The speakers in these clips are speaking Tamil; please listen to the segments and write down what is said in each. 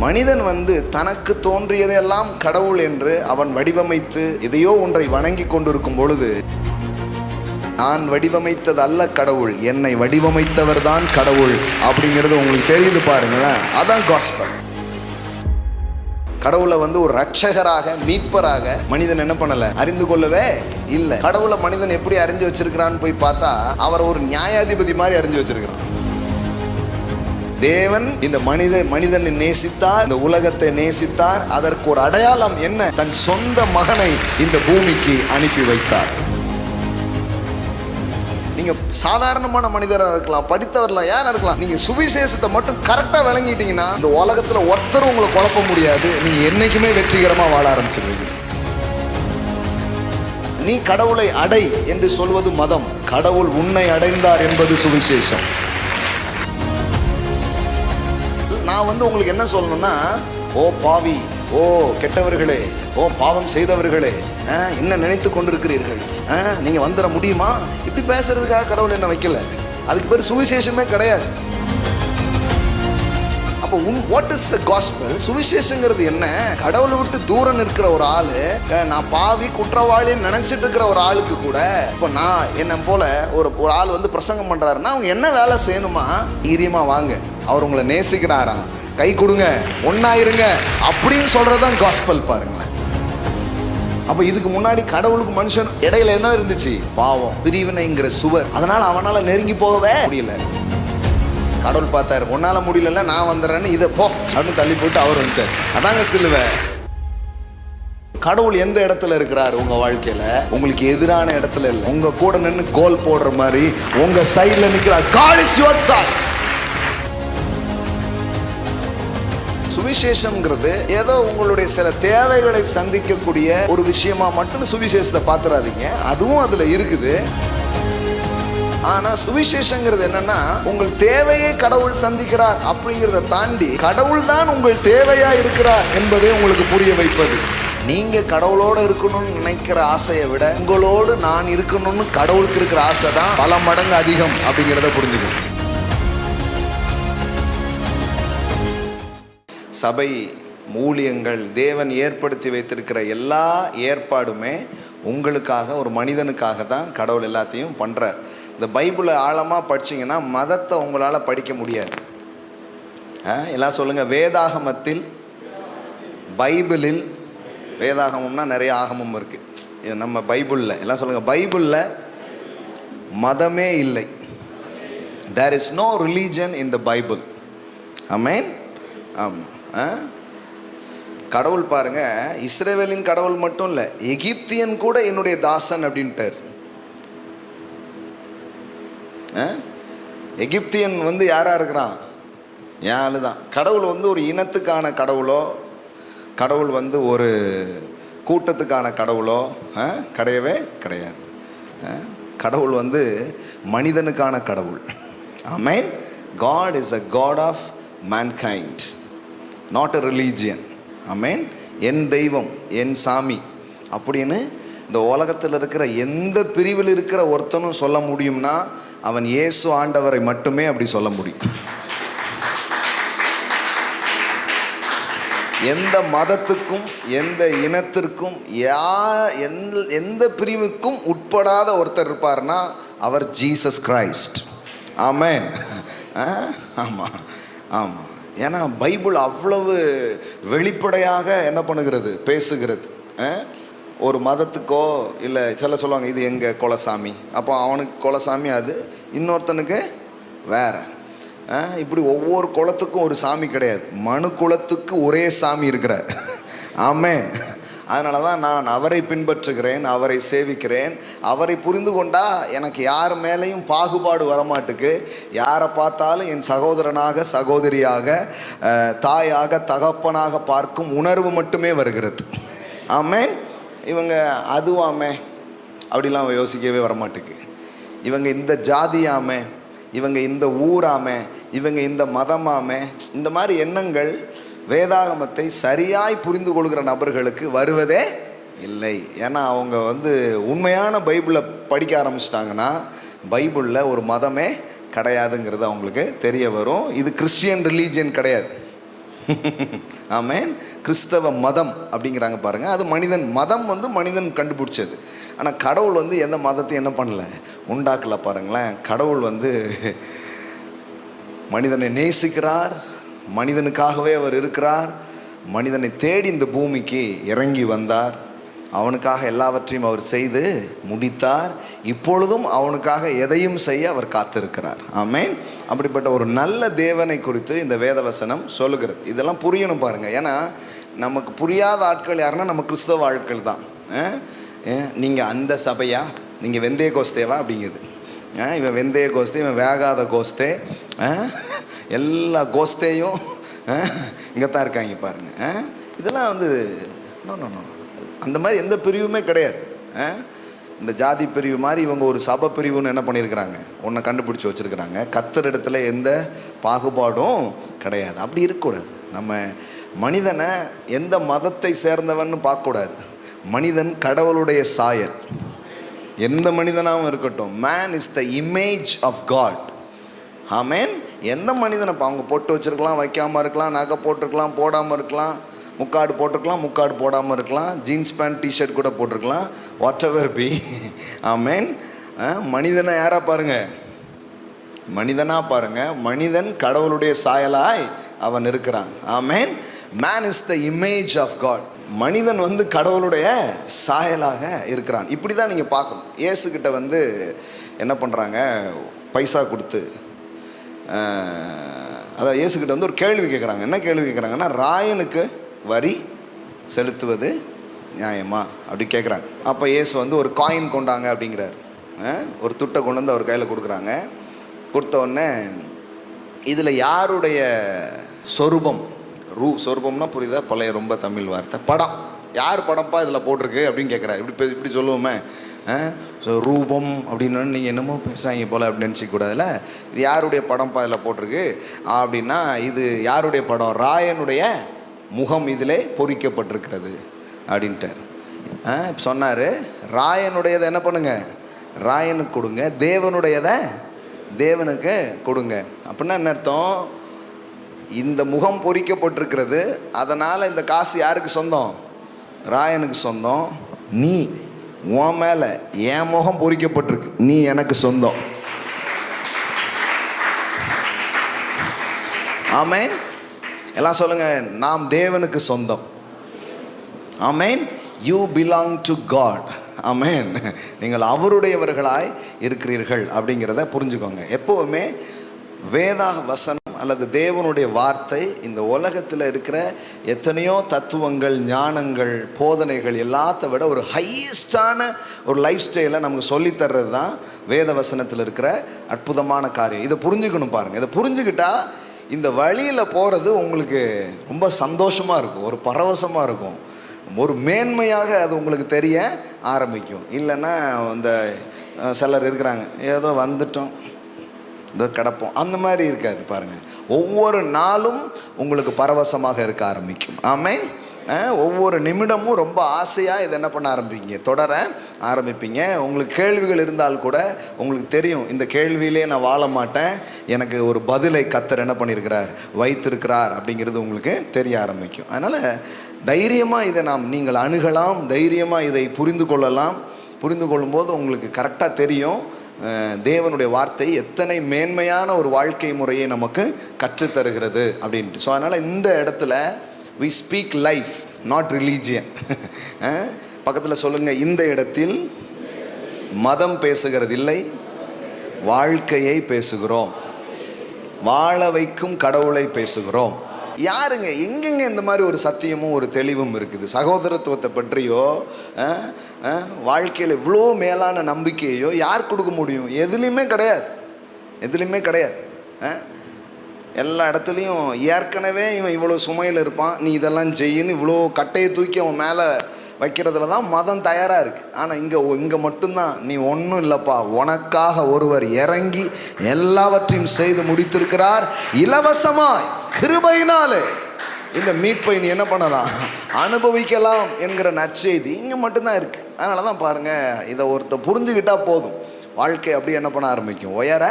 மனிதன் தனக்கு தோன்றியதெல்லாம் கடவுள் என்று அவன் வடிவமைத்து எதையோ ஒன்றை வணங்கி கொண்டிருக்கும் பொழுது, நான் வடிவமைத்தது அல்ல கடவுள், என்னை வடிவமைத்தவர் தான் கடவுள் அப்படிங்கிறது உங்களுக்கு தெரியுது பாருங்களேன். அதான் காஸ்பல். கடவுளை ஒரு ரட்சகராக, மீட்பராக மனிதன் என்ன பண்ணல, அறிந்து கொள்ளவே இல்லை. கடவுளை மனிதன் எப்படி அறிஞ்சு வச்சிருக்கிறான்னு போய் பார்த்தா, அவர் ஒரு நியாயாதிபதி மாதிரி அறிஞ்சு வச்சிருக்கிறான். தேவன் இந்த மனிதனை நேசித்தார், இந்த உலகத்தை நேசித்தார். அதற்கு ஒரு அடையாளம் என்ன? தன் சொந்த மகனை இந்த பூமிக்கு அனுப்பி வைத்தார். நீங்க சாதாரணமான மனிதராக இருக்கலாம், படித்தவர்களா யாரா இருக்கலாம், நீங்க சுவிசேஷத்தை மட்டும் கரெக்டா விளங்கிட்டீங்கன்னா இந்த உலகத்துல ஒருத்தரும் உங்களை குழப்ப முடியாது. நீங்க என்னைக்குமே வெற்றிகரமா வாழ ஆரம்பிச்சிருவீங்க. நீ கடவுளை அடை என்று சொல்வது மதம், கடவுள் உன்னை அடைந்தார் என்பது சுவிசேஷம். நான் உங்களுக்கு என்ன சொல்லணும்னா, ஓ பாவி, ஓ கெட்டவர்களே, ஓ பாவம் செய்தவர்களே, என்ன நினைத்து கொண்டிருக்கிறீர்கள், நீங்க வந்துட முடியுமா? இப்படி பேசுறதுக்காக கடவுள் என்ன வைக்கல. அதுக்கு பேர் சுவிசேஷமே கிடையாது. அப்போ வாட் இஸ் த காஸ்பல்? சுவிசேஷங்கிறது என்ன? கடவுளை விட்டு தூரம் நிற்கிற ஒரு ஆளு, நான் பாவி குற்றவாளின்னு நினைச்சிட்டு இருக்கிற ஒரு ஆளுக்கு கூட, இப்போ நான் என்ன போல ஒரு ஆள் பிரசங்கம் பண்றாருன்னா அவங்க என்ன வேலை செய்யணுமா? ஈரியமா வாங்க, அவர் உங்களை நேசிக்கிறாரா, கை கொடுங்க, ஒன்னாயிருங்க அப்படின்னு சொல்றதுதான் காஸ்பல். பாருங்க. அப்ப இதுக்கு முன்னாடி கடவுளுக்கு மனுஷன் இடையில என்ன இருந்துச்சு? பாவம், பிரிவினைங்கிற சுவர். அதனால அவனால நெருங்கி போகவே முடியல. கடவுள் பார்த்தாரு, உன்னால முடியல, நான் வந்துடுறேன்னு, இதை போ அப்படின்னு தள்ளி போட்டு அவர் வந்துட்டார். அதாங்க சிலுவை. கடவுள் எந்த இடத்துல இருக்கிறார் உங்க வாழ்க்கையில? உங்களுக்கு எதிரான இடத்துல இல்லை, உங்க கூட நின்று கோல் போடுற மாதிரி உங்க சைட்ல நிற்கிறார். God is your side. சுவிசேஷம்ங்கிறது ஏதோ உங்களுடைய சில தேவைகளை சந்திக்கக்கூடிய ஒரு விஷயமா மட்டும் சுவிசேஷத்தை பார்த்துறாதீங்க, அதுவும் அதுல இருக்குது. ஆனா சுவிசேஷங்கிறது என்னன்னா, உங்கள் தேவையை கடவுள் சந்திக்கிறார் அப்படிங்கிறத தாண்டி கடவுள் தான் உங்கள் தேவையா இருக்கிறார் என்பதை உங்களுக்கு புரிய வைப்பது. நீங்க கடவுளோட இருக்கணும்னு நினைக்கிற ஆசையை விட உங்களோடு நான் இருக்கணும்னு கடவுளுக்கு இருக்கிற ஆசை தான் பல மடங்கு அதிகம் அப்படிங்கிறத புரிஞ்சுக்கணும். சபை ஊழியங்கள், தேவன் ஏற்படுத்தி வைத்திருக்கிற எல்லா ஏற்பாடுமே உங்களுக்காக, ஒரு மனிதனுக்காக தான் கடவுள் எல்லாத்தையும் பண்ணுறார். இந்த பைபிளை ஆழமாக படிச்சிங்கன்னா மதத்தை உங்களால் படிக்க முடியாது. எல்லாம் சொல்லுங்கள், வேதாகமத்தில், பைபிளில், வேதாகமம்னா நிறைய ஆகமம் இருக்குது, இது நம்ம பைபிளில், எல்லாம் சொல்லுங்கள், பைபிளில் மதமே இல்லை. There is no religion in the Bible. ஆமென். ஆமாம். கடவுள் பாருங்க, இஸ்ரவேலின் கடவுள் மட்டும் இல்லை, எகிப்தியன் கூட என்னுடைய தாசன் அப்படின்ட்டார். எகிப்தியன் யாரா இருக்கிறான்? என் ஆளு தான். கடவுள் ஒரு இனத்துக்கான கடவுளோ, கடவுள் ஒரு கூட்டத்துக்கான கடவுளோ கிடையவே கிடையாது. கடவுள் மனிதனுக்கான கடவுள். ஆமென். God is a God of mankind, not a religion. ஆமென். என் தெய்வம், என் சாமி அப்படின்னு இந்த உலகத்தில் இருக்கிற எந்த பிரிவில் இருக்கிற ஒருத்தனும் சொல்ல முடியும்னா அவன் இயேசு ஆண்டவரை மட்டுமே அப்படி சொல்ல முடியும். எந்த மதத்துக்கும், எந்த இனத்திற்கும், எந்த பிரிவுக்கும் உட்படாத ஒருத்தர் இருப்பார்னா அவர் ஜீசஸ் கிரைஸ்ட். ஆமென். ஆமாம், ஆமாம். ஏன்னா பைபிள் அவ்வளவு வெளிப்படையாக என்ன பண்ணுகிறது, பேசுகிறது. ஒரு மதத்துக்கோ இல்லை, சில சொல்லுவாங்க இது எங்கள் குலசாமி, அப்போ அவனுக்கு குலசாமி அது, இன்னொருத்தனுக்கு வேற. இப்படி ஒவ்வொரு குலத்துக்கும் ஒரு சாமி கிடையாது, மனு குலத்துக்கு ஒரே சாமி இருக்கிறார். ஆமென். அதனால தான் நான் அவரை பின்பற்றுகிறேன், அவரை சேவிக்கிறேன். அவரை புரிந்து கொண்டா எனக்கு யார் மேலேயும் பாகுபாடு வரமாட்டுக்கு. யாரை பார்த்தாலும் என் சகோதரனாக, சகோதரியாக, தாயாக, தகப்பனாக பார்க்கும் உணர்வு மட்டுமே வருகிறது. ஆமென். இவங்க அதுவாமே அப்படிலாம் யோசிக்கவே வரமாட்டுக்கு. இவங்க இந்த ஜாதியாமே, இவங்க இந்த ஊராமே, இவங்க இந்த மதமாமே, இந்த மாதிரி எண்ணங்கள் வேதாகமத்தை சரியாய் புரிந்து கொள்கிற நபர்களுக்கு வருவதே இல்லை. ஏன்னா அவங்க உண்மையான பைபிளை படிக்க ஆரம்பிச்சிட்டாங்கன்னா பைபிளில் ஒரு மதமே கிடையாதுங்கிறது அவங்களுக்கு தெரிய வரும். இது கிறிஸ்டியன் ரிலீஜியன் கிடையாது. ஆமென். கிறிஸ்தவ மதம் அப்படிங்கிறாங்க பாருங்க, அது மனிதன் மதம் வந்து மனிதன் கண்டுபிடிச்சது. ஆனால் கடவுள் வந்து எந்த மதத்தையும் என்ன பண்ணல, உண்டாக்கல. பாருங்களேன், கடவுள் வந்து மனிதனை நேசிக்கிறார், மனிதனுக்காகவே அவர் இருக்கிறார், மனிதனை தேடி இந்த பூமிக்கு இறங்கி வந்தார், அவனுக்காக எல்லாவற்றையும் அவர் செய்து முடித்தார், இப்பொழுதும் அவனுக்காக எதையும் செய்ய அவர் காத்திருக்கிறார். ஆமென். அப்படிப்பட்ட ஒரு நல்ல தேவனை குறித்து இந்த வேதவசனம் சொல்லுகிறது. இதெல்லாம் புரியணும் பாருங்க. ஏன்னா நமக்கு புரியாத ஆட்கள் யாருன்னா நம்ம கிறிஸ்தவ ஆட்கள் தான். நீங்கள் அந்த சபையா, நீங்கள் வெந்தய கோஸ்தேவா அப்படிங்குது. இவன் வெந்தய கோஸ்தே, இவன் வேகாத கோஸ்தே, எல்லா கோஸ்தேயும் இங்கே தான் இருக்காங்க பாருங்க. இதெல்லாம் வந்து அந்த மாதிரி எந்த பிரிவுமே கிடையாது. இந்த ஜாதி பிரிவு மாதிரி இவங்க ஒரு சபை பிரிவுன்னு என்ன பண்ணியிருக்கிறாங்க, ஒன்றை கண்டுபிடிச்சி வச்சுருக்கிறாங்க. கர்த்தர் இடத்துல எந்த பாகுபாடும் கிடையாது. அப்படி இருக்கக்கூடாது. நம்ம மனிதனை எந்த மதத்தை சேர்ந்தவன்னு பார்க்கக்கூடாது. மனிதன் கடவுளுடைய சாயல், எந்த மனிதனாகவும் இருக்கட்டும். Man is the image of God. ஆமென். எந்த மனிதனை அவங்க போட்டு வச்சுருக்கலாம், வைக்காமல் இருக்கலாம், நகை போட்டிருக்கலாம், போடாமல் இருக்கலாம், முக்காடு போட்டிருக்கலாம், முக்காடு போடாமல் இருக்கலாம், ஜீன்ஸ் பேண்ட் டிஷர்ட் கூட போட்டிருக்கலாம், வாட் எவர் பி. ஆமென். மனிதனை யாராக பாருங்க, மனிதனாக பாருங்க. மனிதன் கடவுளுடைய சாயலாய் அவன் இருக்கிறான். ஆமென். Man is the image of God. மனிதன் வந்து கடவுளுடைய சாயலாக இருக்கிறான். இப்படி தான் நீங்கள் பார்க்கணும். இயேசுக்கிட்ட வந்து என்ன பண்ணுறாங்க, பைசா கொடுத்து, அதான் இயேசுக்கிட்ட வந்து ஒரு கேள்வி கேட்குறாங்க. என்ன கேள்வி கேட்குறாங்கன்னா, ராயனுக்கு வரி செலுத்துவது நியாயமா அப்படி கேட்குறாங்க. அப்போ இயேசு வந்து ஒரு காயின் கொண்டாங்க அப்படிங்கிறார். ஒரு துட்டை கொண்டு வந்து அவர் கையில் கொடுக்குறாங்க. கொடுத்த உடனே இதில் யாருடைய சொரூபம், சொரூபம்னா புரியுதா, பழைய ரொம்ப தமிழ் வார்த்தை, படம், யார் படம்ப்பா இதில் போட்டிருக்கு அப்படின்னு கேட்குறாரு. இப்படி சொல்லுவோமே, ஸோ ரூபம் அப்படின்னு நீங்கள் என்னமோ பேசுகிறாங்க போல் அப்படின்னு நினச்சிக்கூடாதுல்ல. இது யாருடைய படம்ப்பா இதில் போட்டிருக்கு அப்படின்னா, இது யாருடைய படம், ராயனுடைய முகம் இதிலே பொறிக்கப்பட்டிருக்கிறது அப்படின்ட்டார். சொன்னார், ராயனுடையதை என்ன பண்ணுங்க, ராயனுக்கு கொடுங்க, தேவனுடையதை தேவனுக்கு கொடுங்க. அப்படின்னா என்ன அர்த்தம், இந்த முகம் பொறிக்கப்பட்டிருக்கிறது, அதனால் இந்த காசு யாருக்கு சொந்தம், ராயனுக்கு சொந்தம். நீ உன் மேலே என் முகம் பொறிக்கப்பட்டிருக்கு, நீ எனக்கு சொந்தம். ஆமென். எல்லாம் சொல்லுங்க, நாம் தேவனுக்கு சொந்தம். ஆமென். You belong to God. ஆமென். நீங்கள் அவருடையவர்களாய் இருக்கிறீர்கள் அப்படிங்கிறத புரிஞ்சுக்கோங்க. எப்போவுமே வேத வசனம் அல்லது தேவனுடைய வார்த்தை இந்த உலகத்தில் இருக்கிற எத்தனையோ தத்துவங்கள், ஞானங்கள், போதனைகள் எல்லாத்த விட ஒரு ஹையஸ்டான ஒரு லைஃப் ஸ்டைலை நமக்கு சொல்லித்தர்றது தான் வேத வசனத்தில் இருக்கிற அற்புதமான காரியம். இதை புரிஞ்சுக்கணும் பாருங்கள். இதை புரிஞ்சுக்கிட்டா இந்த வழியில் போகிறது உங்களுக்கு ரொம்ப சந்தோஷமாக இருக்கும், ஒரு பரவசமாக இருக்கும், ஒரு மேன்மையாக அது உங்களுக்கு தெரிய ஆரம்பிக்கும். இல்லைன்னா இந்த சிலர் இருக்கிறாங்க, ஏதோ வந்துட்டோம் இதோ கிடப்போம், அந்த மாதிரி இருக்காது பாருங்கள். ஒவ்வொரு நாளும் உங்களுக்கு பரவசமாக இருக்க ஆரம்பிக்கும். ஆமென். ஒவ்வொரு நிமிடமும் ரொம்ப ஆசையாக இதை என்ன பண்ண ஆரம்பிப்பீங்க, தொடர ஆரம்பிப்பீங்க. உங்களுக்கு கேள்விகள் இருந்தால் கூட உங்களுக்கு தெரியும், இந்த கேள்வியிலே நான் வாழ மாட்டேன், எனக்கு ஒரு பதிலை கர்த்தர் என்ன பண்ணியிருக்கிறார், வைத்திருக்கிறார் அப்படிங்கிறது உங்களுக்கு தெரிய ஆரம்பிக்கும். அதனால் தைரியமாக இதை நீங்கள் அணுகலாம், தைரியமாக இதை புரிந்து கொள்ளலாம். புரிந்து கொள்ளும்போது உங்களுக்கு கரெக்டாக தெரியும் தேவனுடைய வார்த்தை எத்தனை மேன்மையான ஒரு வாழ்க்கை முறையை நமக்கு கற்றுத்தருகிறது அப்படின்ட்டு. ஸோ அதனால் இந்த இடத்துல we speak life, not religion. பக்கத்தில் சொல்லுங்கள், இந்த இடத்தில் மதம் பேசுகிறதில்லை, வாழ்க்கையை பேசுகிறோம், வாழ வைக்கும் கடவுளை பேசுகிறோம். யாருங்க எங்கெங்க இந்த மாதிரி ஒரு சத்தியமும் ஒரு தெளிவும் இருக்குது? சகோதரத்துவத்தை பற்றியோ வாழ்க்கையில் இவ்வளோ மேலான நம்பிக்கையோ யார் கொடுக்க முடியும்? எதுலேயுமே கிடையாது, எதுலேயுமே கிடையாது. எல்லா இடத்துலையும் ஏற்கனவே இவன் இவ்வளோ சுமையில் இருப்பான், நீ இதெல்லாம் செய்யின்னு இவ்வளோ கட்டையை தூக்கி அவன் மேலே வைக்கிறதுல தான் மதம் தயாராக இருக்குது. ஆனால் இங்கே மட்டும்தான், நீ ஒன்றும் இல்லைப்பா, உனக்காக ஒருவர் இறங்கி எல்லாவற்றையும் செய்து முடித்திருக்கிறார், இலவசமாய் கிருபையினாலே இந்த மீட்பை நீ என்ன பண்ணலாம், அனுபவிக்கலாம் என்கிற நற்செய்தி இங்கே மட்டும்தான் இருக்குது. அதனால தான் பாருங்கள், இதை ஒருத்தர் புரிஞ்சுக்கிட்டால் போதும், வாழ்க்கை அப்படியே என்ன பண்ண ஆரம்பிக்கும், உயர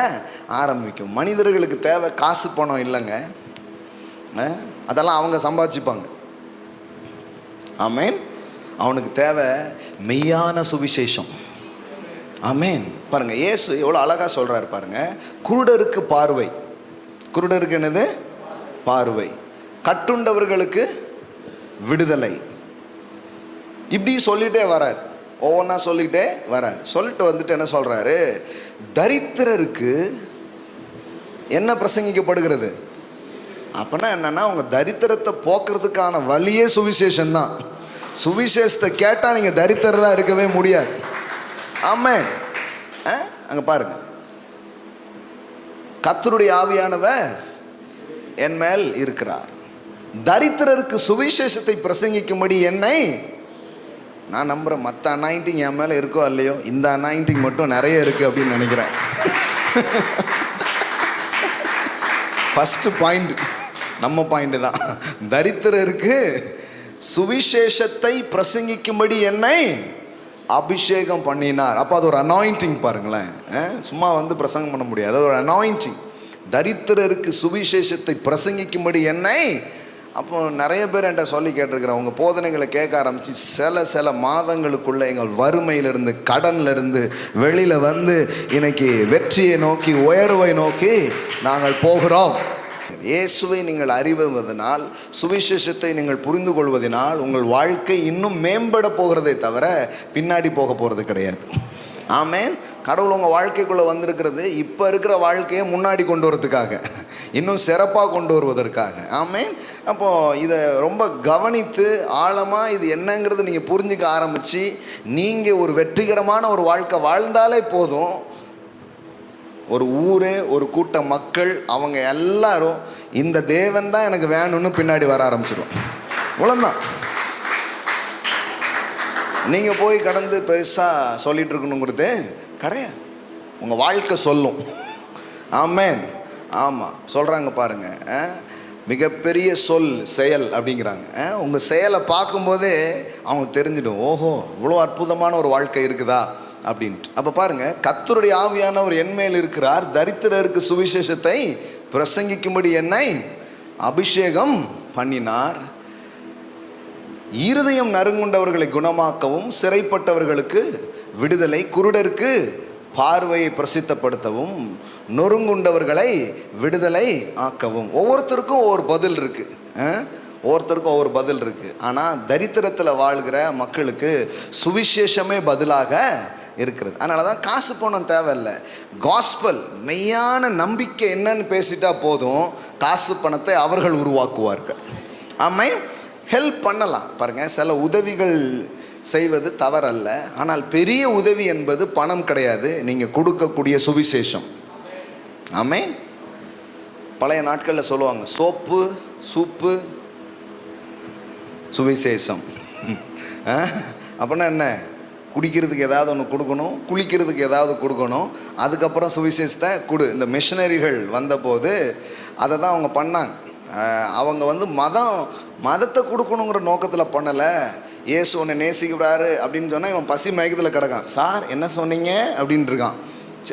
ஆரம்பிக்கும். மனிதர்களுக்கு தேவை காசு பணம் இல்லைங்க, அதெல்லாம் அவங்க சம்பாதிச்சுப்பாங்க. ஆமேன். அவனுக்கு தேவை மெய்யான சுவிசேஷம். ஆமேன். பாருங்க, இயேசு எவ்வளோ அழகா சொல்றாரு பாருங்க. குருடருக்கு பார்வை. குருடருக்கு என்னது? பார்வை. கட்டுண்டவர்களுக்கு விடுதலை. இப்படி சொல்லிட்டே வரார், ஒவ்வொன்றா சொல்லிக்கிட்டே வரார். சொல்லிட்டு வந்துட்டு என்ன சொல்றாரு? தரித்திரருக்கு என்ன பிரசங்கிக்கப்படுகிறது? அப்படின்னா என்னன்னா, உங்க தரித்திரத்தை போக்குறதுக்கான வழியே சுவிசேஷம் தான். சுவிசேஷத்தை கேட்டால் நீங்கள் தரித்திரராக இருக்கவே முடியாது. ஆமென். அங்கே பாருங்க, கர்த்தருடைய ஆவியானவர் என் மேல் இருக்கிறார், தரித்திரருக்கு சுவிசேஷத்தை பிரசங்கிக்கும்படி என்னை. நான் நம்புகிறேன் மற்ற அனாயிண்டிங் என் மேலே இருக்கோ இல்லையோ, இந்த அனாயிண்டிங் மட்டும் நிறைய இருக்குது அப்படின்னு நினைக்கிறேன். ஃபஸ்ட்டு பாயிண்ட் நம்ம பாயிண்ட் தான். தரித்திரருக்கு சுவிசேஷத்தை பிரசங்கிக்கும்படி என்னை அபிஷேகம் பண்ணினார். அப்போ அது ஒரு அனாயிண்டிங் பாருங்களேன். சும்மா வந்து பிரசங்கம் பண்ண முடியாது, அது ஒரு அனாயிண்டிங். தரித்திரருக்கு சுவிசேஷத்தை பிரசங்கிக்கும்படி என்னை. அப்போ நிறைய பேர் என்கிட்ட சொல்லி கேட்டிருக்கிறேன், உங்கள் போதனைகளை கேட்க ஆரம்பித்து சில மாதங்களுக்குள்ளே எங்கள் வறுமையிலிருந்து கடன்லேருந்து வெளியில் வந்து இன்னைக்கு வெற்றியை நோக்கி உயர்வை நோக்கி நாங்கள் போகிறோம். இயேசுவை நீங்கள் அறிவதனால், சுவிசேஷத்தை நீங்கள் புரிந்து கொள்வதனால் உங்கள் வாழ்க்கை இன்னும் மேம்பட போகிறதே தவிர பின்னாடி போக போகிறது கிடையாது. ஆமேன். கடவுள் உங்கள் வாழ்க்கைக்குள்ளே வந்திருக்கிறது இப்போ இருக்கிற வாழ்க்கையை முன்னாடி கொண்டு வரதுக்காக, இன்னும் சிறப்பாக கொண்டு வருவதற்காக. ஆமேன். அப்போது இதை ரொம்ப கவனித்து ஆழமாக இது என்னங்கிறது நீங்கள் புரிஞ்சுக்க ஆரம்பித்து நீங்கள் ஒரு வெற்றிகரமான ஒரு வாழ்க்கை வாழ்ந்தாலே போதும். ஒரு ஊரே, ஒரு கூட்ட மக்கள், அவங்க எல்லாரும் இந்த தேவன் தான் எனக்கு வேணும்னு பின்னாடி வர ஆரம்பிச்சிடும். இவ்வளோதான். நீங்கள் போய் கடந்து பெருசாக சொல்லிட்டு இருக்கணுங்கிறது கிடையாது, உங்கள் வாழ்க்கை சொல்லும். ஆமேன். ஆமாம், சொல்கிறாங்க பாருங்கள், மிகப்பெரிய சொல் செயல் அப்படிங்கிறாங்க. உங்கள் செயலை பார்க்கும்போதே அவங்களுக்கு தெரிஞ்சிடும், ஓஹோ இவ்வளோ அற்புதமான ஒரு வாழ்க்கை இருக்குதா அப்படின்ட்டு. அப்போ பாருங்கள், கர்த்தருடைய ஆவியானவர் என் மேல் இருக்கிறார், தரித்திரருக்கு சுவிசேஷத்தை பிரசங்கிக்கும்படி என்னை அபிஷேகம் பண்ணினார், இருதயம் நறுங்குண்டவர்களை குணமாக்கவும், சிறைப்பட்டவர்களுக்கு விடுதலை, குருடருக்கு பார்வையை பிரசித்தப்படுத்தவும், நொறுங்குண்டவர்களை விடுதலை ஆக்கவும். ஒவ்வொருத்தருக்கும் ஒவ்வொரு பதில் இருக்குது. ஒவ்வொருத்தருக்கும் ஒவ்வொரு பதில் இருக்குது. ஆனால் தரித்திரத்தில் வாழ்கிற மக்களுக்கு சுவிசேஷமே பதிலாக இருக்கிறது. அதனால தான் காசு பணம் தேவையில்லை. காஸ்பல், மெய்யான நம்பிக்கை என்னன்னு பேசிட்டா போதும், காசு பணத்தை அவர்கள் உருவாக்குவார்கள். ஆமாம், ஹெல்ப் பண்ணலாம். பாருங்கள், சில உதவிகள் செய்வது தவறல்ல. ஆனால் பெரிய உதவி என்பது பணம் கிடையாது, நீங்கள் கொடுக்கக்கூடிய சுவிசேஷம். ஆமென். பழைய நாட்களில் சொல்லுவாங்க, சோப்பு சூப்பு சுவிசேஷம். அப்படின்னா என்ன? குடிக்கிறதுக்கு ஏதாவது ஒன்று கொடுக்கணும், குளிக்கிறதுக்கு ஏதாவது கொடுக்கணும், அதுக்கப்புறம் சுவிசேஷத்தை கொடு. இந்த மிஷனரிகள் வந்தபோது அதை தான் அவங்க பண்ணாங்க. அவங்க வந்து மதத்தை கொடுக்கணுங்கிற நோக்கத்தில் பண்ணலை. இயேசு உன்னை நேசிக்கிறாரு அப்படின்னு சொன்னால் இவன் பசி மயக்கத்தில் கிடக்கான். சார் என்ன சொன்னீங்க அப்படின்ட்டு இருக்கான்.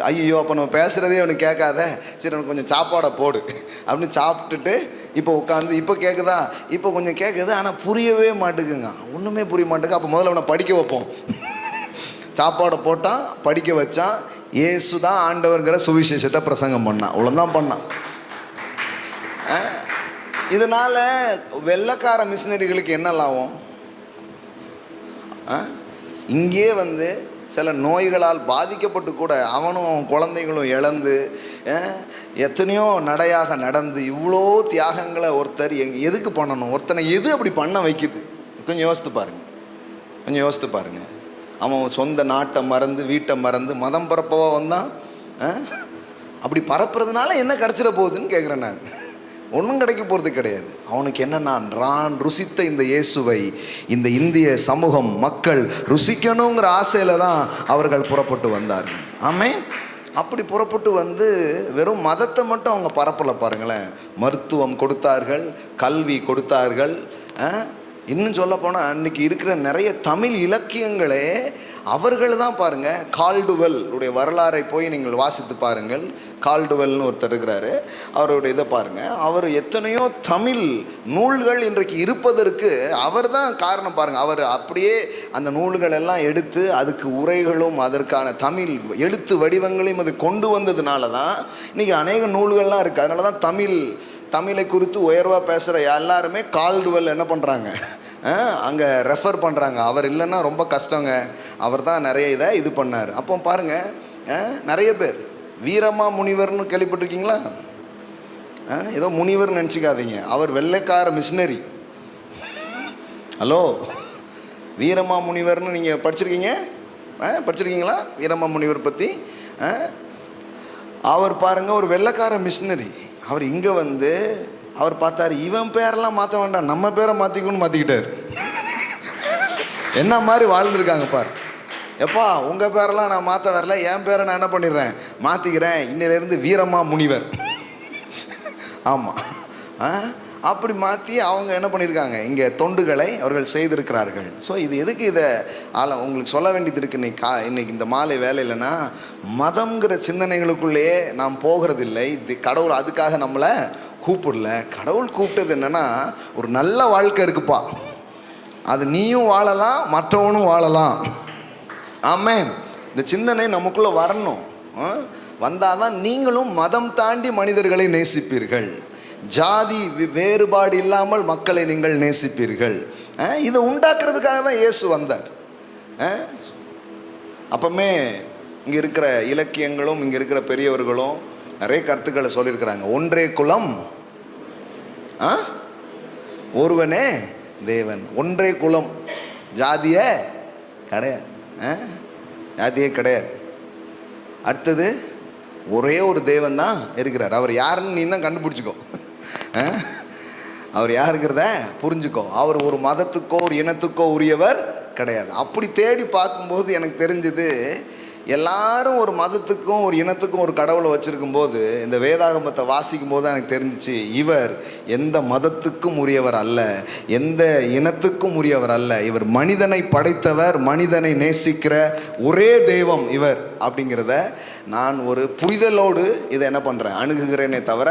ஐயோ, அப்போ நம்ம பேசுகிறதே அவனுக்கு கேட்காத, சரி அவனுக்கு கொஞ்சம் சாப்பாடை போடு அப்படின்னு சாப்பிட்டுட்டு இப்போ உட்காந்து, இப்போ கேட்குதா, இப்போ கொஞ்சம் கேட்குது, ஆனால் புரியவே மாட்டேங்குங்க, ஒன்றுமே புரிய மாட்டேங்க. அப்போ முதல்ல அவனை படிக்க வைப்போம். சாப்பாடை போட்டான், படிக்க வச்சான். இயேசு தான் ஆண்டவர்கிற சுவிசேஷத்தை பிரசங்கம் பண்ணான். அவ்வளோதான் பண்ணான். இதனால் வெள்ளைக்கார மிஷினரிகளுக்கு என்ன லாபம்? இங்கே வந்து சில நோய்களால் பாதிக்கப்பட்டு கூட அவனும் குழந்தைகளும் இழந்து எத்தனையோ நடையாக நடந்து இவ்வளோ தியாகங்களை ஒருத்தர் எதுக்கு பண்ணணும்? ஒருத்தனை எது அப்படி பண்ண வைக்குது? கொஞ்சம் யோசித்து பாருங்கள். அவன் சொந்த நாட்டை மறந்து, வீட்டை மறந்து, மதம் பரப்பவா வந்தான். அப்படி பரப்புறதுனால என்ன கிடச்சிட போகுதுன்னு கேட்குறேன் நான். ஒன்றும் கிடைக்க போகிறது கிடையாது. அவனுக்கு என்ன, நான் ருசித்த இந்த இயேசுவை இந்த இந்திய சமூகம் மக்கள் ருசிக்கணுங்கிற ஆசையில் தான் அவர்கள் புறப்பட்டு வந்தார்கள். ஆமென். அப்படி புறப்பட்டு வந்து வெறும் மதத்தை மட்டும் அவங்க பரப்பலை பாருங்களேன். மருத்துவம் கொடுத்தார்கள், கல்வி கொடுத்தார்கள். இன்னும் சொல்ல போனால் அன்றைக்கி இருக்கிற நிறைய தமிழ் இலக்கியங்களே அவர்கள் தான் பாருங்கள். கால்டுவெல் உடைய வரலாறை போய் நீங்கள் வாசித்து பாருங்கள். கால்டுவெல்னு ஒருத்தர் இருக்கிறாரு, அவருடைய இதை பாருங்கள். அவர் எத்தனையோ தமிழ் நூல்கள் இன்றைக்கு இருப்பதற்கு அவர் தான் காரணம் பாருங்கள். அவர் அப்படியே அந்த நூல்கள் எல்லாம் எடுத்து அதுக்கு உரைகளும் அதற்கான தமிழ் எழுத்து வடிவங்களையும் அது கொண்டு வந்ததுனால தான் இன்றைக்கி அநேக நூல்கள்லாம் இருக்குது. அதனால தான் தமிழை குறித்து உயர்வாக பேசுகிற எல்லாருமே கால்டுவெல் என்ன பண்ணுறாங்க, அங்கே ரெஃபர் பண்ணுறாங்க. அவர் இல்லைன்னா ரொம்ப கஷ்டங்க, அவர் தான் நிறைய இதை இது பண்ணார். அப்போ பாருங்கள், நிறைய பேர் வீரமா முனிவர்னு கேள்விப்பட்டிருக்கீங்களா? ஏதோ முனிவர் நினச்சிக்காதீங்க, அவர் வெள்ளைக்கார மிஷினரி. ஹலோ, வீரமா முனிவர்னு நீங்கள் படிச்சிருக்கீங்களா? வீரமா முனிவர் பற்றி அவர் பாருங்கள், ஒரு வெள்ளைக்கார மிஷினரி. அவர் இங்கே வந்து அவர் பார்த்தாரு, இவன் பேரெல்லாம் மாற்ற வேண்டாம், நம்ம பேரை மாற்றிக்கிட்டார். என்ன மாதிரி வாழ்ந்துருக்காங்க பார். எப்பா உங்கள் பேரெல்லாம் நான் மாற்ற வரல, என் பேரை நான் என்ன பண்ணிடுறேன், மாற்றிக்கிறேன், இன்னிலேருந்து வீரமா முனிவர். ஆமாம், அப்படி மாற்றி அவங்க என்ன பண்ணியிருக்காங்க, இங்கே தொண்டுகளை அவர்கள் செய்திருக்கிறார்கள். ஸோ இது எதுக்கு இதை உங்களுக்கு சொல்ல வேண்டியது இருக்குது இன்னைக்கு இந்த மாலை வேலையிலன்னா, மதம்ங்கிற சிந்தனைகளுக்குள்ளேயே நாம் போகிறதில்லை. இது கடவுள் அதுக்காக நம்மளை கூப்பிடல. கடவுள் கூப்பிட்டது என்னென்னா, ஒரு நல்ல வாழ்க்கை இருக்குப்பா, அது நீயும் வாழலாம், மற்றவனும் வாழலாம். ஆமென். இந்த சிந்தனை நமக்குள்ளே வரணும். வந்தால் தான் நீங்களும் மதம் தாண்டி மனிதர்களை நேசிப்பீர்கள். ஜாதி வேறுபாடு இல்லாமல் மக்களை நீங்கள் நேசிப்பீர்கள். இதை உண்டாக்குறதுக்காக தான் இயேசு வந்தார். அப்பமே இங்கே இருக்கிற இலக்கியங்களும் இங்கே இருக்கிற பெரியவர்களும் நிறைய கருத்துக்களை சொல்லியிருக்கிறாங்க. ஒன்றே குலம், ஒருவனே தேவன். ஒன்றே குலம், ஜாதியே கிடையாது, ஜாதியே கிடையாது. அடுத்தது ஒரே ஒரு தேவன் தான் இருக்கிறார். அவர் யாருன்னு நீ தான் கண்டுபிடிச்சிக்கோ. அவர் யாருங்கிறத புரிஞ்சுக்கோ. அவர் ஒரு மதத்துக்கோ ஒரு இனத்துக்கோ உரியவர் கிடையாது. அப்படி தேடி பார்க்கும்போது எனக்கு தெரிஞ்சது, எல்லாரும் ஒரு மதத்துக்கும் ஒரு இனத்துக்கும் ஒரு கடவுளை வச்சுருக்கும்போது, இந்த வேதாகமத்தை வாசிக்கும் போது எனக்கு தெரிஞ்சிச்சு, இவர் எந்த மதத்துக்கும் உரியவர் அல்ல, எந்த இனத்துக்கும் உரியவர் அல்ல. இவர் மனிதனை படைத்தவர், மனிதனை நேசிக்கிற ஒரே தெய்வம் இவர் அப்படிங்கிறத நான் ஒரு புரிதலோடு இதை என்ன பண்ணுறேன், அணுகுகிறேனே தவிர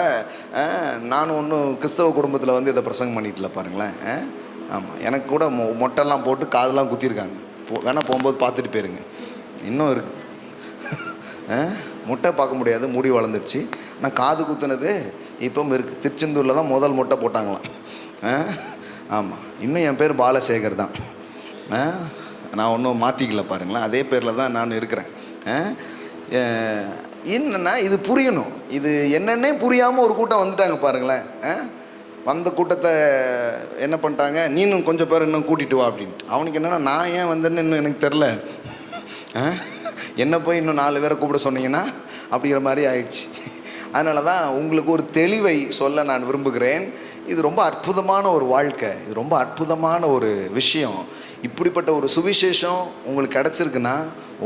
நான் ஒன்றும் கிறிஸ்தவ குடும்பத்தில் வந்து இதை பிரசங்கம் பண்ணிட்டுல பாருங்களேன். ஆமாம், எனக்கு கூட மொட்டைலாம் போட்டு காதெல்லாம் குத்திருக்காங்க. வேணால் போகும்போது பார்த்துட்டு போயிருங்க. இன்னும் இருக்குது, முட்டை பார்க்க முடியாது, முடி வளர்ந்துருச்சு. நான் காது குத்துனது இப்பவும் இருக்குது. திருச்செந்தூரில் தான் முதல் முட்டை போட்டாங்களாம். ஆமாம், இன்னும் என் பேர் பாலசேகர் தான். நான் ஒன்றும் மாற்றிக்கல பாருங்களேன், அதே பேரில் தான் நான் இருக்கிறேன். என்னென்னா இது புரியணும். இது என்னென்னே புரியாமல் ஒரு கூட்டம் வந்துட்டாங்க பாருங்களேன். வந்த கூட்டத்தை என்ன பண்ணிட்டாங்க, நீனும் கொஞ்சம் பேர் இன்னும் கூட்டிகிட்டு வா அப்படின்ட்டு. அவனுக்கு என்னென்னா, நான் ஏன் வந்தேன்னு இன்னும் எனக்கு தெரில, என்ன போய் இன்னும் 4 பேரை கூப்பிட சொன்னீங்கன்னா அப்படிங்கிற மாதிரி ஆயிடுச்சு. அதனால தான் உங்களுக்கு ஒரு தெளிவை சொல்ல நான் விரும்புகிறேன். இது ரொம்ப அற்புதமான ஒரு வாழ்க்கை, இது ரொம்ப அற்புதமான ஒரு விஷயம். இப்படிப்பட்ட ஒரு சுவிசேஷம் உங்களுக்கு கிடச்சிருக்குன்னா,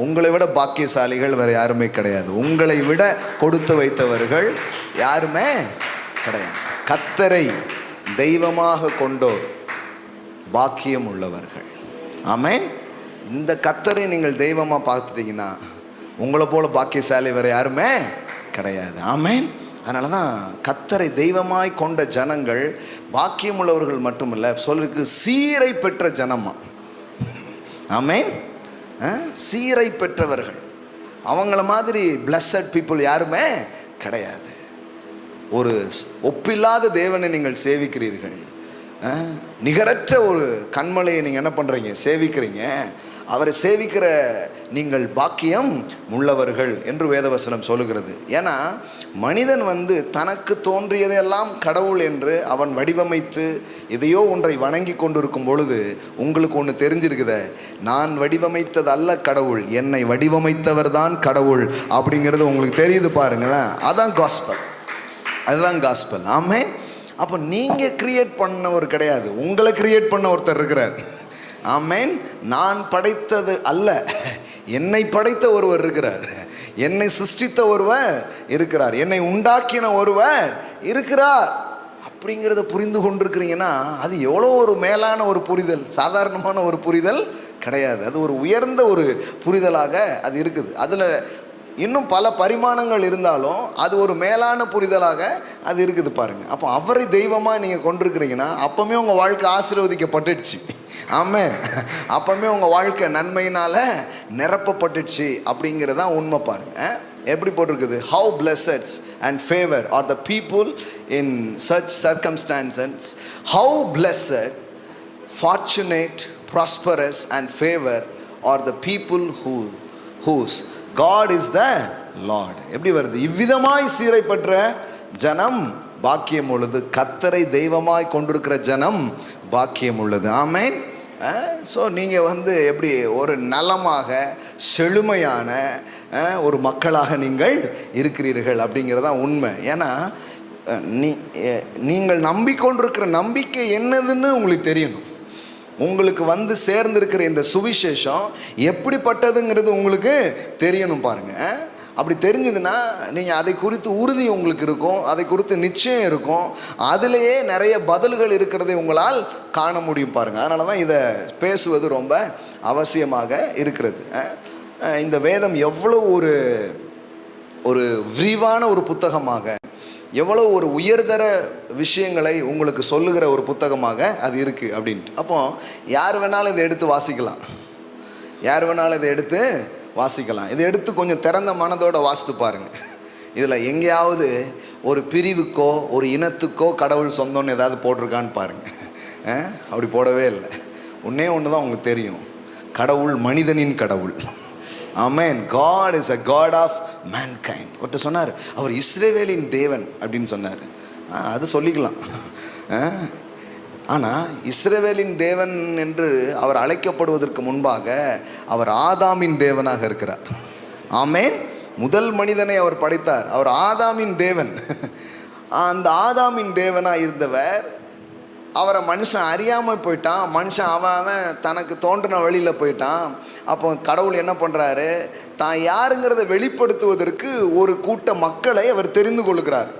உங்களை விட பாக்கியசாலிகள் வேறு யாருமே கிடையாது. உங்களை விட கொடுத்து வைத்தவர்கள் யாருமே கிடையாது. கர்த்தரை தெய்வமாக கொண்டோர் பாக்கியம் உள்ளவர்கள். ஆமென். இந்த கர்த்தரை நீங்கள் தெய்வமாக பார்த்துட்டீங்கன்னா, உங்களை போல பாக்கியசாலி வேறு யாருமே கிடையாது. ஆமென். அதனால தான் கர்த்தரை தெய்வமாய் கொண்ட ஜனங்கள் பாக்கியம் உள்ளவர்கள் மட்டுமில்ல, சொல்லிருக்கு சீரை பெற்ற ஜனமா. ஆமென். சீரை பெற்றவர்கள், அவங்கள மாதிரி பிளஸட் பீப்புள் யாருமே கிடையாது. ஒரு ஒப்பில்லாத தேவனை நீங்கள் சேவிக்கிறீர்கள். நிகரற்ற ஒரு கண்மலையை நீங்கள் என்ன பண்ணுறீங்க, சேவிக்கிறீங்க. அவரை சேவிக்கிற நீங்கள் பாக்கியம் உள்ளவர்கள் என்று வேதவசனம் சொல்லுகிறது. ஏன்னா மனிதன் வந்து தனக்கு தோன்றியதெல்லாம் கடவுள் என்று அவன் வடிவமைத்து எதையோ ஒன்றை வணங்கி கொண்டிருக்கும் பொழுது, உங்களுக்கு ஒன்று தெரிஞ்சிருக்குத, நான் வடிவமைத்தது அல்ல கடவுள், என்னை வடிவமைத்தவர் தான் கடவுள் அப்படிங்கிறது உங்களுக்கு தெரியுது பாருங்களேன். அதான் காஸ்பல், அதுதான் காஸ்பல். ஆமே. அப்போ நீங்கள் கிரியேட் பண்ணவர் கிடையாது, உங்களை கிரியேட் பண்ண ஒருத்தர் இருக்கிறார். ஆமேன். நான் படைத்தது அல்ல, என்னை படைத்த ஒருவர் இருக்கிறார், என்னை சிருஷ்டித்த ஒருவர் இருக்கிறார், என்னை உண்டாக்கின ஒருவர் இருக்கிறார். அப்படிங்கிறத புரிந்து கொண்டிருக்கிறீங்கன்னா, அது எவ்வளோ ஒரு மேலான ஒரு புரிதல், சாதாரணமான ஒரு புரிதல் கிடையாது. அது ஒரு உயர்ந்த ஒரு புரிதலாக அது இருக்குது. அதில் இன்னும் பல பரிமாணங்கள் இருந்தாலும் அது ஒரு மேலான புரிதலாக அது இருக்குது பாருங்கள். அப்போ அவரை தெய்வமாக நீங்கள் கொண்டிருக்கிறீங்கன்னா அப்போவுமே உங்கள் வாழ்க்கை ஆசீர்வதிக்கப்பட்டுடுச்சு. ஆமென். அப்போவுமே உங்கள் வாழ்க்கை நன்மையினால் நிரப்பப்பட்டுடுச்சு அப்படிங்கிறதான் உண்மை பாருங்கள். எப்படி போட்டிருக்குது? How blessed and favor are the people in such circumstances. How blessed, fortunate, prosperous and favor are the people whose God is the Lord. எப்படி வருது? இவ்விதமாய் சீரைப்பற்ற ஜனம் பாக்கியம் உள்ளது, கர்த்தரை தெய்வமாய் கொண்டிருக்கிற ஜனம் பாக்கியம் உள்ளது. ஆமென். ஸோ நீங்கள் எப்படி ஒரு நலமாக செழுமையான ஒரு மக்களாக நீங்கள் இருக்கிறீர்கள் அப்படிங்கிறதான் உண்மை. ஏன்னா நீங்கள் நம்பிக்கொண்டிருக்கிற நம்பிக்கை என்னதுன்னு உங்களுக்கு தெரியணும். உங்களுக்கு சேர்ந்திருக்கிற இந்த சுவிசேஷம் எப்படிப்பட்டதுங்கிறது உங்களுக்கு தெரியணும் பாருங்கள். அப்படி தெரிஞ்சதுன்னா நீங்கள் அதை குறித்து உறுதி உங்களுக்கு இருக்கும், அதை குறித்து நிச்சயம் இருக்கும், அதிலேயே நிறைய பதில்கள் இருக்கிறதை உங்களால் காண முடியும் பாருங்கள். அதனால தான் இதை பேசுவது ரொம்ப அவசியமாக இருக்கிறது. இந்த வேதம் எவ்வளோ ஒரு விரிவான ஒரு புத்தகமாக, எவ்வளோ ஒரு உயர்தர விஷயங்களை உங்களுக்கு சொல்லுகிற ஒரு புத்தகமாக அது இருக்குது அப்படின்ட்டு. அப்போ யார் வேணாலும் இதை எடுத்து வாசிக்கலாம், யார் வேணாலும் இதை எடுத்து வாசிக்கலாம். இதை எடுத்து கொஞ்சம் திறந்த மனதோடு வாசித்து பாருங்கள். இதில் எங்கேயாவது ஒரு பிரிவுக்கோ ஒரு இனத்துக்கோ கடவுள் சொந்தம்னு ஏதாவது போட்டிருக்கான்னு பாருங்கள். அப்படி போடவே இல்லை. ஒன்றே ஒன்று தான் உங்களுக்கு தெரியும், கடவுள் மனிதனின் கடவுள். ஆமென். God is a God of mankind. ஒருத்தர் சொன்னார், அவர் இஸ்ரவேலின் தேவன் அப்படின்னு சொன்னார். அது சொல்லிக்கலாம். ஆனால் இஸ்ரவேலின் தேவன் என்று அவர் அழைக்கப்படுவதற்கு முன்பாக அவர் ஆதாமின் தேவனாக இருக்கிறார். ஆமென். முதல் மனிதனை அவர் படைத்தார், அவர் ஆதாமின் தேவன். அந்த ஆதாமின் தேவனாக இருந்தவர் அவரை மனுஷன் அறியாமல் போயிட்டான். மனுஷன் அவன் தனக்கு தோன்றின வழியில் போயிட்டான். அப்போ கடவுள் என்ன பண்ணுறாரு? தான் யாருங்கிறத வெளிப்படுத்துவதற்கு ஒரு கூட்ட மக்களை அவர் தெரிந்து கொள்கிறார்.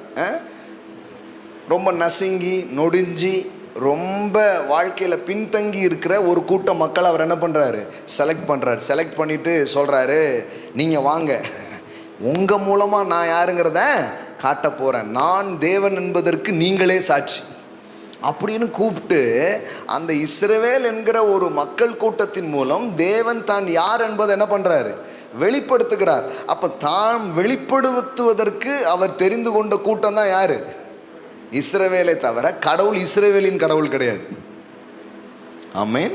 ரொம்ப நசுங்கி நொடிஞ்சி ரொம்ப வாழ்க்கையில் பின்தங்கி இருக்கிற ஒரு கூட்ட மக்களை அவர் என்ன பண்ணுறாரு? செலக்ட் பண்ணுறாரு. செலக்ட் பண்ணிவிட்டு சொல்கிறாரு, நீங்கள் வாங்க, உங்கள் மூலமாக நான் யாருங்கிறத காட்ட போகிறேன், நான் தேவன் என்பதற்கு நீங்களே சாட்சி அப்படின்னு கூப்பிட்டு அந்த இஸ்ரவேல் என்கிற ஒரு மக்கள் கூட்டத்தின் மூலம் தேவன் தான் யார் என்பதை என்ன பண்ணுறாரு? வெளிப்படுத்துகிறார். அப்போ தான் வெளிப்படுத்துவதற்கு அவர் தெரிந்து கொண்ட கூட்டம் தான் யார்? இஸ்ரவேலை தவிர கடவுள் இஸ்ரவேலின் கடவுள் கிடையாது. ஆமென்.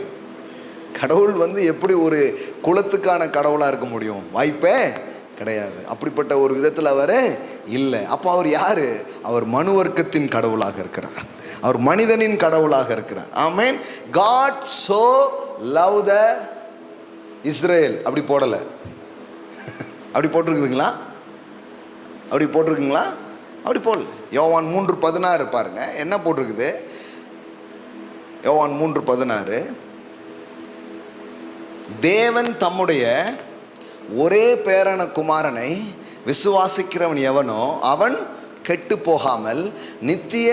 கடவுள் எப்படி ஒரு குலத்துக்கான கடவுளாக இருக்க முடியும்? வாய்ப்பே கிடையாது. அப்படிப்பட்ட ஒரு விதத்தில் அவர் இல்லை. அப்போ அவர் யார்? அவர் மனு வர்க்கத்தின் கடவுளாக இருக்கிறார், அவர் மனிதனின் கடவுளாக இருக்கிறார். ஆமென். God so loved the Israel. அப்படி போடலை, அப்படி போட்டிருக்குதுங்களா? அப்படி போட்டிருக்குங்களா? அப்படி போடல. யோவான் 3:16 பாருங்க என்ன போட்டிருக்குது. யோவான் 3:16, தேவன் தம்முடைய ஒரே பேரான குமாரனை விசுவாசிக்கிறவன் எவனோ அவன் கெட்டு போகாமல் நித்திய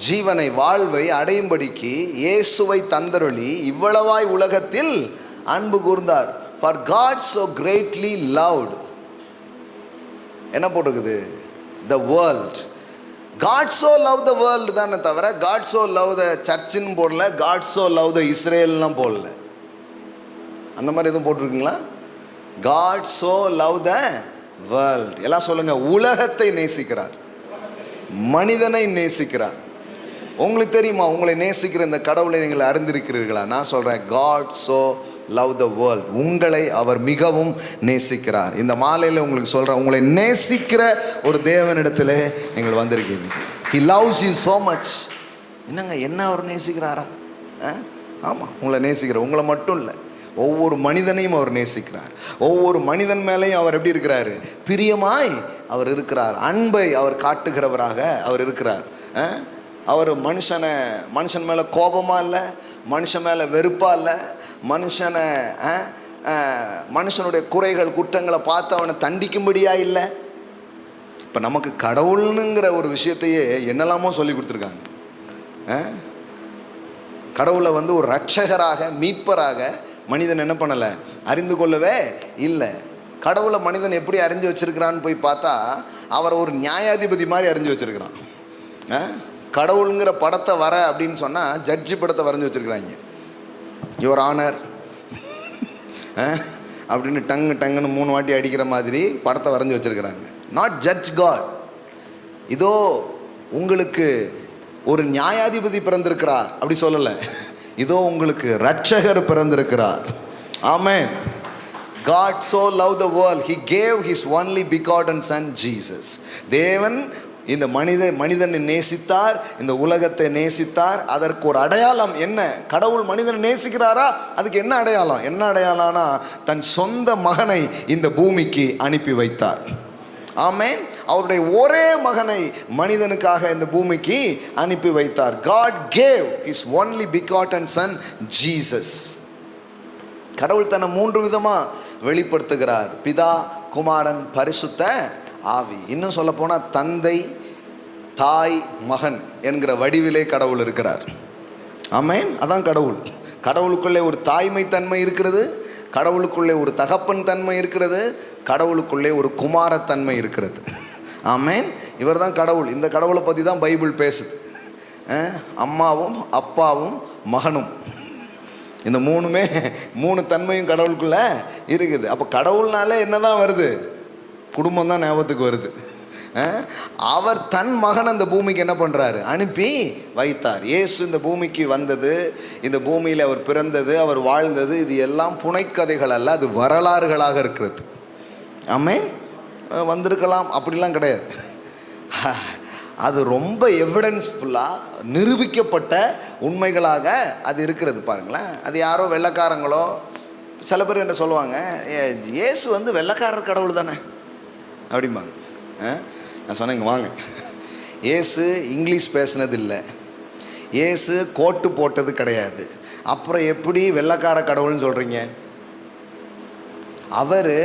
ஜீவனை வாழ்வை அடையும்படிக்கு இயேசுவை தந்தருளி இவ்வளவாய் உலகத்தில் அன்பு கூர்ந்தார். For God so greatly loved, என்ன போட்டிருக்குது? The world. God so loved the world தானே தவிர God so loved the churchன்னு போடல, God so loved the Israelலாம் போடல. அந்த மாதிரி எதுவும் போட்டிருக்குங்களா? God so loved the world. எல்லாம் சொல்லுங்க, உலகத்தை நேசிக்கிறார், மனிதனை நேசிக்கிறார். உங்களுக்கு தெரியுமா உங்களை நேசிக்கிற இந்த கடவுளை நீங்கள் அறிந்திருக்கிறீர்களா? நான் சொல்கிறேன், God so loved the world. உங்களை அவர் மிகவும் நேசிக்கிறார். இந்த மாலையில் உங்களுக்கு சொல்கிறேன், உங்களை நேசிக்கிற ஒரு தேவனிடத்தில் நீங்கள் வந்திருக்கீங்க. He loves you so much. என்னங்க, என்ன அவர் நேசிக்கிறாரா? ஆமாம், உங்களை நேசிக்கிறார். உங்களை மட்டும் இல்லை, ஒவ்வொரு மனிதனையும் அவர் நேசிக்கிறார். ஒவ்வொரு மனிதன் மேலேயும் அவர் எப்படி இருக்கிறாரு? பிரியமாய் அவர் இருக்கிறார். அன்பை அவர் காட்டுகிறவராக அவர் இருக்கிறார். அவர் மனுஷன் மேலே கோபமாக இல்லை, மனுஷன் மேலே வெறுப்பாக இல்லை, மனுஷனுடைய குறைகள் குற்றங்களை பார்த்து அவனை தண்டிக்கும்படியா இல்லை. இப்போ நமக்கு கடவுள்னுங்கிற ஒரு விஷயத்தையே என்னெல்லாமோ சொல்லி கொடுத்துருக்காங்க. கடவுளை ஒரு ரட்சகராக மீட்பராக மனிதன் என்ன பண்ணலை, அறிந்து கொள்ளவே இல்லை. கடவுளை மனிதன் எப்படி அறிஞ்சு வச்சிருக்கிறான்னு போய் பார்த்தா அவர் ஒரு நியாயாதிபதி மாதிரி அறிஞ்சு வச்சிருக்கிறான். கடவுளுங்கிற படத்தை வர அப்படின்னு சொன்னால் ஜட்ஜி படத்தை வரைஞ்சி வச்சிருக்கிறாங்க. யுவர் ஆனர் அப்படின்னு டங்குன்னு 3 வாட்டி அடிக்கிற மாதிரி படத்தை வரைஞ்சி வச்சிருக்கிறாங்க. Not judge God. இதோ உங்களுக்கு ஒரு நியாயாதிபதி பிறந்திருக்கிறார் அப்படி சொல்லலை, இதோ உங்களுக்கு ரட்சகர் பிறந்திருக்கிறார். ஆமென். God so loved the world, he gave his only begotten son Jesus. தேவன் இந்த மனிதனை நேசித்தார், இந்த உலகத்தை நேசித்தார். அதற்கு ஒரு அடையாளம் என்ன? கடவுள் மனிதனை நேசிக்கிறாரா? அதுக்கு என்ன அடையாளம்? என்ன அடையாளம்னா தன் சொந்த மகனை இந்த பூமிக்கு அனுப்பி வைத்தார். ஆமென். அவருடைய ஒரே மகனை மனிதனுக்காக இந்த பூமிக்கு அனுப்பி வைத்தார். God gave his only begotten son Jesus. கடவுள் தன்னை 3 விதமா வெளிப்படுத்துகிறார். பிதா, குமாரன், பரிசுத்த ஆவி. இன்னும் சொல்ல போனால் தந்தை, தாய், மகன் என்கிற வடிவிலே கடவுள் இருக்கிறார். ஆமென். அதான் கடவுள். கடவுளுக்குள்ளே ஒரு தாய்மை தன்மை இருக்கிறது, கடவுளுக்குள்ளே ஒரு தகப்பன் தன்மை இருக்கிறது, கடவுளுக்குள்ளே ஒரு குமாரத்தன்மை இருக்கிறது. ஆமென். இவர் தான் கடவுள். இந்த கடவுளை பற்றி தான் பைபிள் பேசுது. அம்மாவும் அப்பாவும் மகனும், இந்த 3 தன்மையும் கடவுளுக்குள்ள இருக்குது. அப்போ கடவுள்னாலே என்னதான் வருது? குடும்பம் தான் ஞாபகத்துக்கு வருது. அவர் தன் மகன் அந்த பூமிக்கு என்ன பண்ணுறாரு? அனுப்பி வைத்தார். இயேசு இந்த பூமிக்கு வந்தது, இந்த பூமியில் அவர் பிறந்தது, அவர் வாழ்ந்தது, இது எல்லாம் புனைக்கதைகள் அல்ல, அது வரலாறுகளாக இருக்கிறது. ஆமென். வந்திருக்கலாம் அப்படிலாம் கிடையாது. அது ரொம்ப எவிடன்ஸ்ஃபுல்லாக நிரூபிக்கப்பட்ட உண்மைகளாக அது இருக்கிறது. பாருங்களேன். அது யாரோ வெள்ளைக்காரங்களோ சில பேர் என்ன சொல்லுவாங்க, இயேசு வந்து வெள்ளைக்காரர் கடவுள் தானே அப்படிம்பாங்க. நான் சொன்னேன், இங்கே வாங்க, இயேசு இங்கிலீஷ் பேசுனது இல்லை, இயேசு கோட்டு போட்டது கிடையாது, அப்புறம் எப்படி வெள்ளைக்கார கடவுள்னு சொல்கிறீங்க? அவர்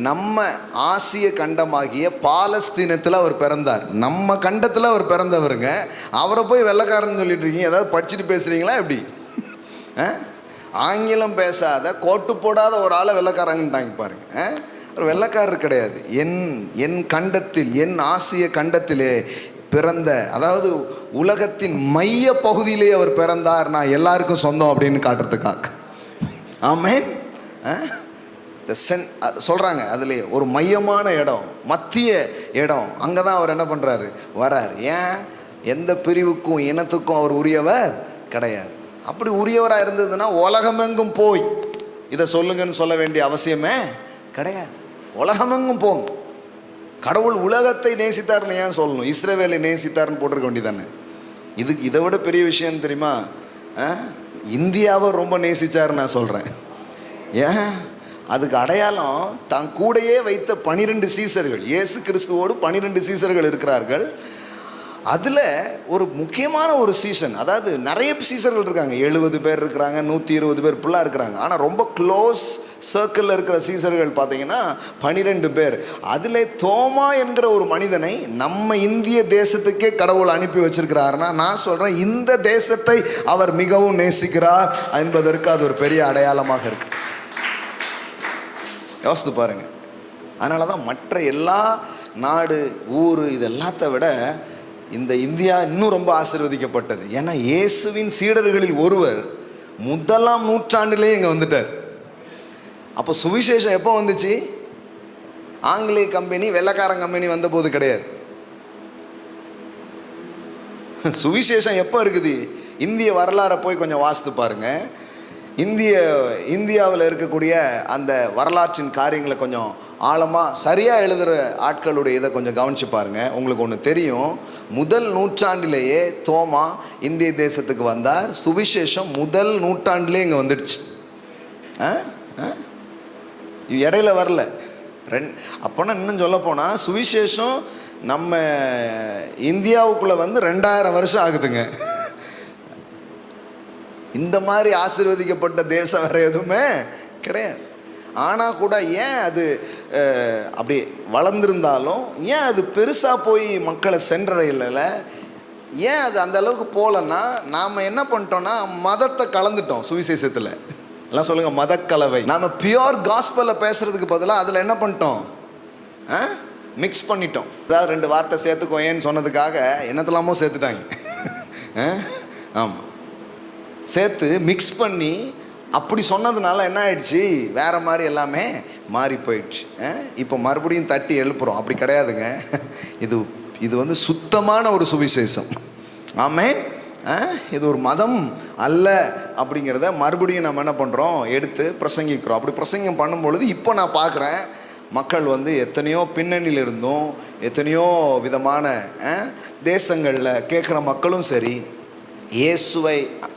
நம்ம ஆசிய கண்டமாகிய பாலஸ்தீனத்தில் அவர் பிறந்தார். நம்ம கண்டத்தில் அவர் பிறந்தவருங்க. அவரை போய் வெள்ளைக்காரன்னு சொல்லிட்டு இருக்கீங்க. ஏதாவது படிச்சுட்டு பேசுகிறீங்களா எப்படி? ஆங்கிலம் பேசாத, கோட்டு போடாத ஒரு ஆளை வெள்ளைக்காரங்கன்ட்டாங்க பாருங்க. ஒரு வெள்ளைக்காரர் கிடையாது. என் கண்டத்தில், என் ஆசிய கண்டத்திலே பிறந்த, அதாவது உலகத்தின் மைய பகுதியிலே அவர் பிறந்தார், நான் எல்லாருக்கும் சொந்தம் அப்படின்னு காட்டுறதுக்காக. ஆமென். சொல்கிறாங்க அதுலேயே ஒரு மையமான இடம், மத்திய இடம், அங்கே தான் அவர் என்ன பண்ணுறாரு, வரார். ஏன்? எந்த பிரிவுக்கும் இனத்துக்கும் அவர் உரியவர் கிடையாது. அப்படி உரியவராக இருந்ததுன்னா உலகமெங்கும் போய் இதை சொல்லுங்கன்னு சொல்ல வேண்டிய அவசியமே கிடையாது. உலகமெங்கும் போங்க. கடவுள் உலகத்தை நேசித்தார்னு ஏன் சொல்லணும்? இஸ்ரவேலை நேசித்தார்னு போட்டிருக்க வேண்டியதானே. இதை விட பெரிய விஷயம் தெரியுமா? இந்தியாவை ரொம்ப நேசித்தார் நான் சொல்கிறேன். ஏன்? அதுக்கு அடையாளம் தான் கூடையே வைத்த 12 சீசர்கள். இயேசு கிறிஸ்துவோடு 12 சீசர்கள் இருக்கிறார்கள். அதில் ஒரு முக்கியமான ஒரு சீசன், அதாவது நிறைய சீசர்கள் இருக்காங்க, 70 பேர் இருக்கிறாங்க, 120 பேர் இப்படிலாம் இருக்கிறாங்க. ஆனால் ரொம்ப க்ளோஸ் சர்க்கிளில் இருக்கிற சீசர்கள் பார்த்தீங்கன்னா 12 பேர். அதில் தோமா என்கிற ஒரு மனிதனை நம்ம இந்திய தேசத்துக்கே கடவுள் அனுப்பி வச்சிருக்கிறாருன்னா, நான் சொல்கிறேன், இந்த தேசத்தை அவர் மிகவும் நேசிக்கிறார் என்பதற்கு அது ஒரு பெரிய அடையாளமாக இருக்கு. யோசித்து பாருங்க. அதனால தான் மற்ற எல்லா நாடு, ஊர், இது எல்லாத்த விட இந்த இந்தியா இன்னும் ரொம்ப ஆசீர்வதிக்கப்பட்டது. ஏன்னா இயேசுவின் சீடர்களில் ஒருவர் 1ஆம் நூற்றாண்டிலே இங்கே வந்துட்டார். அப்போ சுவிசேஷம் எப்போ வந்துச்சு? ஆங்கிலேய கம்பெனி, வெள்ளைக்காரன் கம்பெனி வந்த போது கிடையாது. சுவிசேஷம் எப்போ இருக்குது? இந்திய வரலாறை போய் கொஞ்சம் வாசித்து பாருங்க. இந்தியாவில் இருக்கக்கூடிய அந்த வரலாற்றின் காரியங்களை கொஞ்சம் ஆழமாக சரியாக எழுதுகிற ஆட்களுடைய இதை கொஞ்சம் கவனித்து பாருங்கள். உங்களுக்கு ஒன்று தெரியும், 1 நூற்றாண்டிலேயே தோமா இந்திய தேசத்துக்கு வந்தார். சுவிசேஷம் 1 நூற்றாண்டிலே இங்கே வந்துடுச்சு. இடையில வரல. அப்போனா இன்னும் சொல்ல போனால் சுவிசேஷம் நம்ம இந்தியாவுக்குள்ளே வந்து 2000 வருஷம் ஆகுதுங்க. இந்த மாதிரி ஆசீர்வதிக்கப்பட்ட தேசம் வேறு எதுவுமே கிடையாது. ஆனால் கூட ஏன் அது அப்படி வளர்ந்துருந்தாலும் ஏன் அது பெருசாக போய் மக்களை சென்றடையில? ஏன் அது அந்த அளவுக்கு போகலன்னா, நாம் என்ன பண்ணிட்டோம்னா மதத்தை கலந்துட்டோம் சுவிசேஷத்தில். எல்லாம் சொல்லுங்க, மதக்கலவை. நாம பியோர் காஸ்பல்ல பேசுறதுக்கு பதிலாக அதில் என்ன பண்ணிட்டோம், மிக்ஸ் பண்ணிட்டோம். அதாவது 2 வார்த்தை சேர்த்துக்கோ ஏன்னு சொன்னதுக்காக என்னத்தெல்லாமோ சேர்த்துட்டாங்க. ஆமாம், சேர்த்து மிக்ஸ் பண்ணி அப்படி சொன்னதுனால என்ன ஆயிடுச்சு, வேற மாதிரி எல்லாமே மாறி போயிடுச்சு. இப்போ மறுபடியும் தட்டி எழுப்புறோம். அப்படி கிடையாதுங்க. இது வந்து சுத்தமான ஒரு சுவிசேஷம். ஆமென். இது ஒரு மதம் அல்ல அப்படிங்கிறத மறுபடியும் நம்ம என்ன பண்ணுறோம், எடுத்து பிரசங்கிக்கிறோம். அப்படி பிரசங்கம் பண்ணும்பொழுது இப்போ நான் பார்க்குறேன், மக்கள் வந்து எத்தனையோ பின்னணியில் இருந்தும் எத்தனையோ விதமான தேசங்களில் கேட்குற மக்களும் சரி,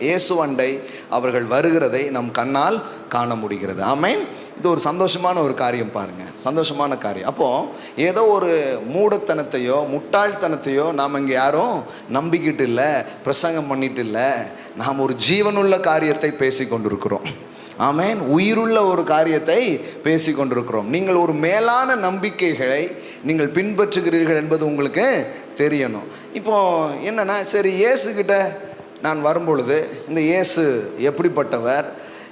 இயேசுவண்டை அவர்கள் வருகிறதை நம் கண்ணால் காண முடிகிறது. ஆமென். இது ஒரு சந்தோஷமான ஒரு காரியம் பாருங்கள், சந்தோஷமான காரியம். அப்போது ஏதோ ஒரு மூடத்தனத்தையோ முட்டாள்தனத்தையோ நாம் இங்கே யாரும் நம்பிக்கிட்டு இல்லை, பிரசங்கம் பண்ணிட்டு இல்லை. நாம் ஒரு ஜீவனுள்ள காரியத்தை பேசி கொண்டிருக்கிறோம். ஆமென். உயிருள்ள ஒரு காரியத்தை பேசி கொண்டிருக்கிறோம். நீங்கள் ஒரு மேலான நம்பிக்கைகளை நீங்கள் பின்பற்றுகிறீர்கள் என்பது உங்களுக்கு தெரியணும். இப்போ என்னென்னா, சரி இயேசுக்கிட்ட நான் வரும்பொழுது இந்த இயேசு எப்படிப்பட்டவர்,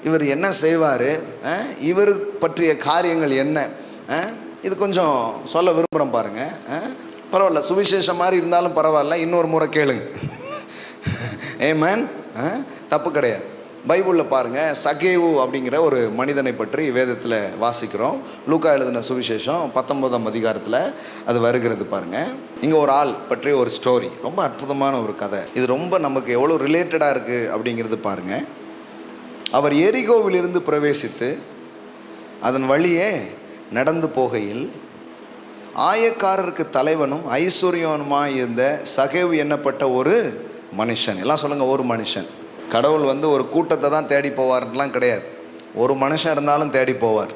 இவர் என்ன செய்வார், இவர் பற்றிய காரியங்கள் என்ன, இது கொஞ்சம் சொல்ல விரும்புகிறோம் பாருங்கள். பரவாயில்ல, சுவிசேஷம் மாதிரி இருந்தாலும் பரவாயில்ல, இன்னொரு முறை கேளுங்க. ஆமென். தப்பு கிடையாது. பைபிளில் பாருங்கள், சகேவு அப்படிங்கிற ஒரு மனிதனை பற்றி வேதத்தில் வாசிக்கிறோம். லூக்கா எழுதின சுவிசேஷம் 19ஆம் அதிகாரத்தில் அது வருகிறது பாருங்கள். இங்கே ஒரு ஆள் பற்றி ஒரு ஸ்டோரி, ரொம்ப அற்புதமான ஒரு கதை. இது ரொம்ப நமக்கு எவ்வளோ ரிலேட்டடாக இருக்குது அப்படிங்கிறது பாருங்கள். அவர் எரிகோவிலிருந்து பிரவேசித்து அதன் வழியே நடந்து போகையில் ஆயக்காரருக்கு தலைவனும் ஐஸ்வர்யவனுமாய் இருந்த சகேவு எண்ணப்பட்ட ஒரு மனுஷன். எல்லாம் சொல்லுங்கள், ஒரு மனுஷன். கடவுள் வந்து ஒரு கூட்டத்தை தான் தேடி போவார்லாம் கிடையாது, ஒரு மனுஷன் இருந்தாலும் தேடி போவார்.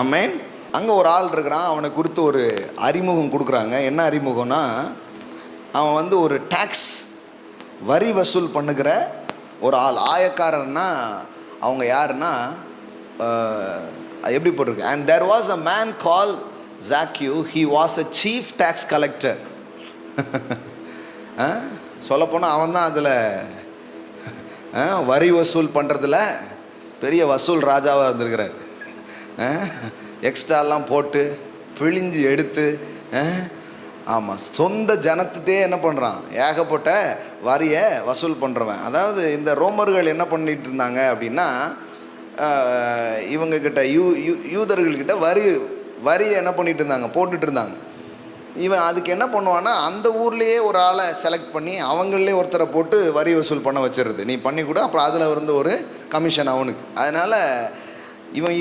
ஆமென். அங்கே ஒரு ஆள் இருக்கிறான், அவனை குறித்து ஒரு அறிமுகம் கொடுக்குறாங்க. என்ன அறிமுகம்னா, அவன் வந்து ஒரு டேக்ஸ் வரி வசூல் பண்ணுகிற ஒரு ஆள். ஆயக்காரர்னா அவங்க யாருன்னா, எப்படி போட்டிருக்கு, and there was a man called Zacchaeus, he was a chief tax collector. சொல்லப்போனால் அவன் தான் அதில் வரி வசூல் பண்ணுறதுல பெரிய வசூல் ராஜாவாக இருந்திருக்கிறார். எக்ஸ்ட்ராலாம் போட்டு பிழிஞ்சு எடுத்து, ஆமாம், சொந்த ஜனத்துட்டே என்ன பண்ணுறான், ஏகப்பட்ட வரியை வசூல் பண்ணுறவன். அதாவது இந்த ரோமர்கள் என்ன பண்ணிகிட்டு இருந்தாங்க அப்படின்னா, இவங்கக்கிட்ட யூதர்கள்கிட்ட வரியை என்ன பண்ணிகிட்டு இருந்தாங்க, போட்டுட்டு இருந்தாங்க. இவன் அதுக்கு என்ன பண்ணுவான்னா, அந்த ஊர்லேயே ஒரு ஆளை செலக்ட் பண்ணி அவங்களே ஒருத்தரை போட்டு வரி வசூல் பண்ண வச்சிருது. நீ பண்ணி கூட, அப்புறம் அதில் இருந்து ஒரு கமிஷன் அவனுக்கு. அதனால் இவன்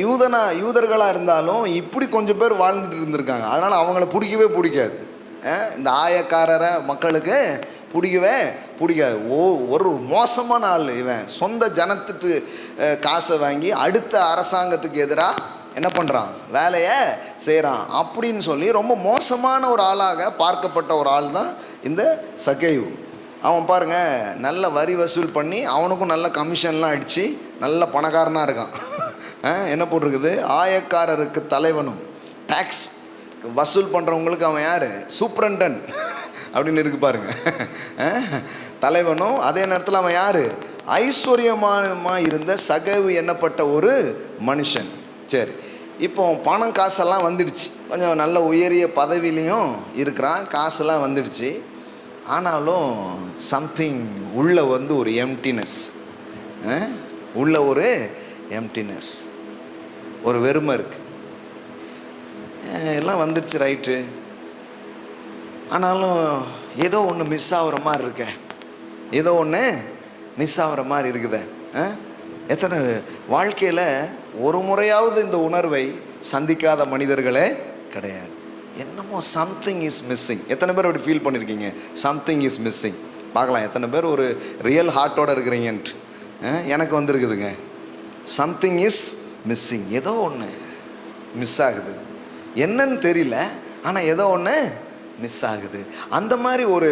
யூதர்களாக இருந்தாலும் இப்படி கொஞ்சம் பேர் வாழ்ந்துட்டு இருந்திருக்காங்க. அதனால் அவங்கள பிடிக்கவே பிடிக்காது. இந்த ஆயக்காரரை மக்களுக்கு பிடிக்கவே பிடிக்காது. ஒரு மோசமான ஆள் இவன். சொந்த ஜனத்துக்கு காசை வாங்கி அடுத்த அரசாங்கத்துக்கு எதிராக என்ன பண்ணுறான், வேலையை செய்கிறான் அப்படின்னு சொல்லி ரொம்ப மோசமான ஒரு ஆளாக பார்க்கப்பட்ட ஒரு ஆள் தான் இந்த சகேயு. அவன் பாருங்கள், நல்ல வரி வசூல் பண்ணி அவனுக்கும் நல்ல கமிஷன்லாம் அடித்து நல்ல பணக்காரனாக இருக்கான். என்ன போட்டிருக்குது, ஆயக்காரருக்கு தலைவனும், டேக்ஸ் வசூல் பண்ணுறவங்களுக்கு அவன் யார், சூப்பரண்டன் அப்படின்னு இருக்கு பாருங்க. தலைவனும், அதே நேரத்தில் அவன் யார், ஐஸ்வர்யமாக இருந்த சகேயு எண்ணப்பட்ட ஒரு மனுஷன். சரி, இப்போ பணம் காசெல்லாம் வந்துடுச்சு, கொஞ்சம் நல்ல உயரிய பதவியிலையும் இருக்கிறான், காசெல்லாம் வந்துடுச்சு. ஆனாலும் சம்திங் உள்ள வந்து ஒரு எம்டினஸ், உள்ள ஒரு எம்டினஸ், ஒரு வெறுமை இருக்குது. எல்லாம் வந்துடுச்சு, ரைட்டு. ஆனாலும் ஏதோ ஒன்று மிஸ் ஆகிற மாதிரி இருக்க, ஏதோ ஒன்று மிஸ் ஆகிற மாதிரி இருக்குதே. எத்தனை வாழ்க்கையில் ஒரு முறையாவது இந்த உணர்வை சந்திக்காத மனிதர்களே கிடையாது. என்னமோ சம்திங் இஸ் மிஸ்ஸிங். எத்தனை பேர் அப்படி ஃபீல் பண்ணியிருக்கீங்க, சம்திங் இஸ் மிஸ்ஸிங்? பார்க்கலாம் எத்தனை பேர் ஒரு ரியல் ஹார்ட்டோடு இருக்கிறீங்கன்ட்டு. எனக்கு வந்துருக்குதுங்க, சம்திங் இஸ் மிஸ்ஸிங். ஏதோ ஒன்று மிஸ் ஆகுது, என்னன்னு தெரியல, ஆனால் ஏதோ ஒன்று மிஸ் ஆகுது. அந்த மாதிரி ஒரு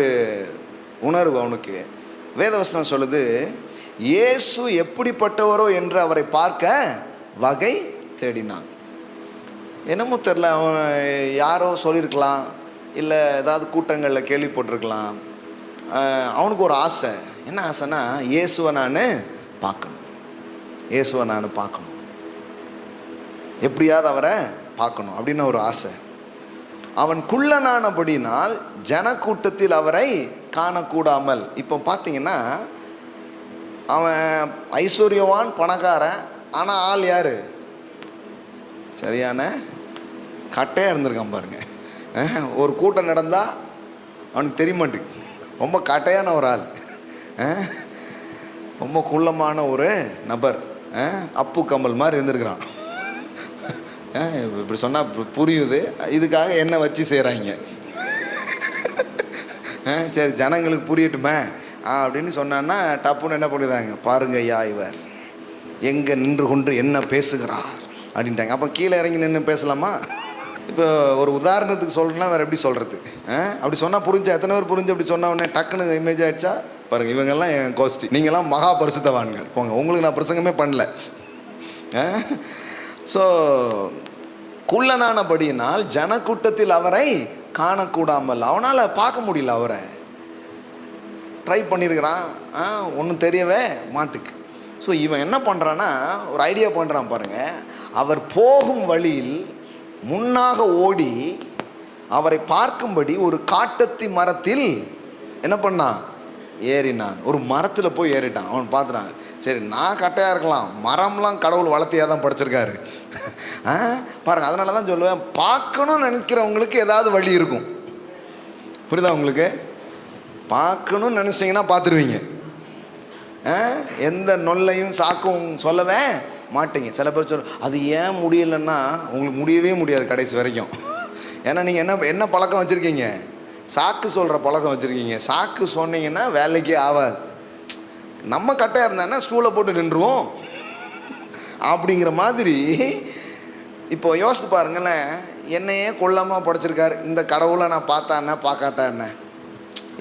உணர்வு அவனுக்கு. வேதவசனம் சொல்லுது, இயேசு எப்படிப்பட்டவரோ என்று அவரை பார்க்க வகை தேடினான். என்னமோ தெரில, அவன் யாரோ சொல்லியிருக்கலாம், இல்லை ஏதாவது கூட்டங்களில் கேள்விப்பட்டிருக்கலாம். அவனுக்கு ஒரு ஆசை. என்ன ஆசைன்னா, இயேசுவை நான் பார்க்கணும். இயேசுவை நான் பார்க்கணும், எப்படியாவது அவரை பார்க்கணும் அப்படின்னு ஒரு ஆசை. அவன் குள்ளனானபடினால் ஜனக்கூட்டத்தில் அவரை காணக்கூடாமல். இப்போ பார்த்தீங்கன்னா அவன் ஐஸ்வர்யவான், பணக்காரன், ஆனால் ஆள் யார்? சரியான கட்டையாக இருந்திருக்கான் பாருங்க. ஒரு கூட்டம் நடந்தால் அவனுக்கு தெரிய மாட்டேங்குது. ரொம்ப கட்டையான ஒரு ஆள், ரொம்ப குள்ளமான ஒரு நபர், அப்பு கமல் மாதிரி இருந்திருக்கிறான். இப்படி சொன்னால் புரியுது, இதுக்காக என்ன வச்சு செய்கிறாங்க. சரி ஜனங்களுக்கு புரியட்டுமே அப்படின்னு சொன்னான்னா டப்புன்னு என்ன பண்ணிடுறாங்க, பாருங்க ஐயா இவர் எங்கே நின்று கொண்டு என்ன பேசுகிறார் அப்படின்ட்டாங்க. அப்போ கீழே இறங்கி நின்று பேசலாமா? இப்போ ஒரு உதாரணத்துக்கு சொல்கிறேன்னா வேறு எப்படி சொல்கிறது? அப்படி சொன்னால் புரிஞ்சா எத்தனை பேர் புரிஞ்சு அப்படி சொன்ன உடனே டக்குன்னு இமேஜ் ஆகிடுச்சா? பாருங்கள், இவங்கெல்லாம் என் கோஷ்டி, நீங்கள்லாம் மகா பரிசுத்தவான்கள் போங்க, உங்களுக்கு நான் பிரசங்கமே பண்ணல. ஸோ குள்ளனானபடியினால் ஜனக்கூட்டத்தில் அவரை காணக்கூடாமல், அவனால் பார்க்க முடியல. அவரை ட்ரை பண்ணியிருக்கிறான், ஒன்றும் தெரியவே மாட்டுக்கு. ஸோ இவன் என்ன பண்ணுறான்னா ஒரு ஐடியா பண்ணுறான் பாருங்கள். அவர் போகும் வழியில் முன்னாக ஓடி அவரை பார்க்கும்படி ஒரு காட்டத்தி மரத்தில் என்ன பண்ணான், ஏறினான். ஒரு மரத்தில் போய் ஏறிட்டான். அவன் பார்த்துட்டான், சரி நான் கட்டையாக இருக்கலாம், மரம்லாம் கடவுள் வளர்த்தியாக தான் படைச்சிருக்காரு பாருங்கள். அதனால தான் சொல்லுவேன், பார்க்கணும்னு நினைக்கிறவங்களுக்கு ஏதாவது வழி இருக்கும். புரியுதா உங்களுக்கு? பார்க்கணும்னு நினச்சிங்கன்னா பார்த்துருவீங்க. எந்த நொல்லையும் சாக்கும் சொல்லவே மாட்டீங்க. சில பேர் சொல்ல அது ஏன் முடியலைன்னா உங்களுக்கு முடியவே முடியாது கடைசி வரைக்கும். ஏன்னா நீங்கள் என்ன பழக்கம் வச்சுருக்கீங்க? சாக்கு சொல்கிற பழக்கம் வச்சுருக்கீங்க. சாக்கு சொன்னீங்கன்னா வேலைக்கே ஆகாது. நம்ம கட்டையாக இருந்தாங்கன்னா ஸ்டூலை போட்டு நின்றுவோம் அப்படிங்கிற மாதிரி. இப்போ யோசித்து பாருங்களேன், என்னையே கொல்லாமல் படைச்சிருக்காரு. இந்த கடவுளை நான் பார்த்தா என்ன, பார்க்காட்டா என்ன,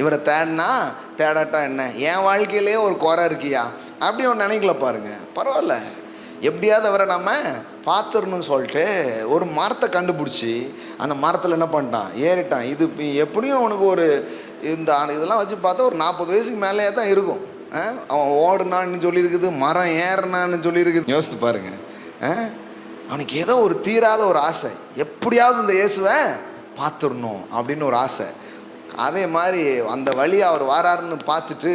இவரை தேடினா தேடாட்டா என்ன, என் வாழ்க்கையிலே ஒரு குறை இருக்கியா அப்படி ஒன்று நினைக்கல பாருங்க. பரவாயில்ல, எப்படியாவது அவரை நம்ம பார்த்துடணும்னு சொல்லிட்டு ஒரு மரத்தை கண்டுபிடிச்சி அந்த மரத்தில் என்ன பண்ணிட்டான், ஏறிட்டான். இது எப்படியும் அவனுக்கு ஒரு இந்த இதெல்லாம் வச்சு பார்த்தா ஒரு 40 வயசுக்கு மேலேயே தான் இருக்கும். அவன் ஓடுனான்னு சொல்லியிருக்குது, மரம் ஏறினான்னு சொல்லியிருக்குது. யோசித்து பாருங்க. அவனுக்கு ஏதோ ஒரு தீராத ஒரு ஆசை, எப்படியாவது இந்த இயேசுவை பார்த்துடணும் அப்படின்னு ஒரு ஆசை. அதே மாதிரி அந்த வழியை அவர் வாராருன்னு பார்த்துட்டு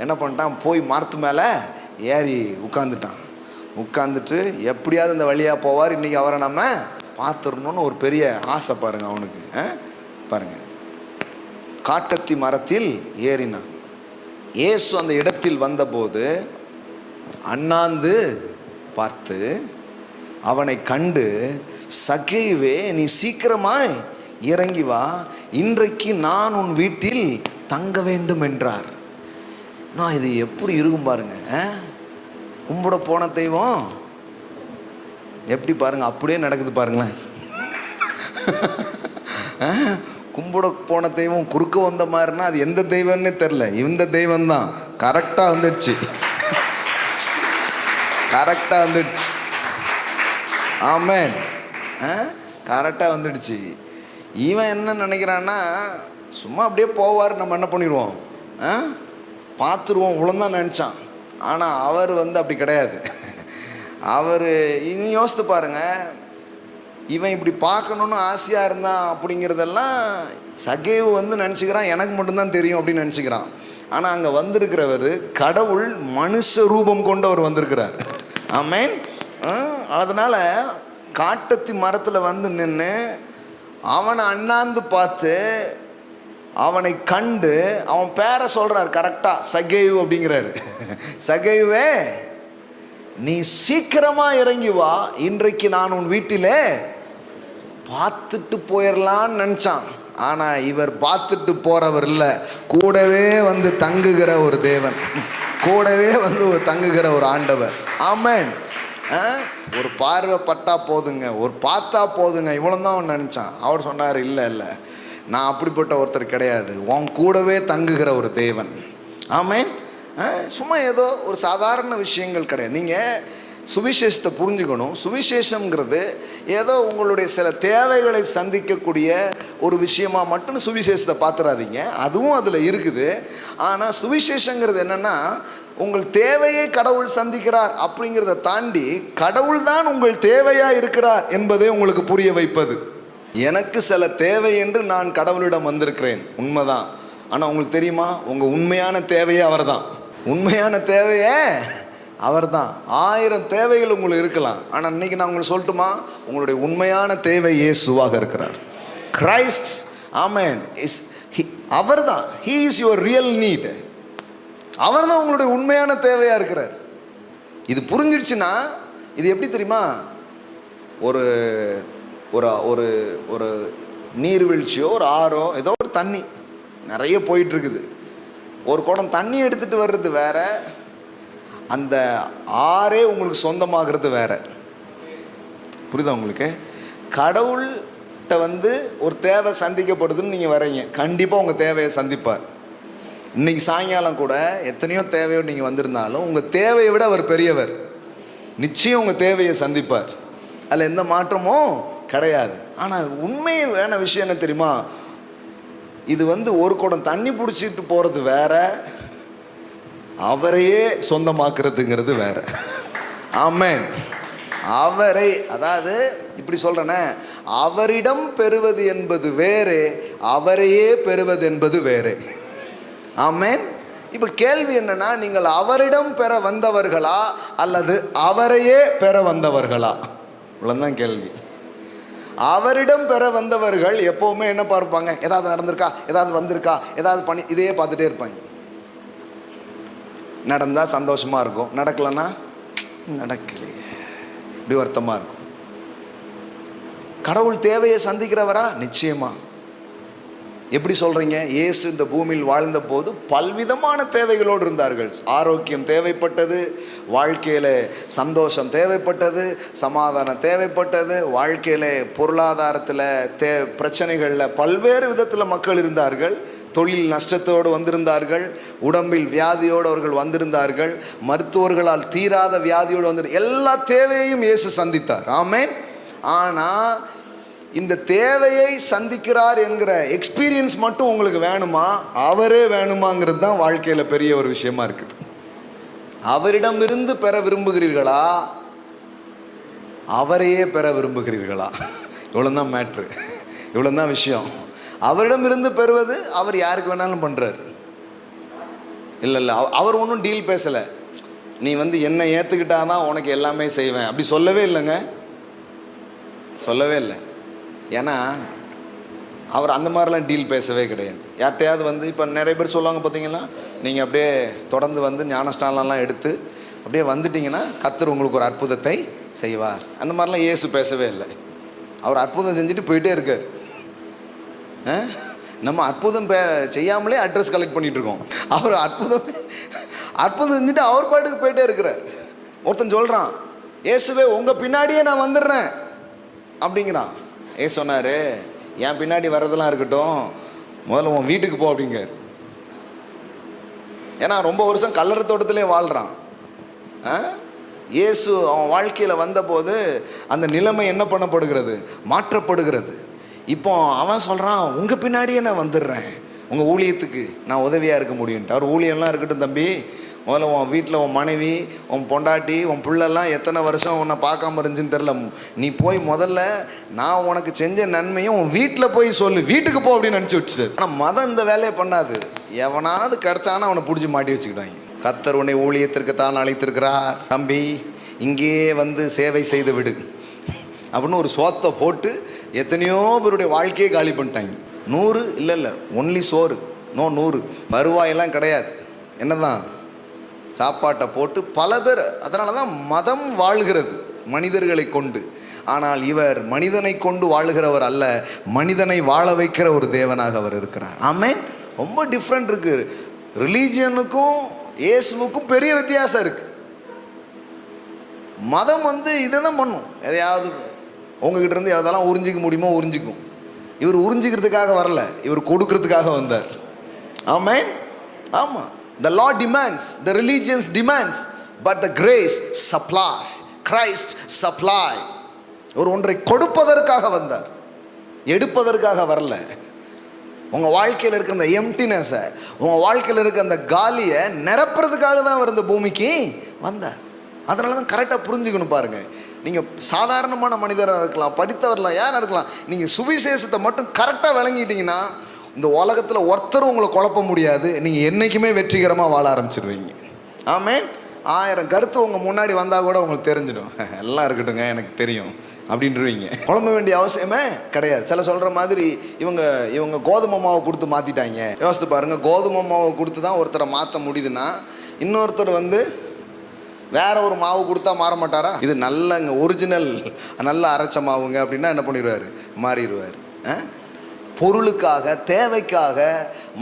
என்ன பண்ணிட்டான், போய் மரத்து மேலே ஏறி உட்காந்துட்டு எப்படியாவது இந்த வழியாக போவார், இன்றைக்கி அவரை நம்ம பார்த்துடணுன்னு ஒரு பெரிய ஆசை பாருங்கள் அவனுக்கு. பாருங்கள், காட்டத்தி மரத்தில் ஏறினான். இயேசு அந்த இடத்தில் வந்தபோது அண்ணாந்து பார்த்து அவனை கண்டு, சகேயுவே நீ சீக்கிரமாய் இறங்கி வா, இன்றைக்கு நான் உன் வீட்டில் தங்க வேண்டும் என்றார். நான் இது எப்படி இருக்கும் பாருங்க. கும்பிட போன தெய்வம் எப்படி பாருங்க, அப்படியே நடக்குது பாருங்களேன். கும்பிட போன தெய்வம் குறுக்க வந்த மாதிரினா அது எந்த தெய்வம்னே தெரில, இந்த தெய்வம் தான் கரெக்டாக வந்துடுச்சு. கரெக்டாக வந்துடுச்சு. ஆமென். கரெக்டாக வந்துடுச்சு. இவன் என்ன நினைக்கிறான்னா, சும்மா அப்படியே போவார், நம்ம என்ன பண்ணிடுவோம், பார்த்துருவோம் இவ்வளோதான் நினச்சான். ஆனால் அவர் அப்படி கிடையாது. அவர் இனி யோசித்து பாருங்கள், இவன் இப்படி பார்க்கணுன்னு ஆசையாக இருந்தான் அப்படிங்கிறதெல்லாம் சகேவு நினச்சிக்கிறான், எனக்கு மட்டும்தான் தெரியும் அப்படின்னு நினச்சிக்கிறான். ஆனால் அங்கே வந்திருக்கிறவர் கடவுள் மனுஷ ரூபம் கொண்டவர் வந்திருக்கிறார். ஆமென். அதனால் காட்டத்தி மரத்தில் நின்று அவனை அண்ணாந்து பார்த்து அவனை கண்டு அவன் பேரை சொல்கிறார் கரெக்டாக, சகேயு அப்படிங்கிறாரு. சகேயுவே நீ சீக்கிரமாக இறங்கி வா, இன்றைக்கு நான் உன் வீட்டிலே பார்த்துட்டு போயிடலான்னு நினச்சான். ஆனால் இவர் பார்த்துட்டு போகிறவர் இல்லை, கூடவே தங்குகிற ஒரு தேவன், கூடவே தங்குகிற ஒரு ஆண்டவர். ஆமென். ஒரு பார்வை பட்டா போதுங்க, ஒரு பார்த்தா போதுங்க, இவ்வளோ தான் அவன் நினச்சான். அவர் சொன்னார், இல்லை நான் அப்படிப்பட்ட ஒருத்தர் கிடையாது, உன் கூடவே தங்குகிற ஒரு தேவன். ஆமென். சும்மா ஏதோ ஒரு சாதாரண விஷயங்கள் கிடையாது. நீங்கள் சுவிசேஷத்தை புரிஞ்சுக்கணும். சுவிசேஷங்கிறது ஏதோ உங்களுடைய சில தேவைகளை சந்திக்கக்கூடிய ஒரு விஷயமாக மட்டும் சுவிசேஷத்தை பார்த்துடாதீங்க, அதுவும் அதில் இருக்குது. ஆனால் சுவிசேஷங்கிறது என்னென்னா உங்கள் தேவையை கடவுள் சந்திக்கிறார் அப்படிங்கிறத தாண்டி கடவுள் தான் உங்கள் தேவையா இருக்கிறார் என்பதை உங்களுக்கு புரிய வைப்பது. எனக்கு சில தேவை என்று நான் கடவுளிடம் வந்திருக்கிறேன், உண்மைதான். ஆனால் உங்களுக்கு தெரியுமா, உங்கள் உண்மையான தேவையே அவர் தான். உண்மையான தேவையே அவர் தான். 1000 தேவைகள் உங்களுக்கு இருக்கலாம், ஆனால் இன்னைக்கு நான் உங்களுக்கு சொல்லட்டுமா, உங்களுடைய உண்மையான தேவை இயேசுவாக இருக்கிறார். கிரைஸ்ட், ஆமென், அவர் தான். He is your real need. அவர் தான் உங்களுடைய உண்மையான தேவையாக இருக்கிறார். இது புரிஞ்சிடுச்சுன்னா இது எப்படி தெரியுமா, ஒரு ஒரு ஒரு ஒரு நீர்வீழ்ச்சியோ ஒரு ஆறோ ஏதோ ஒரு தண்ணி நிறைய போயிட்டுருக்குது. ஒரு குடம் தண்ணி எடுத்துகிட்டு வர்றது வேற, அந்த ஆறே உங்களுக்கு சொந்தமாகிறது வேற. புரியுதா உங்களுக்கு? கடவுள்கிட்ட ஒரு தேவை சந்திக்கப்படுதுன்னு நீங்கள் வரீங்க, கண்டிப்பாக உங்கள் தேவையை சந்திப்பார். இன்றைக்கி சாயங்காலம் கூட எத்தனையோ தேவையோடு நீங்கள் வந்திருந்தாலும் உங்கள் தேவையை விட அவர் பெரியவர். நிச்சயம் உங்கள் தேவையை சந்திப்பார், அதில் எந்த மாற்றமும் கிடையாது. ஆனால் உண்மையான விஷயம் என்ன தெரியுமா, இது ஒரு குடம் தண்ணி பிடிச்சிட்டு போகிறது வேற, அவரையே சொந்தமாக்குறதுங்கிறது வேற. ஆமென். அவரை, அதாவது இப்படி சொல்கிறேனே, அவரிடம் பெறுவது என்பது வேறு, அவரையே பெறுவது என்பது வேறு. ஆமென். இப்போ கேள்வி என்னன்னா, நீங்கள் அவரிடம் பெற வந்தவர்களா அல்லது அவரையே பெற வந்தவர்களா? இவ்வளோதான் கேள்வி. அவரிடம் பெற வந்தவர்கள் எப்போவுமே என்ன பார்ப்பாங்க, ஏதாவது நடந்திருக்கா, ஏதாவது வந்திருக்கா, ஏதாவது பண்ணி இதையே பார்த்துட்டே இருப்பாங்க. நடந்தால் சந்தோஷமாக இருக்கும், நடக்கலைன்னா நடக்கலையே இப்படி வருத்தமாக இருக்கும். கடவுள் தேவையை சந்திக்கிறவரா? நிச்சயமா. எப்படி சொல்கிறீங்க? இயேசு இந்த பூமியில் வாழ்ந்த போது பல்விதமான தேவைகளோடு இருந்தார்கள். ஆரோக்கியம் தேவைப்பட்டது, வாழ்க்கையில் சந்தோஷம் தேவைப்பட்டது, சமாதானம் தேவைப்பட்டது, வாழ்க்கையில் பொருளாதாரத்தில் பிரச்சனைகளில் பல்வேறு விதத்தில் மக்கள் இருந்தார்கள். தொழில் நஷ்டத்தோடு வந்திருந்தார்கள், உடம்பில் வியாதியோடு அவர்கள் வந்திருந்தார்கள், மருத்துவர்களால் தீராத வியாதியோடு வந்து எல்லா தேவையையும் இயேசு சந்தித்தார். ஆமென். ஆனால் இந்த தேவையை சந்திக்கிறார் என்கிற எக்ஸ்பீரியன்ஸ் மட்டும் உங்களுக்கு வேணுமா, அவரே வேணுமாங்கிறது தான் வாழ்க்கையில் பெரிய ஒரு விஷயமா இருக்குது. அவரிடமிருந்து பெற விரும்புகிறீர்களா, அவரையே பெற விரும்புகிறீர்களா? இவ்வளோதான் மேட்ரு, இவ்வளோதான் விஷயம். அவரிடமிருந்து பெறுவது அவர் யாருக்கு வேணாலும் பண்ணுறார். இல்லை, அவர் ஒன்றும் டீல் பேசலை. நீ என்னை ஏற்றுக்கிட்டாதான் உனக்கு எல்லாமே செய்வேன் அப்படி சொல்லவே இல்லைங்க, சொல்லவே இல்லை. ஏன்னா அவர் அந்த மாதிரிலாம் டீல் பேசவே கிடையாது. யார்கிட்டையாவது இப்போ நிறைய பேர் சொல்லுவாங்க பார்த்தீங்கன்னா, நீங்கள் அப்படியே தொடர்ந்து ஞானஸ்தானம்லாம் எடுத்து அப்படியே வந்துட்டிங்கன்னா கர்த்தர் உங்களுக்கு ஒரு அற்புதத்தை செய்வார். அந்த மாதிரிலாம் இயேசு பேசவே இல்லை. அவர் அற்புதம் செஞ்சுட்டு போயிட்டே இருக்கார். நம்ம அற்புதம் செய்யாமலே அட்ரஸ் கலெக்ட் பண்ணிகிட்டு இருக்கோம். அவர் அற்புதம் செஞ்சுட்டு அவர் பாட்டுக்கு போயிட்டே இருக்கிறார். ஒருத்தன் சொல்கிறான், இயேசுவே உங்கள் பின்னாடியே நான் வந்துடுறேன் அப்படிங்கிறான். சொன்னார், என் பின்னாடி வர்றதெல்லாம் இருக்கட்டும், முதல்ல உன் வீட்டுக்கு போ அப்படிங்கார். ஏன்னா ரொம்ப வருஷம் கல்லறை தோட்டத்திலே வாழ்கிறான். இயேசு அவன் வாழ்க்கையில் வந்தபோது அந்த நிலைமை என்ன பண்ணப்படுகிறது, மாற்றப்படுகிறது. இப்போ அவன் சொல்கிறான், உங்கள் பின்னாடியே நான் வந்துடுறேன், உங்கள் ஊழியத்துக்கு நான் உதவியாக இருக்க முடியும்ட்டு. அவர் ஊழியெல்லாம் இருக்கட்டும் தம்பி, முதல்ல உன் வீட்டில் உன் மனைவி, உன் பொண்டாட்டி, உன் பிள்ளைலாம் எத்தனை வருஷம் உன்னை பார்க்காம இருந்துச்சுன்னு தெரில, நீ போய் முதல்ல நான் உனக்கு செஞ்ச நன்மையும் உன் வீட்டில் போய் சொல்லு, வீட்டுக்கு போ அப்படின்னு நினச்சி விட்டுச்சு. ஆனால் மதம் இந்த வேலையை பண்ணாது. எவனாவது கிடச்சானா அவனை பிடிச்சி மாட்டி வச்சுக்கிட்டாங்க. கர்த்தர் உன்னை ஊழியத்திற்கு தான் அழைத்திருக்கிறார் தம்பி, இங்கேயே சேவை செய்து விடு அப்படின்னு ஒரு சோத்தை போட்டு எத்தனையோ பேருடைய வாழ்க்கையை காலி பண்ணிட்டாங்க. 100 இல்லை, ஒன்லி சோறு, 100 வருவாயெல்லாம் கிடையாது. என்னதான் சாப்பாட்டை போட்டு பல பேர். அதனால தான் மதம் வாழ்கிறது மனிதர்களை கொண்டு. ஆனால் இவர் மனிதனை கொண்டு வாழுகிறவர் அல்ல, மனிதனை வாழ வைக்கிற ஒரு தேவனாக அவர் இருக்கிறார். ஆமென். ரொம்ப டிஃப்ரெண்ட் இருக்கு. ரிலீஜியனுக்கும் இயேசுவுக்கும் பெரிய வித்தியாசம் இருக்கு. மதம் இதை தான் பண்ணும், எதையாவது உங்ககிட்ட இருந்து எதெல்லாம் உறிஞ்சிக்க முடியுமோ உறிஞ்சிக்கும். இவர் உறிஞ்சிக்கிறதுக்காக வரல, இவர் கொடுக்கறதுக்காக வந்தார். ஆமென். ஆமாம். The law demands, the religions demands, but the grace supply. Christ supply. ஒன்றை கொடுப்பதற்காக வந்தார், எடுப்பதற்காக வரல. உங்கள் வாழ்க்கையில் இருக்க அந்த எம்டினஸை, உங்கள் வாழ்க்கையில் இருக்க அந்த காலியை நிரப்புறதுக்காக தான் அவர் இந்த பூமிக்கு வந்தார். அதனால தான் கரெக்டாக புரிஞ்சுக்கணும். பாருங்கள், நீங்கள் சாதாரணமான மனிதராக இருக்கலாம், படித்தவர்களாக யாராக இருக்கலாம், நீங்கள் சுவிசேஷத்தை மட்டும் கரெக்டாக விளங்கிட்டீங்கன்னா இந்த உலகத்தில் ஒருத்தரும் உங்களை குழப்ப முடியாது. நீங்கள் என்றைக்குமே வெற்றிகரமாக வாழ ஆரம்பிச்சிடுவீங்க. ஆமென். 1000 கருத்து உங்கள் முன்னாடி வந்தால் கூட உங்களுக்கு தெரிஞ்சிடும். எல்லாம் இருக்கட்டுங்க, எனக்கு தெரியும் அப்படின்றவீங்க. குழம்ப வேண்டிய அவசியமே கிடையாது. சில சொல்கிற மாதிரி இவங்க கோதுமை மாவை கொடுத்து மாற்றிட்டாங்க. யோசித்து பாருங்கள், கோதுமை மாவை கொடுத்து தான் ஒருத்தரை மாற்ற முடியுதுன்னா இன்னொருத்தர் வேற ஒரு மாவு கொடுத்தா மாற மாட்டாரா? இது நல்லங்க, ஒரிஜினல் நல்ல அரைச்ச மாவுங்க அப்படின்னா என்ன பண்ணிடுவார்? மாறிடுவார். பொருளுக்காக, தேவைக்காக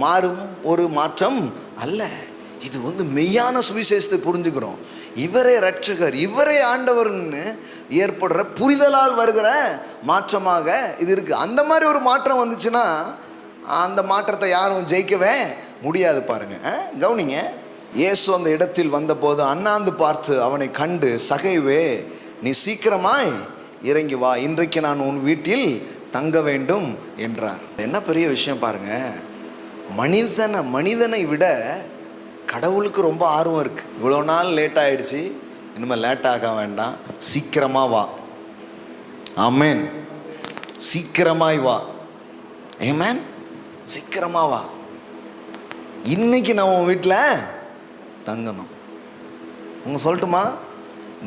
மாறும் ஒரு மாற்றம் அல்ல. இது மெய்யான சுவிசேஷத்தை புரிஞ்சுக்கிறோம். இவரே ரட்சகர், இவரே ஆண்டவர்னு ஏற்படுற புரிதலால் வருகிற மாற்றமாக இது இருக்குது. அந்த மாதிரி ஒரு மாற்றம் வந்துச்சுன்னா அந்த மாற்றத்தை யாரும் ஜெயிக்கவே முடியாது. பாருங்க, கவனிங்க. இயேசு அந்த இடத்தில் வந்தபோது அண்ணாந்து பார்த்து அவனை கண்டு, சகைவே, நீ சீக்கிரமாய் இறங்கி வா, இன்றைக்கு நான் உன் வீட்டில் தங்க வேண்டும் என்றார். என்ன பெரிய விஷயம் பாருங்க. மனிதனை விட கடவுளுக்கு ரொம்ப ஆர்வம் இருக்குது. இவ்வளோ நாள் லேட் ஆகிடுச்சு, இனிமேல் லேட் ஆக வேண்டாம், சீக்கிரமாக வா. ஆமென். சீக்கிரமாய் வா. ஆமென். சீக்கிரமாக வா, இன்னைக்கு நான் உன் வீட்டில் தங்கணும். உங்க சொல்லட்டுமா,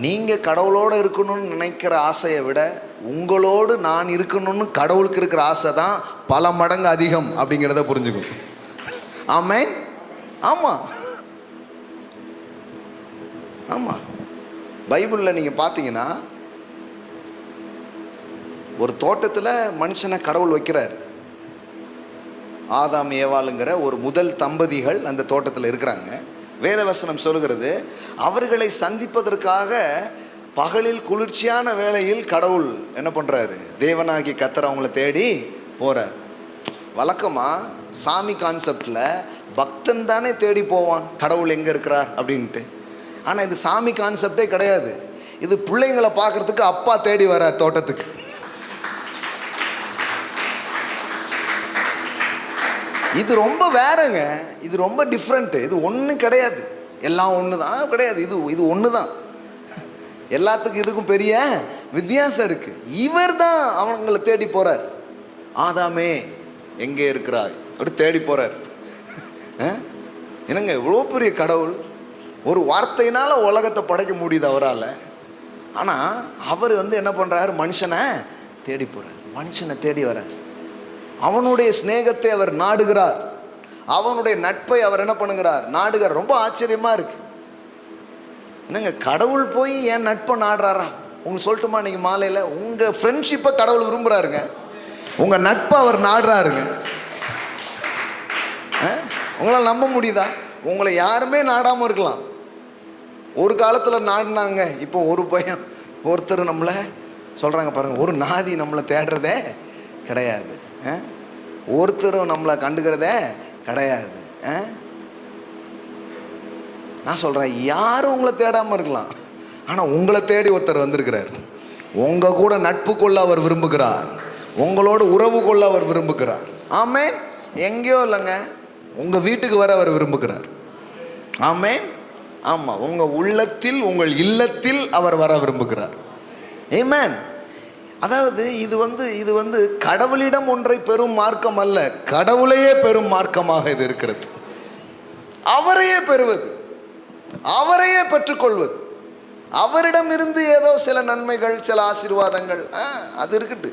நீங்கள் கடவுளோடு இருக்கணும்னு நினைக்கிற ஆசையை விட உங்களோடு நான் இருக்கணும்னு கடவுளுக்கு இருக்கிற ஆசை தான் பல மடங்கு அதிகம் அப்படிங்கிறத புரிஞ்சுக்கணும். ஆமென். ஆமாம், ஆமாம். பைபிளில் நீங்கள் பார்த்தீங்கன்னா ஒரு தோட்டத்தில் மனுஷனை கடவுள் வைக்கிறார். ஆதாம் ஏவாளுங்கிற ஒரு முதல் தம்பதிகள் அந்த தோட்டத்தில் இருக்கிறாங்க. வேதவசனம் சொல்கிறது, அவர்களை சந்திப்பதற்காக பகலில் குளிர்ச்சியான வேளையில் கடவுள் என்ன பண்ணுறாரு? தேவனாகி கர்த்தர் அவங்கள தேடி போகிறார். வழக்கமாக சாமி கான்செப்டில் பக்தன் தானே தேடி போவான் கடவுள் எங்கே இருக்கிறார் அப்படின்ட்டு. ஆனால் இது சாமி கான்செப்டே கிடையாது. இது பிள்ளைங்களை பார்க்குறதுக்கு அப்பா தேடி வர்றார் தோட்டத்துக்கு. இது ரொம்ப வேறங்க, இது ரொம்ப டிஃப்ரெண்ட்டு. இது ஒன்று கிடையாது, எல்லாம் ஒன்று தான் கிடையாது. இது ஒன்று தான். எல்லாத்துக்கும் இதுக்கும் பெரிய வித்தியாசம் இருக்குது. இவர் தான் அவங்களை தேடி போகிறார். ஆதாமே எங்கே இருக்கிறாய் அப்படி தேடி போகிறார். என்னங்க, இவ்வளோ பெரிய கடவுள் ஒரு வார்த்தையினால் உலகத்தை படைக்க முடியுது அவரால். ஆனால் அவர் என்ன பண்ணுறாரு? மனுஷனை தேடி போகிறார், மனுஷனை தேடி வர்றார். அவனுடைய ஸ்நேகத்தை அவர் நாடுகிறார், அவனுடைய நட்பை அவர் என்ன பண்ணுகிறார்? நாடுகிறார். ரொம்ப ஆச்சரியமாக இருக்கு. என்னங்க, கடவுள் போய் என் நட்பை நாடுறாரா? உங்களுக்கு சொல்லட்டுமா, இன்னைக்கு மாலையில் உங்கள் ஃப்ரெண்ட்ஷிப்பை கடவுள் விரும்புகிறாருங்க, உங்கள் நட்பை அவர் நாடுறாருங்க. உங்களால் நம்ப முடியுதா? உங்களை யாருமே நாடாமல் இருக்கலாம். ஒரு காலத்தில் நாடினாங்க. இப்போ ஒருத்தர் நம்மளை சொல்கிறாங்க பாருங்கள், ஒரு நாதி நம்மளை தேடுறதே கிடையாது, ஒருத்தரும் நம்மளை கண்டுக்கிறதே கிடையாது. நான் சொல்கிறேன், யாரும் உங்களை தேடாமல் இருக்கலாம், ஆனால் உங்களை தேடி ஒருத்தர் வந்திருக்கிறார். உங்கள் கூட நட்பு கொள்ள அவர் விரும்புகிறார், உங்களோட உறவு கொள்ள அவர் விரும்புகிறார். ஆமென். எங்கேயோ இல்லைங்க, உங்கள் வீட்டுக்கு வர அவர் விரும்புகிறார். ஆமென். ஆமாம், உங்கள் உள்ளத்தில், உங்கள் இல்லத்தில் அவர் வர விரும்புகிறார். ஆமென். அதாவது இது கடவுளிடம் ஒன்றை பெரும் மார்க்கம் அல்ல, கடவுளையே பெரும் மார்க்கமாக இது இருக்கிறது. அவரையே பெறுவது, அவரையே பெற்றுக்கொள்வது, அவரிடம் இருந்து ஏதோ சில நன்மைகள், சில ஆசீர்வாதங்கள் அது இருக்கட்டு,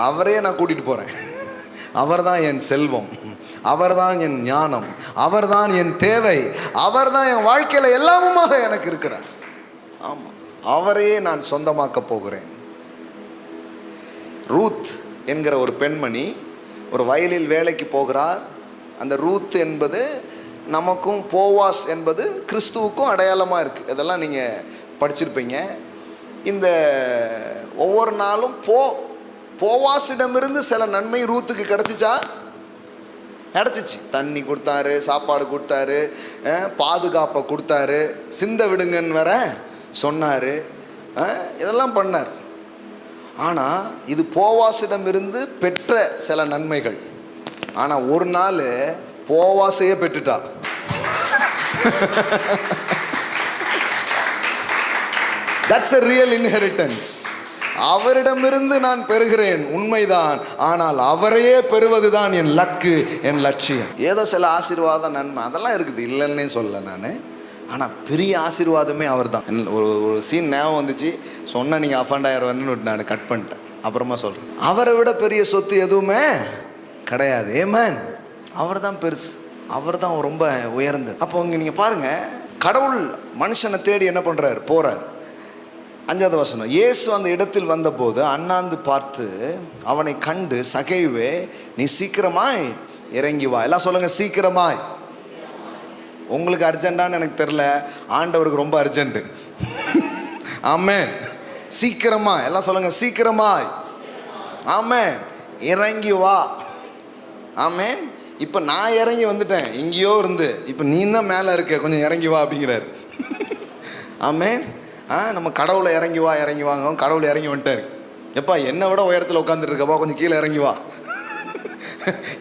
அவரையே நான் கூட்டிகிட்டு போகிறேன். அவர்தான் என் செல்வம், அவர்தான் என் ஞானம், அவர்தான் என் தேவை, அவர்தான் என் வாழ்க்கையில் எல்லாமுமாக எனக்கு இருக்கிறார். ஆமாம், அவரையே நான் சொந்தமாக்க போகிறேன். ரூத் என்கிற ஒரு பெண்மணி ஒரு வயலில் வேலைக்கு போகிறார். அந்த ரூத் என்பது நமக்கும், போவாஸ் என்பது கிறிஸ்துவுக்கும் அடையாளமாக இருக்குது. இதெல்லாம் நீங்கள் படிச்சிருப்பீங்க. இந்த ஒவ்வொரு நாளும் போவாஸிடமிருந்து சில நன்மை ரூத்துக்கு கிடச்சிச்சா? கிடச்சிச்சு. தண்ணி கொடுத்தாரு, சாப்பாடு கொடுத்தாரு, பாதுகாப்பை கொடுத்தாரு, சிந்த விடுங்கன்னு வேற சொன்னார், இதெல்லாம் பண்ணார். ஆனால் இது போவாஸிடமிருந்து பெற்ற சில நன்மைகள். ஆனால் ஒரு நாள் போவாசையே பெற்றுட்டா. That's a real inheritance. அவரிடமிருந்து நான் பெறுகிறேன் உண்மைதான், ஆனால் அவரையே பெறுவதுதான் என் லக்கு, என் லட்சியம். ஏதோ சில ஆசீர்வாதம் நன்மை அதெல்லாம் இருக்குது, இல்லைன்னே சொல்ல நான். ஆனால் பெரிய ஆசீர்வாதமே அவர் தான். ஒரு சீன் ஞாபகம் வந்துச்சு, சொன்னால் நீங்கள் அஃபண்ட் ஆயிடுவேன்னு நான் கட் பண்ணிட்டேன், அப்புறமா சொல்கிறேன். அவரை விட பெரிய சொத்து எதுவுமே கிடையாது. ஏமேன், அவர் தான் பெருசு, அவர் தான் ரொம்ப உயர்ந்தது. அப்போ இங்கே நீங்கள் பாருங்கள், கடவுள் மனுஷனை தேடி என்ன பண்ணுறாரு, போகிறார். 5வது வசனம், இயேசு அந்த இடத்தில் வந்தபோது அண்ணாந்து பார்த்து அவனை கண்டு, சகைவே நீ சீக்கிரமாய் இறங்கி வா. எல்லாம் சொல்லுங்க, சீக்கிரமாய். உங்களுக்கு அர்ஜென்ட்டான்னு எனக்கு தெரில, ஆண்டவருக்கு ரொம்ப அர்ஜென்ட்டு. ஆமென். சீக்கிரமா, எல்லாம் சொல்லுங்க, சீக்கிரமாய். ஆமென். இறங்கி வா. ஆமென். இப்போ நான் இறங்கி வந்துட்டேன் எங்கேயோ இருந்து, இப்போ நீ தான் மேலே இருக்க, கொஞ்சம் இறங்கி வா அப்படிங்கிறார். ஆமென். நம்ம கடவுளை இறங்கி வா இறங்கி வாங்க, கடவுளை இறங்கி வந்துட்டார். எப்பா என்னை விட உயரத்தில் உட்காந்துட்டு இருக்கப்பா, கொஞ்சம் கீழே இறங்கி வா.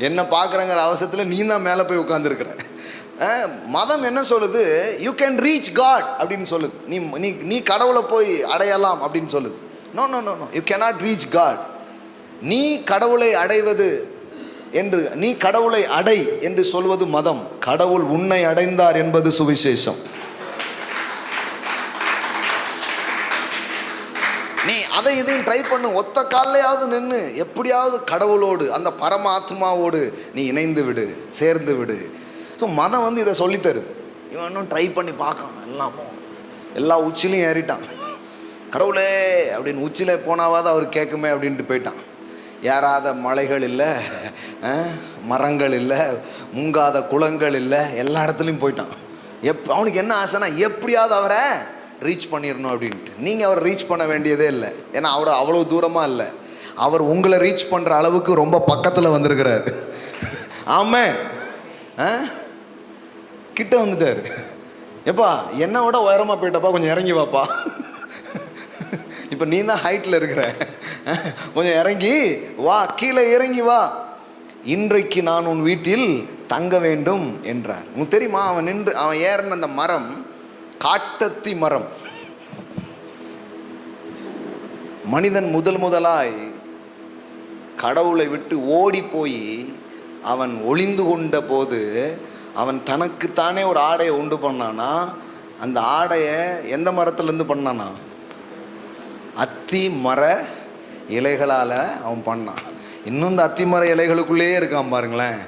என்ன பார்க்குறங்கிற அவசரத்தில் நீ தான் மேலே போய் உட்காந்துருக்குற. மதம் என்ன சொல்லுது, யூ கேன் ரீச் காட் அப்படின்னு சொல்லுது. நீ நீ நீ கடவுளை போய் அடையலாம் அப்படின்னு சொல்லுது. No no no no, you cannot reach God. நீ கடவுளை அடைவது என்று, நீ கடவுளை அடை என்று சொல்வது மதம். கடவுள் உன்னை அடைந்தார் என்பது சுவிசேஷம். நீ அதை இதையும் ட்ரை பண்ணு, ஒத்த காலையாவது நின்று எப்படியாவது கடவுளோடு, அந்த பரமாத்மாவோடு நீ இணைந்து விடு, சேர்ந்து விடு. ஸோ மதம் இதை சொல்லித்தருது. இவன் இன்னும் ட்ரை பண்ணி பார்க்கான், எல்லா உச்சிலையும் ஏறிட்டான். கடவுளே அப்படின்னு உச்சியில் போனாவாது அவர் கேட்குமே அப்படின்ட்டு போயிட்டான். ஏறாத மலைகள் இல்லை, மரங்கள் இல்லை, முங்காத குளங்கள் இல்லை, எல்லா இடத்துலையும் போயிட்டான். அவனுக்கு என்ன ஆசைனா எப்படியாவது அவரை ரீச் பண்ணிடணும் அப்படின்ட்டு. நீங்கள் அவரை ரீச் பண்ண வேண்டியதே இல்லை, ஏன்னா அவர் அவ்வளோ தூரமாக இல்லை, அவர் உங்களை ரீச் பண்ணுற அளவுக்கு ரொம்ப பக்கத்தில் வந்திருக்கிறார். ஆமென். கிட்ட வந்துட்டார். எப்பா என்னை விட உயரமாக போயிட்டப்பா, கொஞ்சம் இறங்கி வாப்பா. இப்போ நீ தான் ஹைட்டில் இருக்கிற, கொஞ்சம் இறங்கி வா, கீழே இறங்கி வா, இன்றைக்கு நான் உன் வீட்டில் தங்க வேண்டும் என்றார். உங்களுக்கு தெரியுமா, அவன் ஏறின அந்த மரம் காட்டத்தி மரம். மனிதன் முதலாய் கடவுளை விட்டு ஓடி போய் அவன் ஒளிந்து கொண்ட போது அவன் தனக்குத்தானே ஒரு ஆடையை உண்டு பண்ணானா. அந்த ஆடையை எந்த மரத்துலேருந்து பண்ணானா, அத்தி மர இலைகளால் அவன் பண்ணான். இன்னும் இந்த அத்தி மர இலைகளுக்குள்ளேயே இருக்கான் பாருங்களேன்.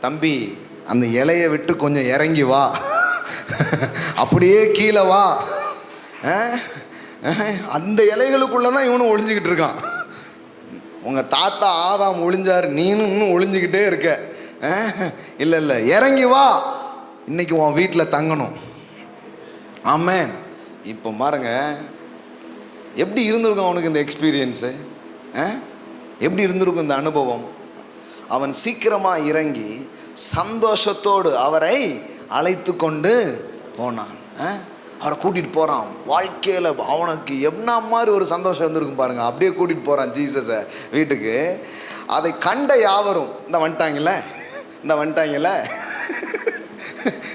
தம்பி, அந்த இலையை விட்டு கொஞ்சம் இறங்கி வா, அப்படியே கீழே வா. அந்த இலைகளுக்குள்ளே தான் இவனும் ஒளிஞ்சிக்கிட்டு இருக்கான். உங்கள் தாத்தா ஆதாம் ஒளிஞ்சார், நீனும் இன்னும் ஒளிஞ்சிக்கிட்டே இருக்க. இல்லை இல்லை, இறங்கி வா, இன்னைக்கு உன் வீட்டில் தங்கணும். ஆமென். இப்போ பாருங்க எப்படி இருந்திருக்கும் அவனுக்கு இந்த எக்ஸ்பீரியன்ஸு, எப்படி இருந்திருக்கும் இந்த அனுபவம். அவன் சீக்கிரமாக இறங்கி சந்தோஷத்தோடு அவரை அழைத்து கொண்டு போனான். அவரை கூட்டிகிட்டு போகிறான். வாழ்க்கையில் அவனுக்கு என்ன மாதிரி ஒரு சந்தோஷம் இருந்திருக்கும் பாருங்கள். அப்படியே கூட்டிகிட்டு போகிறான் ஜீசஸை வீட்டுக்கு. அதை கண்ட யாவரும், இந்த வந்துட்டாங்கல்ல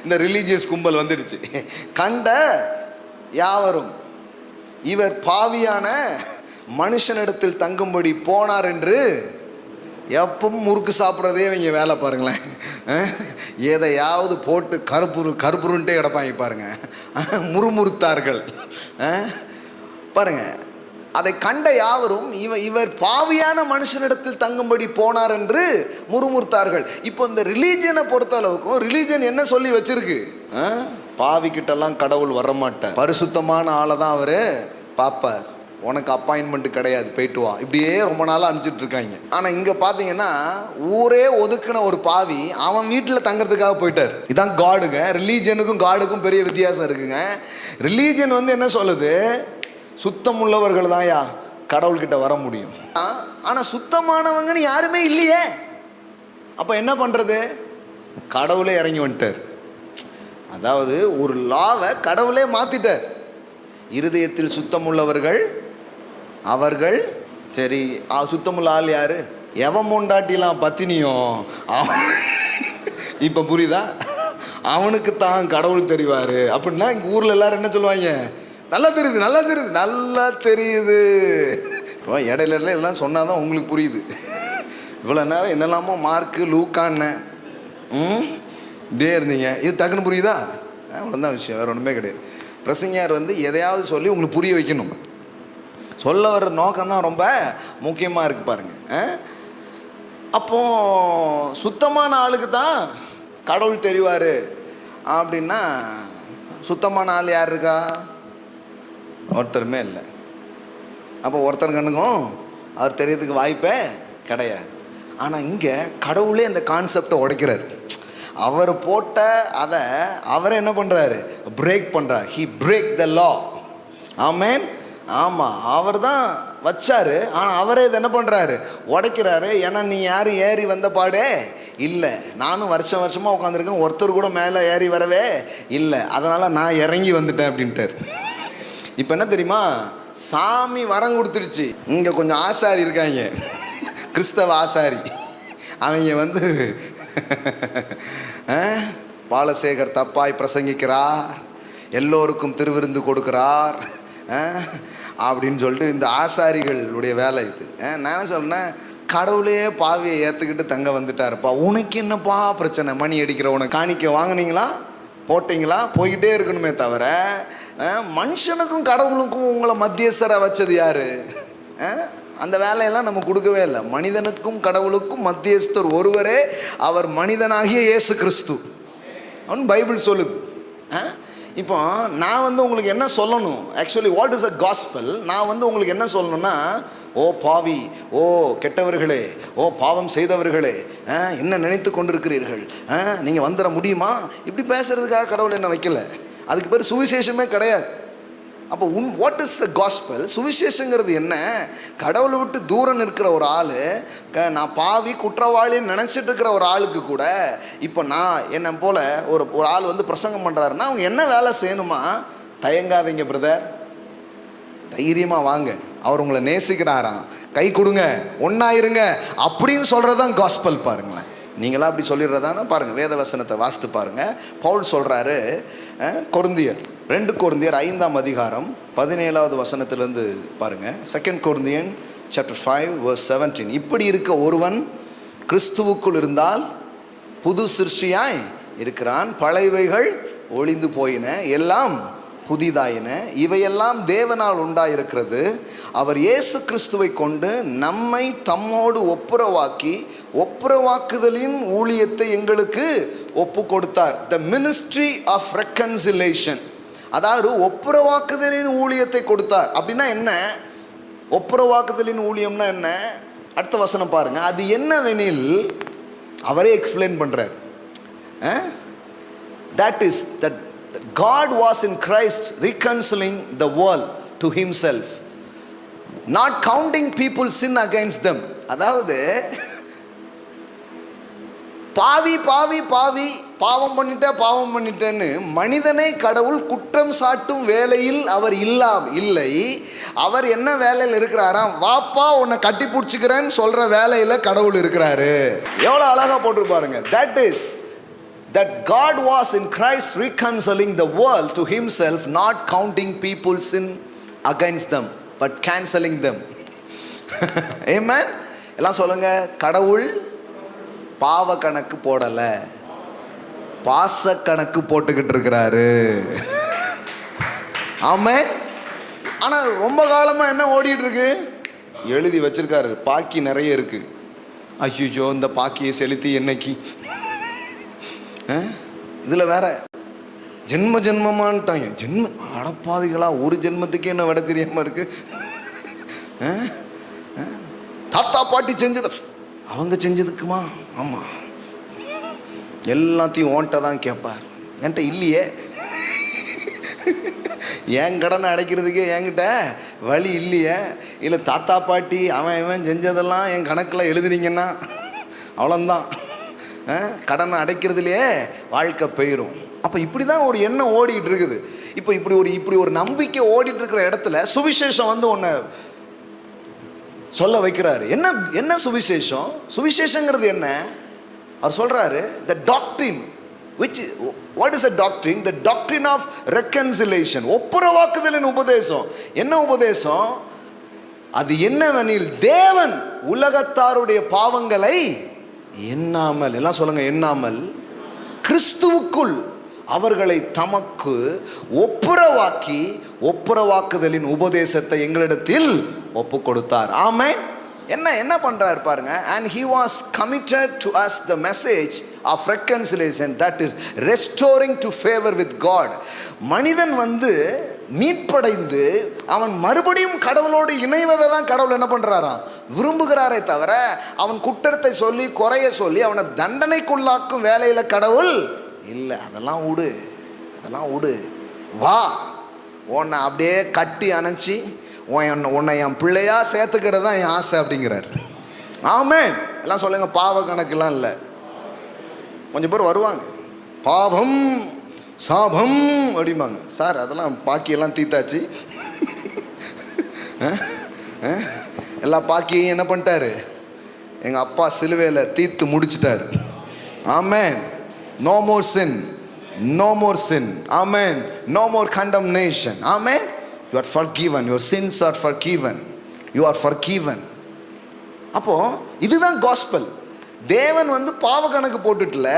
இந்த ரிலீஜியஸ் கும்பல் வந்துடுச்சு. கண்ட யாவரும் இவர் பாவியான மனுஷனிடத்தில் தங்கும்படி போனார் என்று. எப்பவும் முறுக்கு சாப்பிட்றதே இவங்க வேலை பாருங்களேன். எதையாவது போட்டு கருப்புருன்ட்டே கிடப்பாங்க பாருங்க, முறுமுறுத்தார்கள் பாருங்க. அதை கண்ட யாவரும் இவர் பாவியான மனுஷனிடத்தில் தங்கும்படி போனார் என்று முறுமுறுத்தார்கள். இப்போ இந்த ரிலீஜனை பொறுத்த அளவுக்கும் ரிலீஜன் என்ன சொல்லி வச்சிருக்கு, பாவிக்கிட்டெல்லாம் கடவுள் வரமாட்டார், பரிசுத்தமான ஆளை தான் அவர் பார்ப்பார், உனக்கு அப்பாயின்மெண்ட் கிடையாது, போயிட்டு வா, இப்படியே ரொம்ப நாளாக அனுப்பிச்சிட்டு இருக்காங்க. ஆனால் இங்கே பார்த்தீங்கன்னா ஊரே ஒதுக்குன ஒரு பாவி அவன் வீட்டில் தங்கிறதுக்காக போயிட்டார். இதான் காடுங்க. ரிலீஜனுக்கும் காடுக்கும் பெரிய வித்தியாசம் இருக்குங்க. ரிலீஜன் என்ன சொல்லுது, சுத்தம் உள்ளவர்கள் தான்யா கடவுள்கிட்ட வர முடியும். ஆனால் சுத்தமானவங்கன்னு யாருமே இல்லையே. அப்போ என்ன பண்ணுறது, கடவுளே இறங்கி வந்துட்டார். அதாவது ஒரு லாவை கடவுளே மாற்றிட்டார். இருதயத்தில் சுத்தம் உள்ளவர்கள் அவர்கள். சரி, சுத்தமுள்ள ஆள் யாரு, எவன் பொண்டாட்டிலாம் பத்தினியோ அவன் இப்போ புரியுதா, அவனுக்கு தான் கடவுள் தெரிவார் அப்படின்னா இங்கே ஊரில் எல்லாரும் என்ன சொல்லுவாங்க, நல்லா தெரியுது நல்லா தெரியுது நல்லா தெரியுது. இப்போ இடையில இதெல்லாம் சொன்னால் தான் உங்களுக்கு புரியுது. இவ்வளோ நேரம் என்னெல்லாமோ மார்க்கு லூக்கான்னு இதே இருந்தீங்க, இது டக்குன்னு புரியுதா? அவ்வளோதான் விஷயம், வேறு ஒன்றுமே கிடையாது. பிரசங்கியார் வந்து எதையாவது சொல்லி உங்களுக்கு புரிய வைக்கணும். சொல்ல வர்ற நோக்கம்தான் ரொம்ப முக்கியமாக இருக்குது பாருங்கள். அப்போ சுத்தமான ஆளுக்கு தான் கடவுள் தெரிவார் அப்படின்னா சுத்தமான ஆள் யார் இருக்கா? ஒருத்தருமே இல்லை. அப்போ ஒருத்தர் கண்ணுக்கும் அவர் தெரியறதுக்கு வாய்ப்பே கிடையாது. ஆனால் இங்கே கடவுளே அந்த கான்செப்டை உடைக்கிறார். அவர் போட்ட அதை அவரே என்ன பண்ணுறாரு, பிரேக் பண்ணுறார். ஹி பிரேக் த லா. ஆமேன். ஆமாம், அவர் தான் வச்சார், ஆனால் அவரே இதை என்ன பண்ணுறாரு, உடைக்கிறாரு. ஏன்னா நீ யாரும் ஏறி வந்த பாடே இல்லை, நானும் வருஷமாக உட்காந்துருக்கேன், ஒருத்தர் கூட மேலே ஏறி வரவே இல்லை, அதனால் நான் இறங்கி வந்துட்டேன் அப்படின்ட்டார். இப்போ என்ன தெரியுமா, சாமி வரம் கொடுத்துருச்சு. இங்கே கொஞ்சம் ஆசாரி இருக்காங்க, கிறிஸ்தவ ஆசாரி. அவங்க வந்து பாலசேகர் தப்பாய் பிரசங்கிக்கிறார், எல்லோருக்கும் திருவிருந்து கொடுக்கிறார் அப்படின்னு சொல்லிட்டு இந்த ஆசாரிகளுடைய வேலை இது. நான் என்ன சொன்னேன், கடவுளே பாவியை ஏற்றுக்கிட்டு தங்க வந்துட்டாருப்பா, உனக்கு என்னப்பா பிரச்சனை? மணி அடிக்கிறவனை காணிக்க வாங்கினீங்களா போட்டிங்களா போய்கிட்டே இருக்கணுமே தவிர மனுஷனுக்கும் கடவுளுக்கும் உங்களை மத்தியஸ்தராக வச்சது யாரு? அந்த வேலையெல்லாம் நம்ம கொடுக்கவே இல்லை. மனிதனுக்கும் கடவுளுக்கும் மத்தியஸ்தர் ஒருவரே, அவர் மனிதனாகிய இயேசு கிறிஸ்து. அவன் பைபிள் சொல்லுது. இப்போ நான் வந்து உங்களுக்கு என்ன சொல்லணும், actually what is a gospel? நான் வந்து உங்களுக்கு என்ன சொல்லணும்னா, ஓ பாவி, ஓ கெட்டவர்களே, ஓ பாவம் செய்தவர்களே, என்ன நினைத்து கொண்டிருக்கிறீர்கள், நீங்கள் வந்துட முடியுமா? இப்படி பேசுறதுக்காக கடவுள் என்ன வைக்கல. அதுக்கு பேர் சுவிசேஷமே கிடையாது. அப்போ வாட் இஸ் த காஸ்பல்? சுவிசேஷங்கிறது என்ன? கடவுளை விட்டு தூரம் இருக்கிற ஒரு ஆள், நான் பாவி குற்றவாளின்னு நினச்சிட்டு இருக்கிற ஒரு ஆளுக்கு கூட இப்போ நான் என்ன போல் ஒரு ஆள் வந்து பிரசங்கம் பண்ணுறாருன்னா அவங்க என்ன வேலை செய்யணுமா? தயங்காதீங்க பிரதர், தைரியமாக வாங்க, அவர் உங்களை நேசிக்கிறாராம், கை கொடுங்க, ஒன்றாயிருங்க அப்படின்னு சொல்கிறது தான் காஸ்பல். பாருங்களேன், நீங்களாம் அப்படி சொல்லிடுறதானா? பாருங்கள், வேத வசனத்தை வாசித்து பாருங்கள். பவுல் சொல்கிறாரு, கொரிந்தியர் 2 கொரிந்தியர் 5ஆம் அதிகாரம் 17வது வசனத்திலேருந்து பாருங்கள். 2 கொரிந்தியன் chapter 5 verse 17. இப்படி இருக்க ஒருவன் கிறிஸ்துவுக்குள் இருந்தால் புது சிருஷ்டியாய் இருக்கிறான், பழையவைகள் ஒளிந்து போயின, எல்லாம் புதிதாயின, இவையெல்லாம் தேவனால் உண்டாயிருக்கிறது. அவர் இயேசு கிறிஸ்துவை கொண்டு நம்மை தம்மோடு ஒப்புரவாக்குதலின் ஊழியத்தை எங்களுக்கு ஒப்பு கொடுத்தார். த மினிஸ்ட்ரி ஆஃப் ரெக்கன்சிலேஷன், அதாவது ஒப்புரவாக்குதலின் ஊழியத்தை கொடுத்தார். அப்படின்னா என்ன? ஒப்புரவாக்குதலின் ஊழியம்னா என்ன? அடுத்த வசனம் பாருங்க, அது என்னவெனில் அவரே எக்ஸ்பிளைன் பண்றார். That is that God was in Christ reconciling the world to himself, not counting people's sin against them. அதாவது பாவி பாவி பாவி பாவம் பண்ணிட்டேன்னு மனிதனை கடவுள் குற்றம் சாட்டும் வேலையில் அவர் இல்லை. அவர் என்ன வேலையில் இருக்கிறாராம்? வாப்பா உன்னை கட்டி பிடிச்சிக்கிறேன்னு சொல்ற வேலையில் கடவுள் இருக்கிறாரு. எவ்வளோ அழகா போட்டிருப்பாருங்க. That God was in Christ reconciling the world to himself, not counting people's sin against them, but canceling them. Amen. எல்லாம் சொல்லுங்க, கடவுள் பாவ கணக்கு போடல, பாச கணக்கு போட்டுக்கிட்டு இருக்கிறாரு. ஆமென். ஆனா ரொம்ப காலமா என்ன ஓடிட்டு இருக்கு? எழுதி வச்சிருக்காரு, பாக்கி நிறைய இருக்கு. ஐயோ, இந்த பாக்கியை செலுத்தி என்னைக்கு? இதுல வேற ஜென்மமான்ட்டாங்க. அடப்பாவிகளா, ஒரு ஜென்மத்துக்கே என்ன விட தெரியாம இருக்கு. தாத்தா பாட்டி செஞ்சது அவங்க செஞ்சதுக்குமா? ஆமா, எல்லாத்தையும் ஓன்ட்ட தான் கேட்பார், என்கிட்ட இல்லையே. என் கடனை அடைக்கிறதுக்கே என்கிட்ட வழி இல்லையே. இல்லை தாத்தா பாட்டி அவன் செஞ்சதெல்லாம் என் கணக்கில் எழுதுனீங்கன்னா அவ்வளோந்தான், கடனை அடைக்கிறதுலையே வாழ்க்கை போயிடும். அப்போ இப்படி தான் ஒரு எண்ணம் ஓடிட்டு இருக்குது. இப்போ இப்படி ஒரு நம்பிக்கை ஓடிட்டு இருக்கிற இடத்துல சுவிசேஷம் வந்து ஒன்று சொல்ல வைக்கிறாரு. என்ன என்ன சுவிசேஷம்? சுவிசேஷங்கிறது என்ன? அவர் சொல்றாரு, the doctrine which what is a doctrine? The doctrine of reconciliation. ஒப்புரவாக்குதலின் உபதேசம். என்ன உபதேசம்? அது என்னவெனில் தேவன் உலகத்தாருடைய பாவங்களை எண்ணாமல், எல்லாம் சொல்லுங்க, எண்ணாமல் கிறிஸ்துவுக்குள் அவர்களை தமக்கு ஒப்புரவாக்கி ஒப்புரவாக்குதலின் உபதேசத்தை எங்களிடத்தில் ஒப்பு கொடுத்தார். ஆமென். என்ன பண்றாரு பாருங்க. and he was committed to us the message of reconciliation, that is restoring to favor with God. மனிதன் மீட்படைந்து அவன் மறுபடியும் கடவுளோடு இணைவதை தான் கடவுள் என்ன பண்றாராம், விரும்புகிறாரே தவிர அவன் குற்றத்தை சொல்லி குறைய சொல்லி அவனை தண்டனைக்குள்ளாக்கும் வேலையில கடவுள் இல்லை. அதெல்லாம் விடு, வா, உன்னை அப்படியே கட்டி அணைச்சி உன்னை என் பிள்ளையா சேர்த்துக்கிறது தான் என் ஆசை அப்படிங்கிறார். ஆமென். எல்லாம் சொல்லுங்க, பாவ கணக்கெல்லாம் இல்லை. கொஞ்சம் பேர் வருவாங்க, பாவம் சாபம் அப்படிம்பாங்க. சார் அதெல்லாம் பாக்கியெல்லாம் தீத்தாச்சு, எல்லா பாக்கியையும் என்ன பண்ணிட்டாரு, எங்கள் அப்பா சிலுவையில் தீர்த்து முடிச்சிட்டாரு. ஆமென். No more sin, no more sin. Amen. No more condemnation. Amen. You are forgiven. Your sins are forgiven. You are forgiven. அப்போ இதுதான் காஸ்பல். தேவன் பாவ கணக்கு போட்டுட்டுல,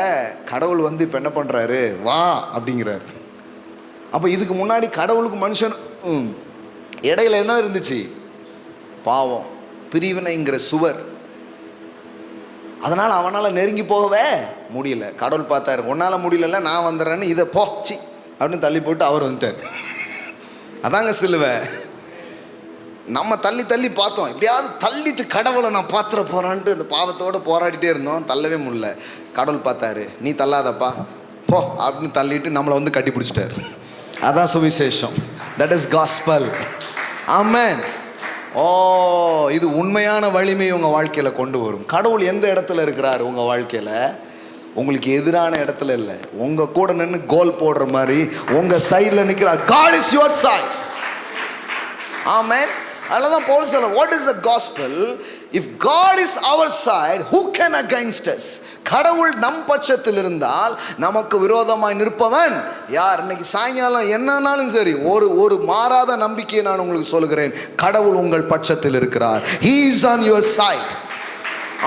கடவுள் இப்போ என்ன பண்றாரு, வா அப்படிங்கிறார். அப்போ இதுக்கு முன்னாடி கடவுளுக்கு மனுஷன் இடையில என்ன இருந்துச்சு, பாவம், பிரிவினைங்கிற சுவர். அதனால் அவனால் நெருங்கி போகவே முடியல. கடவுள் பார்த்தாரு, உன்னால் முடியல, நான் வந்துடுறேன்னு இதை போச்சு அப்படின்னு தள்ளி போட்டு அவர் வந்துட்டார். அதாங்க சிலுவை. நம்ம தள்ளி தள்ளி பார்த்தோம், எப்படியாவது தள்ளிட்டு கடவுளை நான் பாத்திர போகிறான்ட்டு அந்த பாவத்தோடு போராடிட்டே இருந்தோம், தள்ளவே முடியல. கடவுள் பார்த்தாரு, நீ தள்ளாதப்பா போ அப்படின்னு தள்ளிட்டு நம்மளை கட்டி பிடிச்சிட்டார். அதான் சுவிசேஷம். That is gospel. ஆமென். இது உண்மையான வலிமை உங்கள் வாழ்க்கையில் கொண்டு வரும். கடவுள் எந்த இடத்துல இருக்கிறார் உங்கள் வாழ்க்கையில்? உங்களுக்கு எதிரான இடத்துல இல்லை, உங்கள் கூட நின்று கோல் போடுற மாதிரி உங்கள் சைடில் நிற்கிறார். God is your side. ஆமென். அதனால தான் பவுல் சொல்ல, what is the gospel? If God is our side, who can against us? கடவுள் நம் பட்சத்தில் இருந்தால் நமக்கு விரோதமாய் நிற்பவன் யார்? இன்னைக்கு சாயங்காலம் என்னன்னாலும் சரி, ஒரு மாறாத நம்பிக்கையை நான் உங்களுக்கு சொல்கிறேன், கடவுள் உங்கள் பட்சத்தில் இருக்கிறார். He is on your side.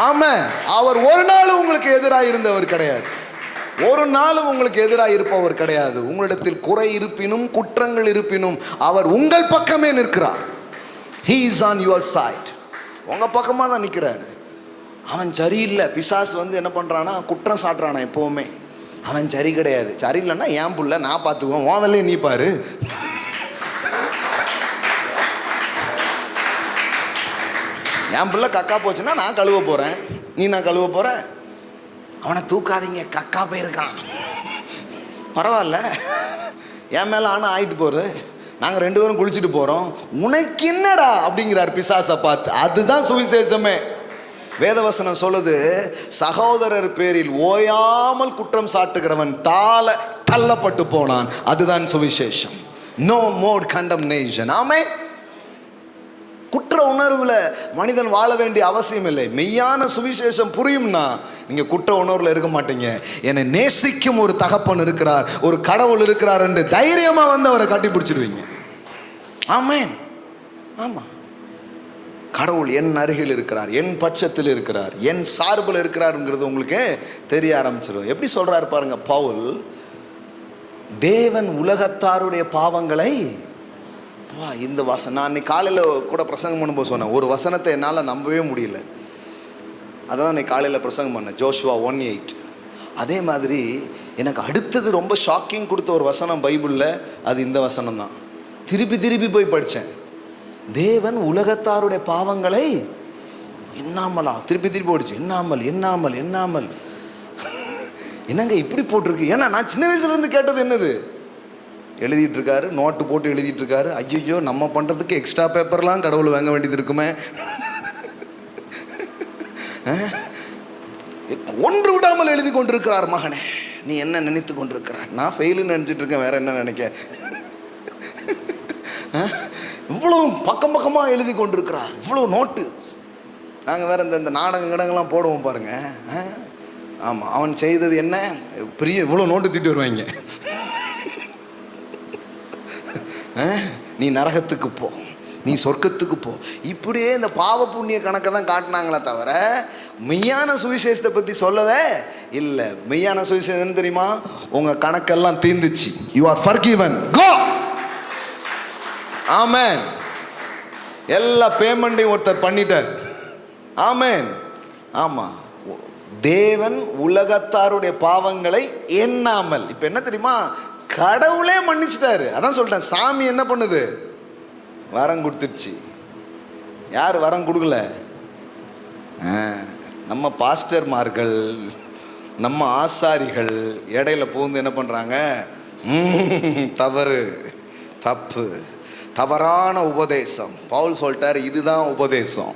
ஆமென். அவர் ஒரு நாளும் உங்களுக்கு எதிராக இருந்தவர் கிடையாது, ஒரு நாளும் உங்களுக்கு எதிராக இருப்பவர் கிடையாது. உங்களிடத்தில் குறை இருப்பினும் குற்றங்கள் இருப்பினும் அவர் உங்கள் பக்கமே நிற்கிறார். He is on your side. உங்கள் பக்கமாக தான் நிற்கிறாரு. அவன் சரியில்லை. பிசாசு என்ன பண்ணுறான்னா, குற்றம் சாட்டுறானா எப்போவுமே. அவன் சரி கிடையாது. சரியில்லைன்னா ஏன் புள்ள நான் பார்த்துக்குவேன், உன் வேலையை நீ பாரு. என் பிள்ளை கக்கா போச்சுன்னா நான் கழுவ போகிறேன், நான் கழுவ போகிறேன். அவனை தூக்காதீங்க, கக்கா போயிருக்கான், பரவாயில்ல, என் மேலே ஆனால் ஆகிட்டு போகுது, நாங்கள் 2 பேரும் குளிச்சுட்டு போகிறோம், உனக்கு என்னடா அப்படிங்கிறார் பிசாசை பார்த்து. அதுதான் சுவிசேஷமே. வேதவசனம் சொல்லுது, சகோதரர் பேரில் ஓயாமல் குற்றம் சாட்டுகிறவன் தள்ளப்பட்டு போனான். அதுதான் சுவிசேஷம். No more condemnation. ஆமென். குற்ற உணர்வுல மனிதன் வாழ வேண்டிய அவசியம் இல்லை. மெய்யான சுவிசேஷம் புரியும்னா நீங்க குற்ற உணர்வுல இருக்க மாட்டீங்க. என்னை நேசிக்கும் ஒரு தகப்பன் இருக்கிறார், ஒரு கடவுள் இருக்கிறார் என்று தைரியமா அவரை கட்டி பிடிச்சிடுவீங்க. ஆமென். ஆமா, கடவுள் என் அருகில் இருக்கிறார், என் பட்சத்தில் இருக்கிறார், என் சார்பில் இருக்கிறார்ங்கிறது உங்களுக்கு தெரிய ஆரம்பிச்சிடும். எப்படி சொல்றாரு பாருங்க பவுல், தேவன் உலகத்தாருடைய பாவங்களை, இந்த வசனம் நான் இன்னைக்கு காலையில் கூட பிரசங்கம் பண்ணும்போது சொன்னேன், ஒரு வசனத்தை என்னால் நம்பவே முடியல. அதான் இன்னைக்கு காலையில் பிரசங்கம் பண்ணேன், ஜோஷுவா 1:8. அதே மாதிரி எனக்கு அடுத்தது ரொம்ப ஷாக்கிங் கொடுத்த ஒரு வசனம் பைபிளில், அது இந்த வசனம் தான். திருப்பி போய் படித்தேன். தேவன் உலகத்தாருடைய பாவங்களை எண்ணாமலா, திருப்பி போயிடுச்சு, எண்ணாமல் என்னங்க இப்படி போட்டிருக்கு? ஏன்னா நான் சின்ன வயசுலேருந்து கேட்டது என்னது, எழுதிட்டு இருக்காரு, நோட்டு போட்டு எழுதிட்டு இருக்காரு. ஐயோ, நம்ம பண்ணுறதுக்கு எக்ஸ்ட்ரா பேப்பர்லாம் கடவுள் வாங்க வேண்டியது இருக்குமே. ஒன்று விடாமல் எழுதி கொண்டிருக்கிறார். மகனே, நீ என்ன நினைத்து கொண்டிருக்கிறார்? நான் ஃபெயிலுன்னு நினச்சிட்டு இருக்கேன், வேற என்ன நினைக்க? இவ்வளோ பக்கமாக எழுதி கொண்டிருக்கிறார், இவ்வளோ நோட்டு. நாங்கள் வேறு இந்த நாடகங்கள்லாம் போடுவோம் பாருங்க. ஆமாம், அவன் செய்தது என்ன பெரிய இவ்வளோ நோட்டு திட்டு வருவாங்க. நீ நரகத்துக்கு போ, நீ சொர்க்கத்துக்கு போ, இப்படியே இந்த பாவ புண்ணிய கணக்கை தான் காட்டினாங்களே தவிர மெய்யான சுவிசேஷத்தை பற்றி சொல்லவே இல்லை. மெய்யான சுவிசேஷம் தெரியுமா? உங்கள் கணக்கெல்லாம் தீர்ந்துச்சு. யூ ஆர் ஃபர்கிவன், கோ. ஆமென். எல்லா பேமெண்ட்டையும் ஒருத்தர் பண்ணிட்டார். ஆமென். ஆமாம், தேவன் உலகத்தாருடைய பாவங்களை எண்ணாமல். இப்போ என்ன தெரியுமா? கடவுளே மன்னிச்சிட்டாரு. அதான் சொல்லிட்டேன், சாமி என்ன பண்ணுது? வரம் கொடுத்துருச்சு. யார் வரம் கொடுக்கல? நம்ம பாஸ்டர்மார்கள், நம்ம ஆசாரிகள் இடையில போந்து என்ன பண்ணுறாங்க? தவறு, தப்பு, தவறான உபதேசம். பவுல் சொல்லிட்டார், இதுதான் உபதேசம்.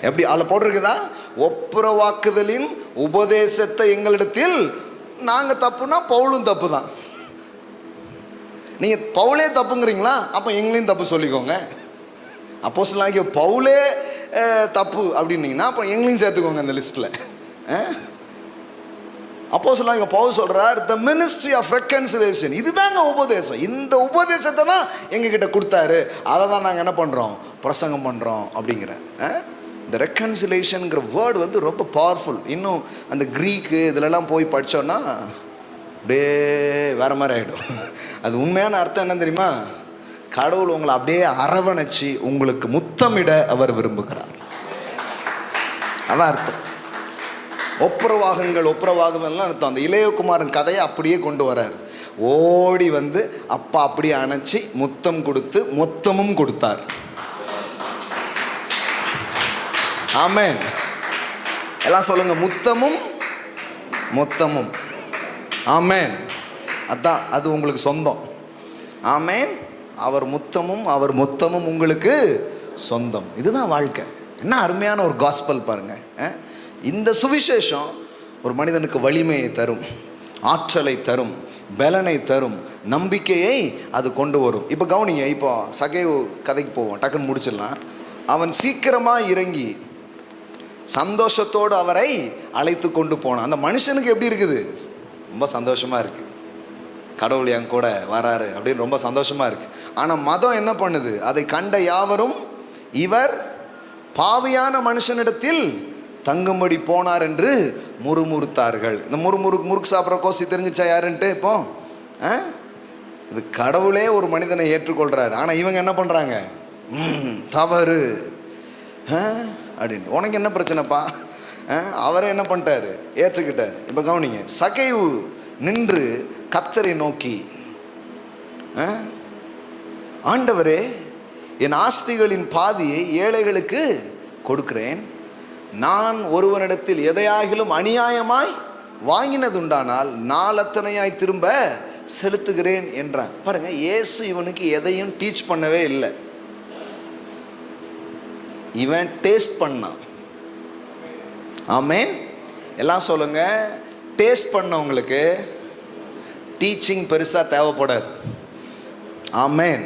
எப்படி அதில் போட்டிருக்குதா? ஒப்புரவாக்குதலின் உபதேசத்தை எங்களிடத்தில் நாங்கள் தப்புனா பவுலும் தப்பு தான். நீங்கள் பவுலே தப்புங்கிறீங்களா? அப்போ எங்களையும் தப்பு சொல்லிக்கோங்க. அப்போஸ்தலனாகிய பவுலே தப்பு அப்படின்னீங்கன்னா அப்போ எங்களையும் சேர்த்துக்கோங்க அந்த லிஸ்ட்டில். அப்போஸ்தலனாகிய பவுல் சொல்கிறார், த மினிஸ்ட்ரி ஆஃப் ரெக்கன்சிலியேஷன், இதுதாங்க உபதேசம். இந்த உபதேசத்தை தான் எங்ககிட்ட கொடுத்தாரு, அதை தான் நாங்கள் என்ன பண்ணுறோம்? பிரசங்கம் பண்ணுறோம் அப்படிங்கிற. இந்த ரெக்கன்சிலேஷனுங்கிற வேர்டு வந்து ரொம்ப பவர்ஃபுல். இன்னும் அந்த க்ரீக்கு இதிலெல்லாம் போய் படித்தோன்னா அப்படியே வேறு மாதிரி ஆகிடும். அது உண்மையான அர்த்தம் என்ன தெரியுமா? கடவுள் உங்களை அப்படியே அரவணைச்சி உங்களுக்கு முத்தமிட அவர் விரும்புகிறார். அதான் அர்த்தம். ஒப்புரவாகுதல்லாம் அர்த்தம். அந்த இளையகுமாரன் கதையை அப்படியே கொண்டு வரார். ஓடி வந்து அப்பா அப்படியே அணைச்சி முத்தம் கொடுத்து மொத்தமும் கொடுத்தார். ஆமென். எல்லாம் சொல்லுங்க, முத்தமும் மொத்தமும். ஆமென். அதான் அது உங்களுக்கு சொந்தம். ஆமென். அவர் முத்தமும் அவர் மொத்தமும் உங்களுக்கு சொந்தம். இதுதான் வாழ்க்கை. என்ன அருமையான ஒரு காஸ்பல் பாருங்க. இந்த சுவிசேஷம் ஒரு மனிதனுக்கு வலிமையை தரும், ஆற்றலை தரும், பலனை தரும், நம்பிக்கையை அது கொண்டு வரும். இப்போ கவனிங்க, இப்போ சகேவு கதைக்கு போவோம், டக்குன்னு முடிச்சிடலாம். அவன் சீக்கிரமாக இறங்கி சந்தோஷத்தோடு அவரை அழைத்து கொண்டு போனான். அந்த மனுஷனுக்கு எப்படி இருக்குது? ரொம்ப சந்தோஷமாக இருக்குது, கடவுள் என் கூட வராரு அப்படின்னு ரொம்ப சந்தோஷமாக இருக்குது. ஆனால் மதம் என்ன பண்ணுது? அதை கண்ட யாவரும் இவர் பாவியான மனுஷனிடத்தில் தங்கும்படி போனார் என்று முறுமுறுத்தார்கள். இந்த முறுக்கு சாப்பிட்ற கோசி தெரிஞ்சிச்சா யாருன்ட்டு? இப்போ இது கடவுளே ஒரு மனிதனை ஏற்றுக்கொள்கிறாரு. ஆனால் இவங்க என்ன பண்ணுறாங்க? தவறு அப்படின்ட்டு. உனக்கு என்ன பிரச்சனைப்பா? அவரை என்ன பண்ணிட்டாரு? ஏற்றுக்கிட்டார். இப்போ கவனிங்க, சகேவு நின்று கர்த்தரை நோக்கி, ஆண்டவரே, என் ஆஸ்திகளின் பாதியை ஏழைகளுக்கு கொடுக்கிறேன். நான் ஒருவனிடத்தில் எதையாகிலும் அநியாயமாய் வாங்கினதுண்டானால் நாளத்தனையாய் திரும்ப செலுத்துகிறேன் என்றான். பாருங்க, இயேசு இவனுக்கு எதையும் டீச் பண்ணவே இல்லை. இவன் டேஸ்ட் பண்ணான். ஆமென். எல்லாம் சொல்லுங்க, டேஸ்ட் பண்ணவங்களுக்கு டீச்சிங் பெருசாக தேவைப்படாது. ஆமென்.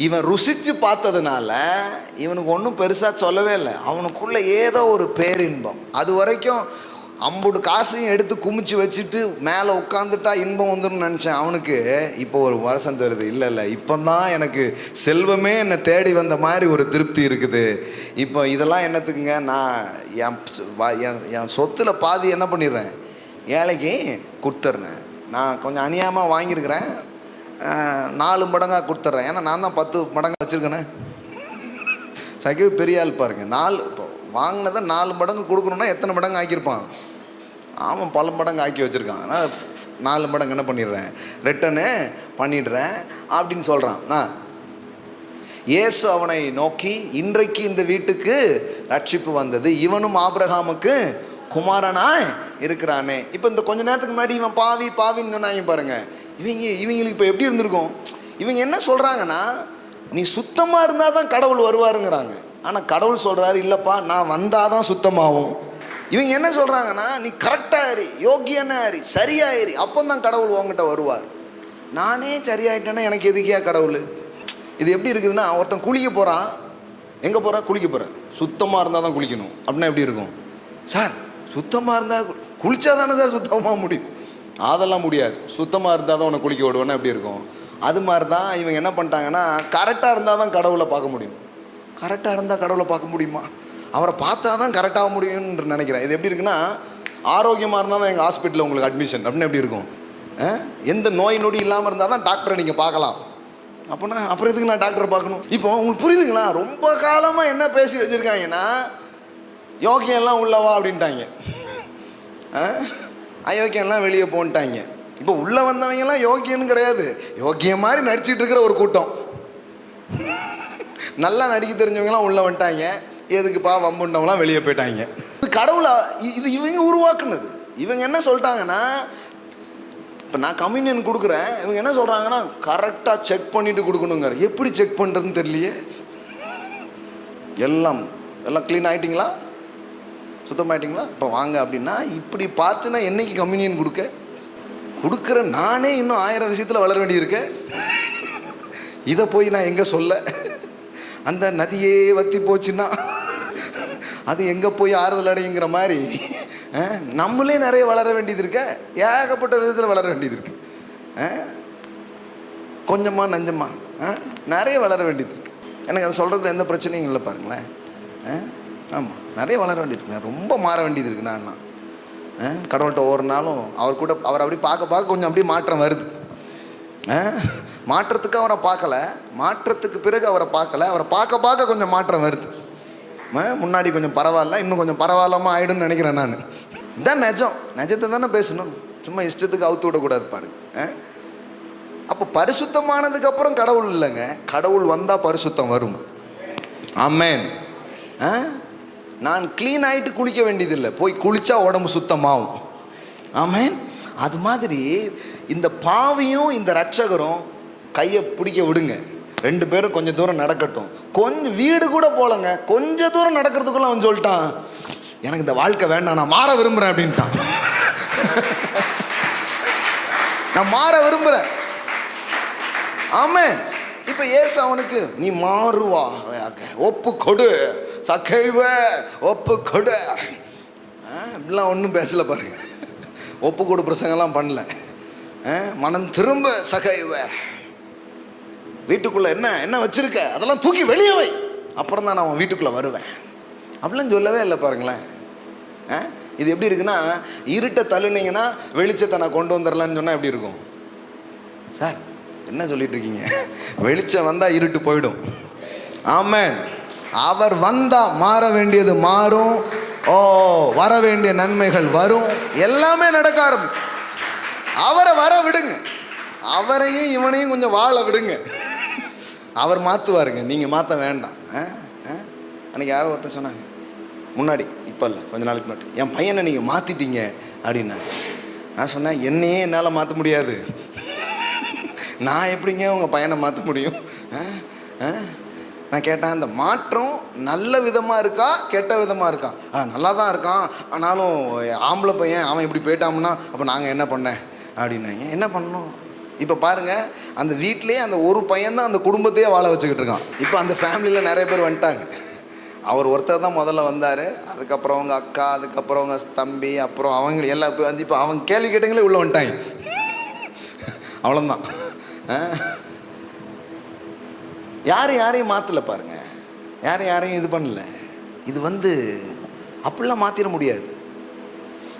இவன் ருசித்து பார்த்ததுனால இவனுக்கு ஒன்றும் பெருசாக சொல்லவே இல்லை. அவனுக்குள்ள ஏதோ ஒரு பேரின்பம். அது வரைக்கும் அம்புடு காசையும் எடுத்து குமிச்சு வச்சுட்டு மேலே உட்காந்துட்டா இன்பம் வந்துடும் நினச்சேன். அவனுக்கு இப்போ ஒரு வருஷம் தருது. இல்லை, இப்போ தான் எனக்கு செல்வமே என்னை தேடி வந்த மாதிரி ஒரு திருப்தி இருக்குது. இப்போ இதெல்லாம் என்னத்துக்குங்க? நான் என் சொத்தில் பாதி என்ன பண்ணிடுறேன்? ஏழைக்கு கொடுத்துட்றேன். நான் கொஞ்சம் அநியாயமாக வாங்கியிருக்கிறேன், 4 மடங்காக கொடுத்துட்றேன். ஏன்னா நான் தான் 10 மடங்காக வச்சுருக்கேனே. சகேவு பெரிய ஆள் பாருங்க. இப்போ வாங்கினதை 4 மடங்கு கொடுக்கணுன்னா எத்தனை மடங்கு ஆக்கியிருப்பான்? ஆமாம், பல மடங்கு ஆக்கி வச்சுருக்கான். ஆனால் 4 மடங்கு என்ன பண்ணிடுறேன்? ரிட்டனு பண்ணிடுறேன் அப்படின்னு சொல்கிறான். இயேசு அவனை நோக்கி, இன்றைக்கு இந்த வீட்டுக்கு ரட்சிப்பு வந்தது, இவனும் ஆபிரகாமுக்கு குமாரனாய் இருக்கிறானே. இப்போ இந்த கொஞ்ச நேரத்துக்கு முன்னாடி இவன் பாவின்னு சொன்னாங்க பாருங்க. இவங்களுக்கு இப்போ எப்படி இருந்திருக்கும்? இவங்க என்ன சொல்கிறாங்கன்னா, நீ சுத்தமாக இருந்தால் தான் கடவுள் வருவாருங்கிறாங்க. ஆனால் கடவுள் சொல்கிறாரு, இல்லைப்பா, நான் வந்தால் தான் சுத்தமாகும். இவங்க என்ன சொல்கிறாங்கன்னா, நீ கரெக்டாக ஏறி, யோகியனாக ஏறி, சரியாக ஏறி, அப்போ தான் கடவுள் உங்ககிட்ட வருவார். நானே சரியாயிட்டேன்னா எனக்கு எதுக்கியா கடவுள்? இது எப்படி இருக்குதுன்னா, ஒருத்தன் குளிக்க போகிறான், எங்கே போகிற? குளிக்க போகிறேன். சுத்தமாக இருந்தால் தான் குளிக்கணும் அப்படின்னா எப்படி இருக்கும்? சார் சுத்தமாக இருந்தால் குளிச்சா தானே சார் சுத்தமாக முடியும். அதெல்லாம் முடியாது, சுத்தமாக இருந்தால் தான் உன்னை குளிக்க விடுவேன்னா எப்படி இருக்கும்? அது மாதிரி தான் இவங்க என்ன பண்ணிட்டாங்கன்னா, கரெக்டாக இருந்தால் தான் கடவுளை பார்க்க முடியும். கரெக்டாக இருந்தால் கடவுளை பார்க்க முடியுமா? அவரை பார்த்தா தான் கரெக்டாக முடியும்னு நினைக்கிறேன். இது எப்படி இருக்குன்னா, ஆரோக்கியமாக இருந்தால் தான் எங்கள் ஹாஸ்பிட்டலில் உங்களுக்கு அட்மிஷன் அப்படின்னு எப்படி இருக்கும்? எந்த நோய் நொடி இல்லாமல் இருந்தால் தான் டாக்டரை நீங்கள் பார்க்கலாம். அப்போனா அப்புறம் எதுக்கு நான் டாக்டரை பார்க்கணும்? இப்போ உங்களுக்கு புரியுதுங்களா? ரொம்ப காலமாக என்ன பேசி வச்சுருக்காங்கன்னா, யோக்கியெல்லாம் உள்ளவா அப்படின்ட்டாங்க, அயோக்கியெல்லாம் வெளியே போன்ட்டாங்க. இப்போ உள்ளே வந்தவங்கெல்லாம் யோக்கியன்னு கிடையாது, யோக்கியம் மாதிரி நடிச்சிட்டு இருக்கிற ஒரு கூட்டம். நல்லா நடிக்க தெரிஞ்சவங்கலாம் உள்ளே வந்துட்டாங்க, எதுக்குப்பா வம்புண்டவங்களாம் வெளியே போயிட்டாங்க. இது கடவுளா? இது இவங்க உருவாக்குனது. இவங்க என்ன சொல்லிட்டாங்கன்னா, இப்போ நான் கம்யூனியன் கொடுக்குறேன், இவங்க என்ன சொல்கிறாங்கன்னா கரெக்டாக செக் பண்ணிவிட்டு கொடுக்கணுங்க. எப்படி செக் பண்ணுறதுன்னு தெரியலையே. எல்லாம் க்ளீன் ஆகிட்டிங்களா, சுத்தமாயிட்டிங்களா, இப்போ வாங்க அப்படின்னா இப்படி பார்த்து நான் என்னைக்கு கம்யூனியன் கொடுக்குற நானே இன்னும் 1000 விஷயத்தில் வளர வேண்டியிருக்கு. இதை போய் நான் எங்கே சொல்ல? அந்த நதியே வற்றி போச்சுன்னா அது எங்கே போய் ஆறுதல் அடையுங்கிற மாதிரி நம்மளே நிறைய வளர வேண்டியது இருக்க, ஏகப்பட்ட விதத்தில் வளர வேண்டியது இருக்கு. கொஞ்சமா நஞ்சமா நிறைய வளர வேண்டியது இருக்கு. எனக்கு அதை சொல்கிறதுல எந்த பிரச்சனையும் இல்லை பாருங்களேன். ஆமாம், நிறைய வளர வேண்டியது இருக்கு, ரொம்ப மாற வேண்டியது இருக்கு. நான் கடவுள்கிட்ட ஒவ்வொரு நாளும் அவர் அப்படி பார்க்க கொஞ்சம் அப்படியே மாற்றம் வருது. மாற்றத்துக்கு அவரை பார்க்கல, மாற்றத்துக்கு பிறகு அவரை பார்க்க கொஞ்சம் மாற்றம் வருது. முன்னாடி கொஞ்சம் பரவாயில்ல, இன்னும் கொஞ்சம் பரவாயில்லாமல் ஆகிடும்னு நினைக்கிறேன் நான். இதுதான் நிஜத்தை தானே பேசணும், சும்மா இஷ்டத்துக்கு அவுத்து விடக்கூடாது பாருங்க. அப்போ பரிசுத்தமானதுக்கு அப்புறம் கடவுள் இல்லைங்க, கடவுள் வந்தால் பரிசுத்தம் வரும். ஆமென். நான் க்ளீன் ஆகிட்டு குளிக்க வேண்டியதில்லை, போய் குளித்தா உடம்பு சுத்தமாகும். ஆமென். அது மாதிரி இந்த பாவியும் இந்த ரட்சகரும் கையை பிடிக்க விடுங்க, 2 பேரும் கொஞ்சம் தூரம் நடக்கட்டும். கொஞ்சம் வீடு கூட போலங்க, கொஞ்சம் தூரம் நடக்கிறதுக்குள்ள அவன் சொல்லிட்டான், எனக்கு இந்த வாழ்க்கை வேண்டாம், நான் மாற விரும்புகிறேன் அப்படின்ட்டான். நான் மாற விரும்புகிறேன். ஆமென். இப்போ ஏசு அவனுக்கு நீ மாறுவா, ஒப்பு கொடு, சக்கைவ ஒப்பு கொடு, இப்படிலாம் ஒன்றும் பேசல பாருங்க. ஒப்பு கொடு பிரசங்கெல்லாம் பண்ணல. மனம் திரும்ப சகைவ, வீட்டுக்குள்ளே என்ன வச்சிருக்க அதெல்லாம் தூக்கி வெளியே வை, அப்புறம் தான் நான் வீட்டுக்குள்ளே வருவேன் அப்படிலாம் சொல்லவே இல்லை பாருங்களேன். இது எப்படி இருக்குன்னா, இருட்டை தள்ளுனீங்கன்னா வெளிச்சத்தை நான் கொண்டு வந்துடலான்னு சொன்னால் எப்படி இருக்கும்? சார் என்ன சொல்லிட்டு இருக்கீங்க? வெளிச்சம் வந்தால் இருட்டு போயிடும். ஆமென். அவர் வந்தால் மாற வேண்டியது மாறும், வர வேண்டிய நன்மைகள் வரும், எல்லாமே நடக்க ஆரம்பிக்கும். அவரை வர விடுங்க, அவரையும் இவனையும் கொஞ்சம் வாழ விடுங்க, அவர் மாற்றுவாருங்க, நீங்கள் மாற்ற வேண்டாம். அன்றைக்கி யாரோ ஒருத்தர் சொன்னாங்க, முன்னாடி இப்போ இல்லை கொஞ்ச நாளைக்கு முன்னாடி, என் பையனை நீங்கள் மாற்றிட்டீங்க அப்படின்னா. நான் சொன்னேன், என்னையே என்னால் மாற்ற முடியாது, நான் எப்படிங்க உங்கள் பையனை மாற்ற முடியும்? நான் கேட்டேன், அந்த மாற்றம் நல்ல விதமாக இருக்கா கெட்ட விதமாக இருக்கா? நல்லா தான் இருக்கான், ஆனாலும் ஆம்பளை பையன் அவன் இப்படி போயிட்டான்னா அப்போ நாங்கள் என்ன பண்ணேன் அப்படின்னாங்க. என்ன பண்ணணும்? இப்போ பாருங்கள், அந்த வீட்லேயே அந்த ஒரு பையன்தான் அந்த குடும்பத்தையே வாழ வச்சுக்கிட்டு இருக்கான். இப்போ அந்த ஃபேமிலியில் நிறைய பேர் வந்துட்டாங்க. அவர் ஒருத்தர் தான் முதல்ல வந்தார், அதுக்கப்புறம் அவங்க அக்கா, அதுக்கப்புறம் அவங்க தம்பி, அப்புறம் அவங்க எல்லா வந்து இப்போ அவங்க கேள்வி கேட்டங்களே உள்ளே வந்துட்டாங்க. அவ்வளோதான். யாரையும் மாற்றலை பாருங்க, யாரையும் இது பண்ணல. இது அப்படிலாம் மாற்றிட முடியாது.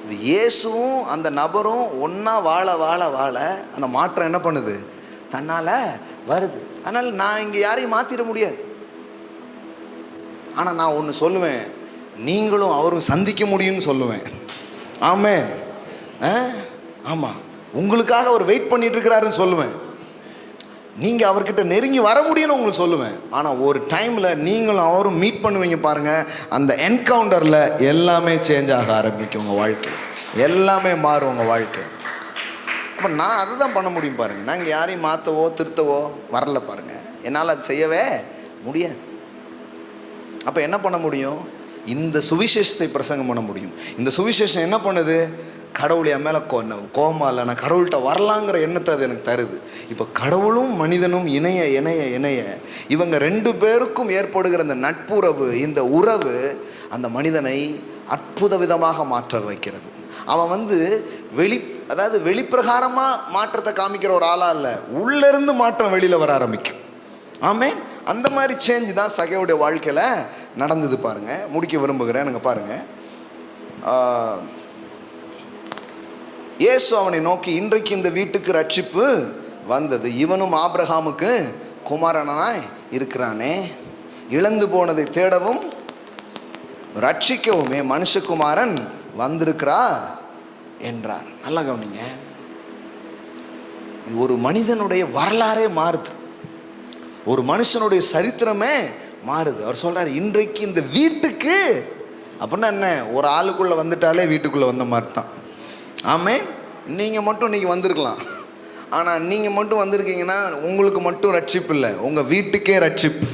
இது இயேசுவும் அந்த நபரும் ஒன்றா வாழ அந்த மாற்றம் என்ன பண்ணுது? தன்னால் வருது. அதனால் நான் இங்கே யாரையும் மாற்றிட முடியாது. ஆனால் நான் ஒன்று சொல்லுவேன், நீங்களும் அவரும் சந்திக்க முடியும்னு சொல்லுவேன். ஆமென். ஆமாம், உங்களுக்காக அவர் வெயிட் பண்ணிட்டு இருக்கிறாருன்னு சொல்லுவேன். நீங்கள் அவர்கிட்ட நெருங்கி வர முடியும்னு உங்களுக்கு சொல்லுவேன். ஆனால் ஒரு டைமில் நீங்களும் அவரும் மீட் பண்ணுவீங்க பாருங்கள், அந்த என்கவுண்டரில் எல்லாமே சேஞ்ச் ஆக ஆரம்பிக்கும். உங்கள் வாழ்க்கை எல்லாமே மாறும், உங்கள் வாழ்க்கை. அப்போ நான் அதை தான் பண்ண முடியும் பாருங்கள். நான் இங்கே யாரையும் மாற்றவோ திருத்தவோ வரல பாருங்கள், என்னால் அது செய்யவே முடியாது. அப்போ என்ன பண்ண முடியும்? இந்த சுவிசேஷத்தை பிரசங்கம் பண்ண முடியும். இந்த சுவிசேஷம் என்ன பண்ணுது? கடவுள் என் மேலே கோபமா இல்லை, நான் கடவுள்கிட்ட வரலாங்கிற எண்ணத்தை அது எனக்கு தருது. இப்போ கடவுளும் மனிதனும் இணைய இணைய இணைய இவங்க 2 பேருக்கும் ஏற்படுகிற இந்த நட்புறவு, இந்த உறவு அந்த மனிதனை அற்புத விதமாக மாற்ற வைக்கிறது. அவன் அதாவது வெளிப்பிரகாரமாக மாற்றத்தை காமிக்கிற ஒரு ஆளாக இல்லை, உள்ளேருந்து மாற்றம் வெளியில் வர ஆரம்பிக்கும். ஆமென். அந்த மாதிரி சேஞ்ச் தான் சகையுடைய வாழ்க்கையில் நடந்தது. பாருங்கள், முடிக்க விரும்புகிறேன். எனக்கு பாருங்கள், இயேசு அவனை நோக்கி, இன்றைக்கு இந்த வீட்டுக்கு ரட்சிப்பு வந்தது, இவனும் ஆபிரகாமுக்கு குமாரனாய் இருக்கிறானே, இழந்து போனதை தேடவும் ரட்சிக்கவுமே மனுஷகுமாரன் வந்திருக்கிறா என்றார். நல்லா கவனிங்க, இது ஒரு மனிதனுடைய வரலாறே மாறுது, ஒரு மனுஷனுடைய சரித்திரமே மாறுது. அவர் சொல்றாரு, இன்றைக்கு இந்த வீட்டுக்கு அப்படின்னா என்ன, ஒரு ஆளுக்குள்ளே வந்துட்டாலே வீட்டுக்குள்ளே வந்த மாதிரி தான். ஆமென். நீங்கள் மட்டும் இன்றைக்கி வந்திருக்கலாம், ஆனால் நீங்கள் மட்டும் வந்திருக்கீங்கன்னா உங்களுக்கு மட்டும் ரட்சிப்பு இல்லை, உங்கள் வீட்டுக்கே ரட்சிப்பு.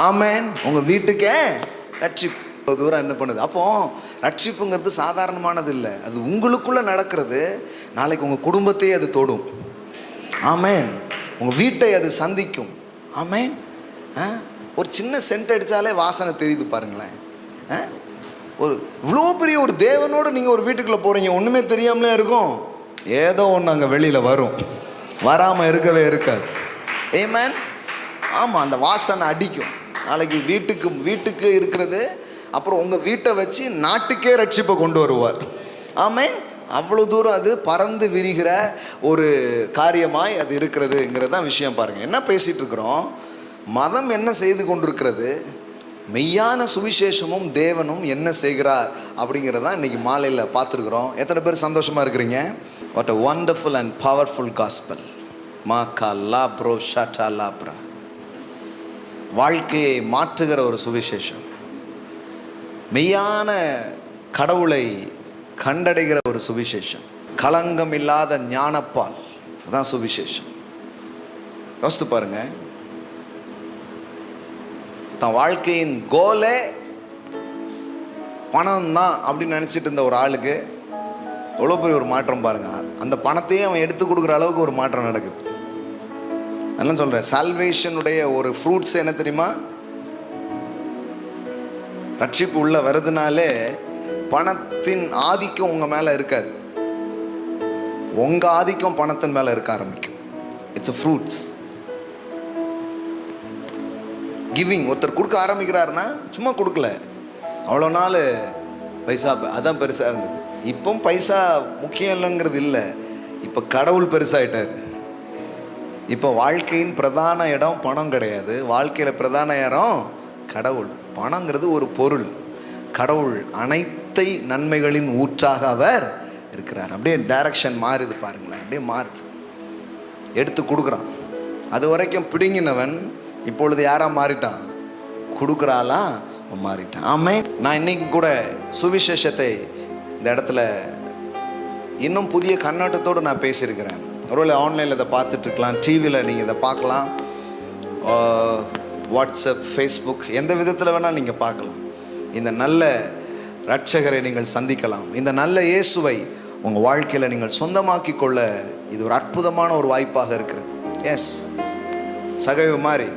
ஆமென். உங்கள் வீட்டுக்கே ரட்சிப்பு. தூரம் என்ன பண்ணுது? அப்போது ரட்சிப்புங்கிறது சாதாரணமானது இல்லை, அது உங்களுக்குள்ளே நடக்கிறது. நாளைக்கு உங்கள் குடும்பத்தையே அது தொடும். ஆமென். உங்கள் வீட்டை அது சந்திக்கும். ஆமென். ஒரு சின்ன சென்ட் அடித்தாலே வாசனை தெரியுது பாருங்களேன். ஒரு இவ்வளோ பெரிய ஒரு தேவனோடு நீங்கள் ஒரு வீட்டுக்குள்ளே போகிறீங்க, ஒன்றுமே தெரியாமலே இருக்கும், ஏதோ ஒன்று அங்கே வெளியில் வரும், வராமல் இருக்கவே இருக்காது. ஆமென். ஆமாம், அந்த வாசனை அடிக்கும். நாளைக்கு வீட்டுக்கு இருக்கிறது, அப்புறம் உங்கள் வீட்டை வச்சு நாட்டுக்கே ரட்சிப்பை கொண்டு வருவார். ஆமென். அவ்வளோ தூரம் அது பறந்து விரிகிற ஒரு காரியமாய் அது இருக்கிறதுங்கிறது தான் விஷயம். பாருங்கள், என்ன பேசிகிட்டு இருக்கிறோம், மதம் என்ன செய்து கொண்டிருக்கிறது, மெய்யான சுவிசேஷமும் தேவனும் என்ன செய்கிறார் அப்படிங்கிறதான் இன்றைக்கி மாலையில் பார்த்துருக்குறோம். எத்தனை பேர் சந்தோஷமாக இருக்கிறீங்க? What a wonderful and powerful gospel. மாக்கா லாப்ரோ ஷட்டா லாப்ரா. வாழ்க்கையை மாற்றுகிற ஒரு சுவிசேஷம், மெய்யான கடவுளை கண்டடைகிற ஒரு சுவிசேஷம், கலங்கம் இல்லாத ஞானப்பால், அதான் சுவிசேஷம். யோசித்து பாருங்க, தன் வாழ்க்கையின் கோலே பணம் தான் அப்படின்னு நினச்சிட்டு இருந்த ஒரு ஆளுக்கு எவ்வளோ பெரிய ஒரு மாற்றம் பாருங்க. அந்த பணத்தையே அவன் எடுத்து கொடுக்குற அளவுக்கு ஒரு மாற்றம் நடக்குது. அதெல்லாம் சொல்கிறேன், சால்வேஷனுடைய ஒரு ஃப்ரூட்ஸ் என்ன தெரியுமா? ரட்சிப்பு உள்ள வருதுனாலே பணத்தின் ஆதிக்கம் உங்கள் மேலே இருக்காது, உங்கள் ஆதிக்கம் பணத்தின் மேலே இருக்க ஆரம்பிக்கும். It's a fruits. கிவிங். ஒருத்தர் கொடுக்க ஆரம்பிக்கிறாருன்னா சும்மா கொடுக்கல, அவ்வளோ நாள் பைசா அதான் பெருசாக இருந்தது. இப்போ பைசா முக்கியம் இல்லைங்கிறது இல்லை, இப்போ கடவுள் பெருசாகிட்டார். இப்போ வாழ்க்கையின் பிரதான இடம் பணம் கிடையாது, வாழ்க்கையில் பிரதான இடம் கடவுள். பணங்கிறது ஒரு பொருள், கடவுள் அனைத்தை நன்மைகளின் ஊற்றாக அவர் இருக்கிறார். அப்படியே டைரக்ஷன் மாறுது பாருங்களேன், அப்படியே மாறுது, எடுத்து கொடுக்குறான். அது வரைக்கும் பிடுங்கினவன் இப்பொழுது யாரா மாறிட்டான்? கொடுக்குறாளா மாறிட்டான். ஆமென். நான் இன்னைக்கு கூட சுவிசேஷத்தை இந்த இடத்துல இன்னும் புதிய கண்ணோட்டத்தோடு நான் பேசியிருக்கிறேன். ஒருவேளை ஆன்லைனில் இதை பார்த்துட்ருக்கலாம், டிவியில் நீங்கள் இதை பார்க்கலாம், வாட்ஸ்அப், ஃபேஸ்புக், எந்த விதத்தில் வேணால் நீங்கள் பார்க்கலாம். இந்த நல்ல இரட்சகரை நீங்கள் சந்திக்கலாம், இந்த நல்ல இயேசுவை உங்கள் வாழ்க்கையில் நீங்கள் சொந்தமாக்கி கொள்ள இது ஒரு அற்புதமான ஒரு வாய்ப்பாக இருக்கிறது. எஸ், சகைவு மாதிரி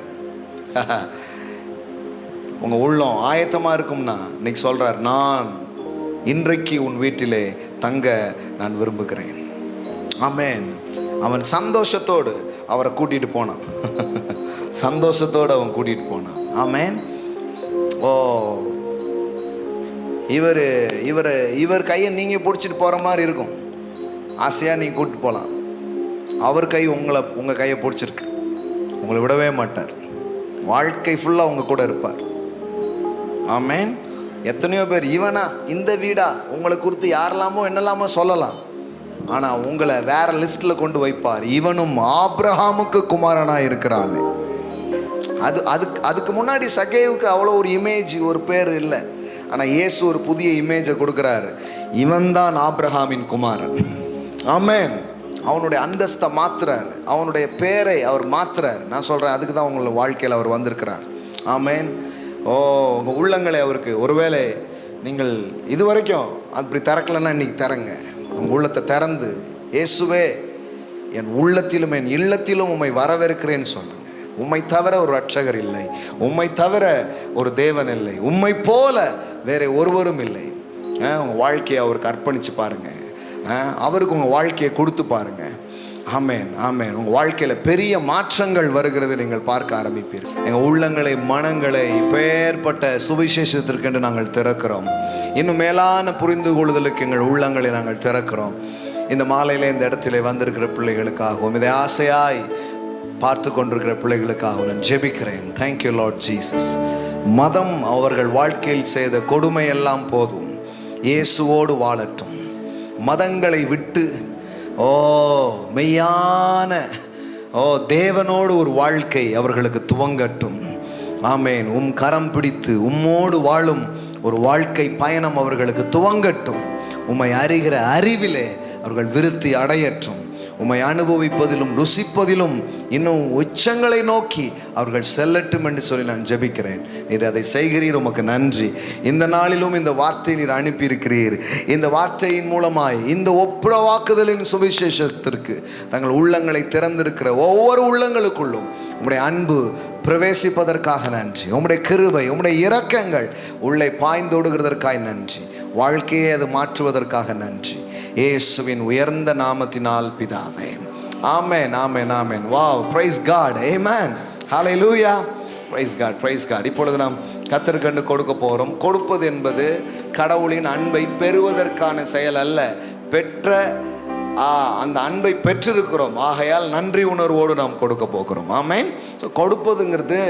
உங்கள் உள்ளம் ஆயத்தமாக இருக்கும்னா இன்னைக்கு சொல்கிறார், நான் இன்றைக்கு உன் வீட்டிலே தங்க நான் விரும்புகிறேன். ஆமென். அவன் சந்தோஷத்தோடு அவரை கூட்டிகிட்டு போனான், சந்தோஷத்தோடு அவன் கூட்டிகிட்டு போனான். ஆமென். ஓ, இவர் கையை நீங்கள் பிடிச்சிட்டு போகிற மாதிரி இருக்கும், ஆசையாக நீங்கள் கூப்பிட்டு போகலாம். அவர் கை உங்கள் கையை பிடிச்சிருக்கு, உங்களை விடவே மாட்டார், வாழ்க்கை ஃபுல்லாக உங்கள் கூட இருப்பார். ஆமென். எத்தனையோ பேர் இவனா இந்த வீடா உங்களை குறித்து யாரெல்லாமோ என்னெல்லாமோ சொல்லலாம், ஆனால் உங்களை வேற லிஸ்ட்டில் கொண்டு வைப்பார். இவனும் ஆபிரகாமுக்கு குமாரனாக இருக்கிறான். அதுக்கு முன்னாடி சகேவுக்கு அவ்வளோ ஒரு இமேஜ், ஒரு பேர் இல்லை. ஆனால் இயேசு ஒரு புதிய இமேஜை கொடுக்குறாரு, இவன் தான் ஆபிரகாமின் குமாரன். ஆமென். அவனுடைய அந்தஸ்தை மாத்துறார், அவனுடைய பேரை அவர் மாத்துறார். நான் சொல்கிறேன், அதுக்கு தான் உங்களை வாழ்க்கையில் அவர் வந்திருக்கிறார். ஆமென். ஓ, உங்கள் உள்ளங்களை அவருக்கு, ஒருவேளை நீங்கள் இது வரைக்கும் அப்படி திறக்கலைன்னா இன்றைக்கி திறங்க. உங்கள் உள்ளத்தை திறந்து, இயேசுவே என் உள்ளத்திலும் என் இல்லத்திலும் உம்மை வரவேற்கிறேன்னு சொல்லுங்க. உம்மை தவிர ஒரு ரட்சகர் இல்லை, உம்மை தவிர ஒரு தேவன் இல்லை, உம்மை போல வேற ஒருவரும் இல்லை. உங்கள் வாழ்க்கையை அவருக்கு அர்ப்பணித்து பாருங்கள். அவருக்கு உங்கள் வாழ்க்கையை கொடுத்து பாருங்கள். ஆமேன், ஆமேன். உங்கள் வாழ்க்கையில் பெரிய மாற்றங்கள் வருகிறது நீங்கள் பார்க்க ஆரம்பிப்பீர்கள். எங்கள் உள்ளங்களை, மனங்களை இப்பேற்பட்ட சுவிசேஷத்திற்கென்று நாங்கள் திறக்கிறோம். இன்னும் மேலான புரிந்து கொள்ளுதலுக்கு எங்கள் உள்ளங்களை நாங்கள் திறக்கிறோம். இந்த மாலையில் இந்த இடத்துல வந்திருக்கிற பிள்ளைகளுக்காகவும், இதை ஆசையாய் பார்த்து கொண்டிருக்கிற பிள்ளைகளுக்காகவும் நான் ஜெபிக்கிறேன். Thank you Lord Jesus. மதம் அவர்கள் வாழ்க்கையில் செய்த கொடுமையெல்லாம் போதும், இயேசுவோடு வாழட்டும். மதங்களை விட்டு மெய்யான தேவனோடு ஒரு வாழ்க்கை அவர்களுக்கு துவங்கட்டும். ஆமேன். உம் கரம் பிடித்து உம்மோடு வாழும் ஒரு வாழ்க்கை பயணம் அவர்களுக்கு துவங்கட்டும். உம்மை அறிகிற அறிவிலே அவர்கள் விருத்தி அடையற்றும். உம்மை அனுபவிப்பதிலும் ருசிப்பதிலும் இன்னும் உச்சங்களை நோக்கி அவர்கள் செல்லட்டும் என்று சொல்லி நான் ஜெபிக்கிறேன். நீர் அதை செய்கிறீர், உமக்கு நன்றி. இந்த நாளிலும் இந்த வார்த்தையை நீர் அனுப்பியிருக்கிறீர். இந்த வார்த்தையின் மூலமாய் இந்த ஒப்புரவாக்குதலின் சுவிசேஷத்திற்கு தங்கள் உள்ளங்களை திறந்திருக்கிற ஒவ்வொரு உள்ளங்களுக்குள்ளும் உம்முடைய அன்பு பிரவேசிப்பதற்காக நன்றி. உம்முடைய கிருபை, உம்முடைய இரக்கங்கள் உள்ளே பாய்ந்தோடுகிறதற்காக நன்றி. வாழ்க்கையை அது மாற்றுவதற்காக நன்றி. இயேசுவின் உயர்ந்த நாமத்தினால் பிதாவே. ஆமென், ஆமென், ஆமென். வாவ், பிரைஸ் காட், ஆமென், ஹல்லேலூயா, பிரைஸ் காட், பிரைஸ் காட். இப்பொழுது நாம் கர்த்தருக்கு கொடுக்க போகிறோம். கொடுப்பது என்பது கடவுளின் அன்பை பெறுவதற்கான செயல் அல்ல, பெற்ற அந்த அன்பை பெற்றிருக்கிறோம். ஆகையால் நன்றி உணர்வோடு நாம் கொடுக்க போகிறோம். ஆமென். ஸோ கொடுப்பதுங்கிறது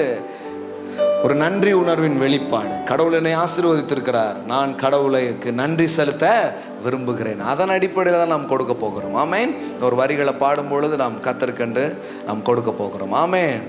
ஒரு நன்றி உணர்வின் வெளிப்பாடு. கடவுள் என்னை ஆசீர்வதித்திருக்கிறார், நான் கடவுளுக்கு நன்றி செலுத்த விரும்புகிறேன். அதன் அடிப்படையில் தான் நாம் கொடுக்க போகிறோம். ஆமென். ஒரு வரிகளை பாடும் பொழுது நாம் கர்த்தருக்கென்று நாம் கொடுக்க போகிறோம். ஆமென்.